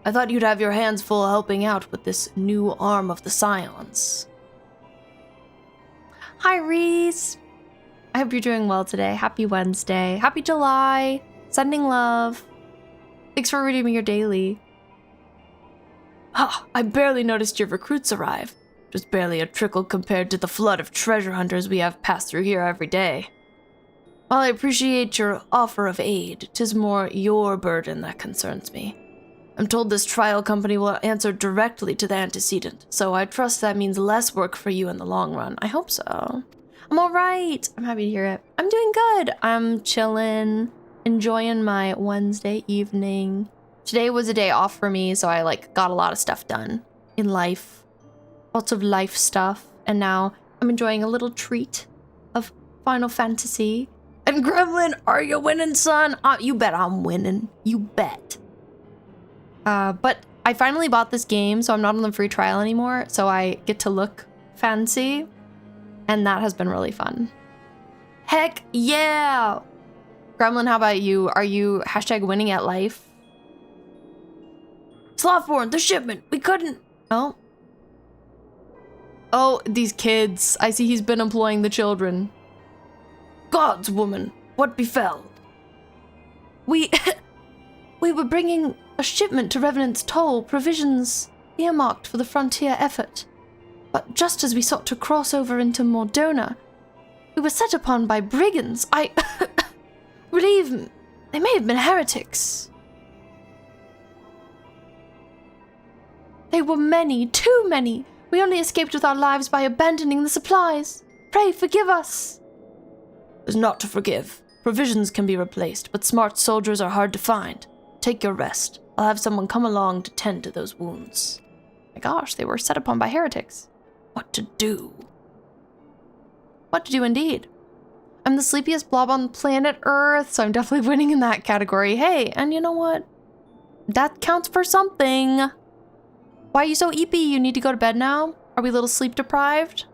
I thought you'd have your hands full helping out with this new arm of the Scions. Hi, Reese. I hope you're doing well today. Happy Wednesday. Happy July. Sending love. Thanks for redeeming your daily. Ah, I barely noticed your recruits arrive. Just barely a trickle compared to the flood of treasure hunters we have passed through here every day. While I appreciate your offer of aid, 'tis more your burden that concerns me. I'm told this trial company will answer directly to the antecedent, so I trust that means less work for you in the long run. I hope so. I'm all right. I'm happy to hear it. I'm doing good. I'm chilling, enjoying my Wednesday evening. Today was a day off for me, so I got a lot of stuff done in life. Lots of life stuff. And now I'm enjoying a little treat of Final Fantasy. And Gremlin, are you winning, son? You bet I'm winning. You bet. But I finally bought this game, so I'm not on the free trial anymore, so I get to look fancy, and that has been really fun. Heck yeah! Gremlin, how about you? Are you #winning at life? Slothborn, the shipment! We couldn't... Oh. Oh, these kids. I see he's been employing the children. Gods, woman, what befell? We were bringing a shipment to Revenant's Toll, provisions earmarked for the frontier effort. But just as we sought to cross over into Mordona, we were set upon by brigands. I believe they may have been heretics. They were many, too many. We only escaped with our lives by abandoning the supplies. Pray forgive us. There's not to forgive. Provisions can be replaced, but smart soldiers are hard to find. Take your rest. I'll have someone come along to tend to those wounds. My gosh, they were set upon by heretics. What to do? What to do indeed. I'm the sleepiest blob on planet Earth, so I'm definitely winning in that category. Hey, and you know what? That counts for something. Why are you so eepy? You need to go to bed now? Are we a little sleep deprived?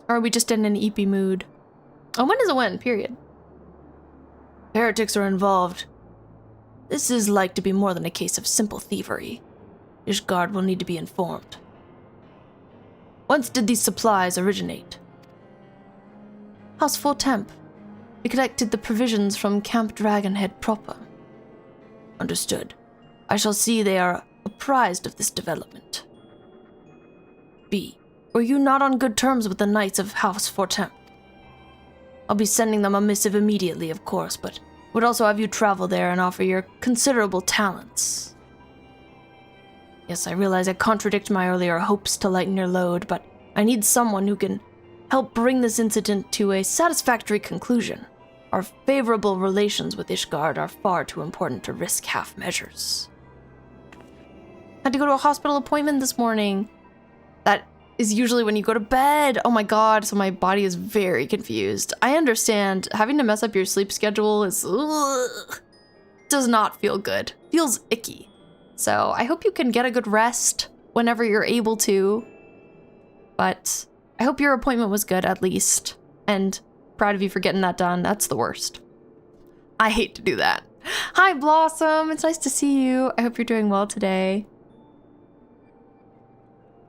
Or are we just in an eepy mood? A win is a win, period. Heretics are involved. This is like to be more than a case of simple thievery. Ishgard will need to be informed. Whence did these supplies originate? House Fortemp. We collected the provisions from Camp Dragonhead proper. Understood. I shall see they are apprised of this development. B. Were you not on good terms with the Knights of House Fortemp? I'll be sending them a missive immediately, of course, but would also have you travel there and offer your considerable talents. Yes, I realize I contradict my earlier hopes to lighten your load, but I need someone who can help bring this incident to a satisfactory conclusion. Our favorable relations with Ishgard are far too important to risk half measures. Had to go to a hospital appointment this morning. That is usually when you go to bed. Oh my god, so my body is very confused. I understand having to mess up your sleep schedule is does not feel good. Feels icky. So I hope you can get a good rest whenever you're able to. But I hope your appointment was good at least. And proud of you for getting that done. That's the worst. I hate to do that. Hi Blossom, it's nice to see you. I hope you're doing well today.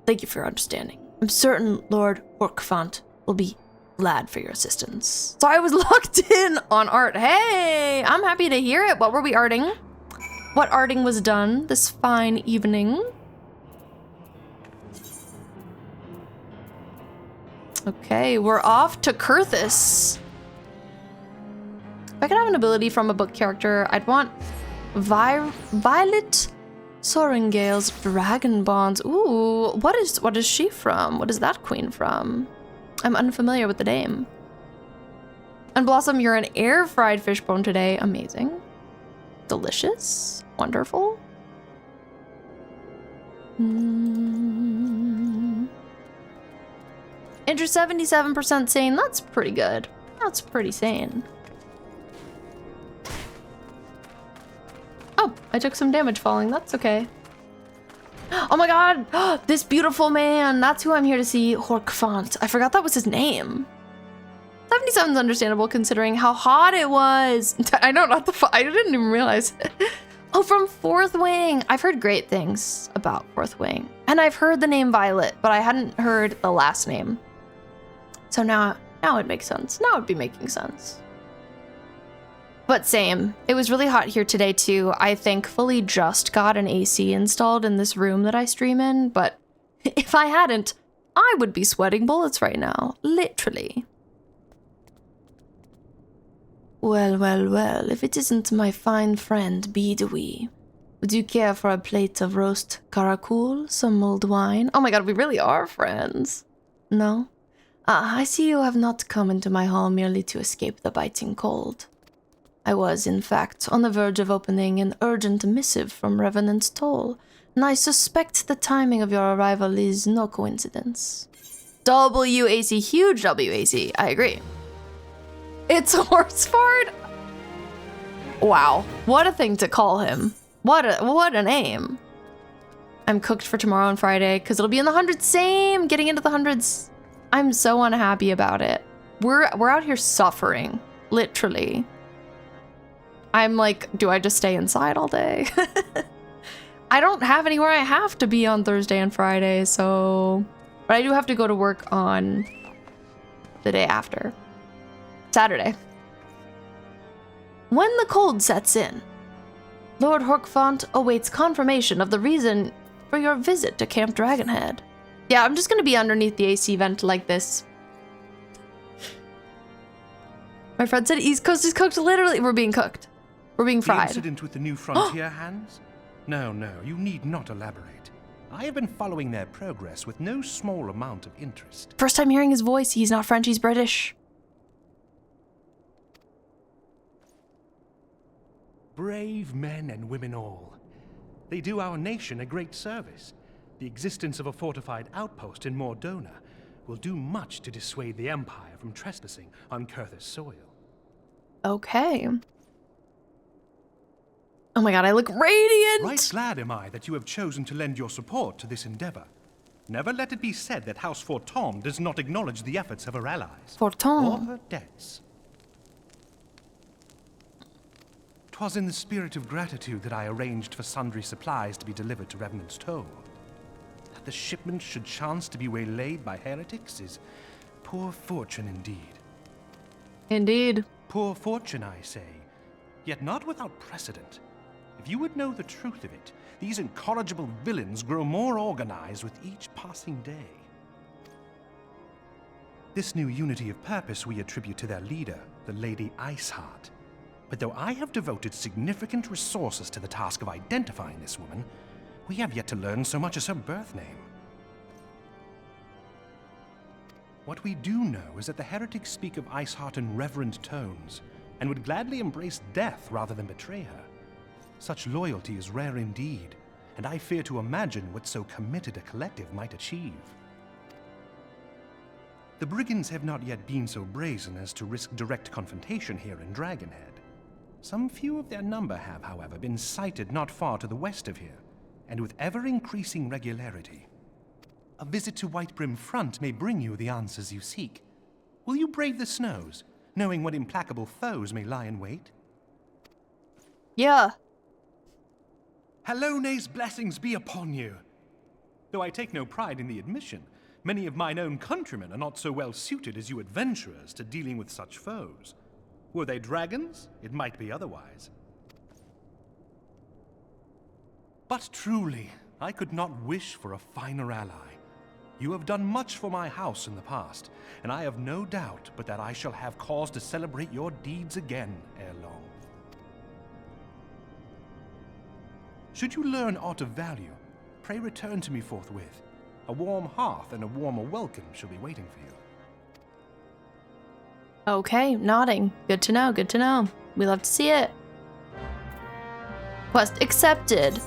Thank you for your understanding. I'm certain Lord Horkfont will be glad for your assistance. So I was locked in on art. Hey, I'm happy to hear it. What were we arting? What arting was done this fine evening? Okay, we're off to Kurthus. If I could have an ability from a book character, I'd want Violet Sorengale's Dragon Bonds. Ooh, what is she from? What is that queen from? I'm unfamiliar with the name. And Blossom, you're an air-fried fishbone today. Amazing. Delicious. Wonderful. Enter 77% sane. That's pretty good. That's pretty sane. Oh, I took some damage falling. That's okay. Oh my god! This beautiful man! That's who I'm here to see. Horkfont. I forgot that was his name. 77's understandable considering how hot it was. I know, not the... I didn't even realize. Oh, from Fourth Wing. I've heard great things about Fourth Wing. And I've heard the name Violet, but I hadn't heard the last name. So now it makes sense. Now it'd be making sense. But same. It was really hot here today too. I thankfully just got an AC installed in this room that I stream in, but if I hadn't, I would be sweating bullets right now. Literally. Well, well, well, if it isn't my fine friend Bidui. Would you care for a plate of roast karakul, some mulled wine? Oh my god, we really are friends. No? I see you have not come into my hall merely to escape the biting cold. I was, in fact, on the verge of opening an urgent missive from Revenant Toll, and I suspect the timing of your arrival is no coincidence. WAC, huge WAC, I agree. It's a horse fart? Wow, what a thing to call him. What a name. I'm cooked for tomorrow and Friday, because it'll be in the hundreds. Same, getting into the hundreds. I'm so unhappy about it. We're out here suffering, literally. I'm like, do I just stay inside all day? I don't have anywhere I have to be on Thursday and Friday, so... But I do have to go to work on the day after. Saturday. When the cold sets in, Lord Horkfont awaits confirmation of the reason for your visit to Camp Dragonhead. Yeah, I'm just gonna be underneath the AC vent like this. My friend said East Coast is cooked. Literally, we're being cooked. We're being fried. The incident with the new frontier hands? No, you need not elaborate. I have been following their progress with no small amount of interest. First time hearing his voice. He's not French, he's British. Brave men and women all. They do our nation a great service. The existence of a fortified outpost in Mordona will do much to dissuade the Empire from trespassing on Kurthus soil. Okay. Oh my god, I look radiant! Right glad am I that you have chosen to lend your support to this endeavor. Never let it be said that House Fortom does not acknowledge the efforts of her allies. Fortom? Or her debts. 'Twas in the spirit of gratitude that I arranged for sundry supplies to be delivered to Revenant's Toll. That the shipment should chance to be waylaid by heretics is poor fortune indeed. Indeed. Poor fortune, I say, yet not without precedent. If you would know the truth of it, these incorrigible villains grow more organized with each passing day. This new unity of purpose we attribute to their leader, the Lady Iceheart. But though I have devoted significant resources to the task of identifying this woman, we have yet to learn so much as her birth name. What we do know is that the heretics speak of Iceheart in reverent tones, and would gladly embrace death rather than betray her. Such loyalty is rare indeed, and I fear to imagine what so committed a collective might achieve. The brigands have not yet been so brazen as to risk direct confrontation here in Dragonhead. Some few of their number have, however, been sighted not far to the west of here, and with ever-increasing regularity. A visit to Whitebrim Front may bring you the answers you seek. Will you brave the snows, knowing what implacable foes may lie in wait? Yeah. Hallone's blessings be upon you! Though I take no pride in the admission, many of mine own countrymen are not so well suited as you adventurers to dealing with such foes. Were they dragons, it might be otherwise. But truly, I could not wish for a finer ally. You have done much for my house in the past, and I have no doubt but that I shall have cause to celebrate your deeds again ere long. Should you learn aught of value, pray return to me forthwith. A warm hearth and a warmer welcome shall be waiting for you. Okay, nodding. Good to know, good to know. We love to see it. Quest accepted.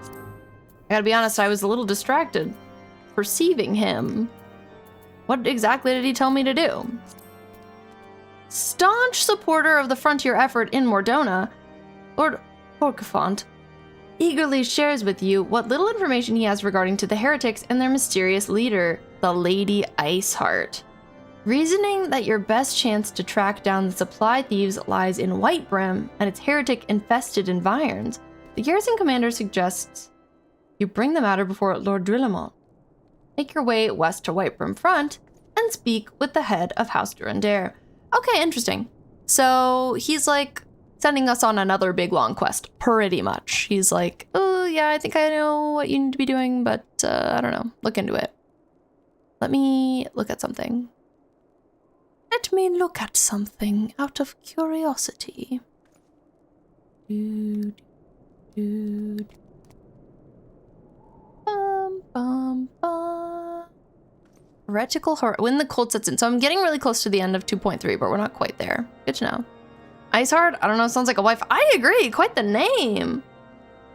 I gotta be honest, I was a little distracted perceiving him. What exactly did he tell me to do? Staunch supporter of the frontier effort in Mordona, Lord Horkfont eagerly shares with you what little information he has regarding to the heretics and their mysterious leader, the Lady Iceheart. Reasoning that your best chance to track down the supply thieves lies in Whitebrim and its heretic-infested environs, the garrison commander suggests you bring the matter before Lord Drillamont. Make your way west to Whitebrim Front and speak with the head of House Durandare. Okay, interesting. So he's like sending us on another big long quest, pretty much. He's like, oh yeah, I think I know what you need to be doing, but I don't know. Look into it. Let me look at something. Let me look at something out of curiosity. Dude. Bum, bum, bum. When the cold sets in. So I'm getting really close to the end of 2.3, but we're not quite there. Good to know. Iceheart, I don't know, sounds like a wife. I agree, quite the name.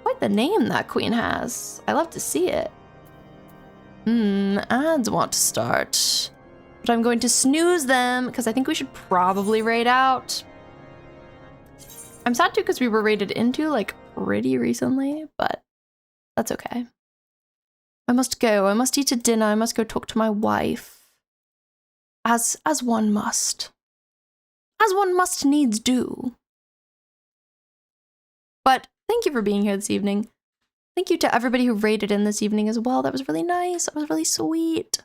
Quite the name that queen has. I love to see it. Ads want to start. But I'm going to snooze them because I think we should probably raid out. I'm sad too because we were raided into like pretty recently, but that's okay. I must go. I must eat a dinner. I must go talk to my wife. As one must. As one must needs do. But thank you for being here this evening. Thank you to everybody who raided in this evening as well. That was really nice. That was really sweet.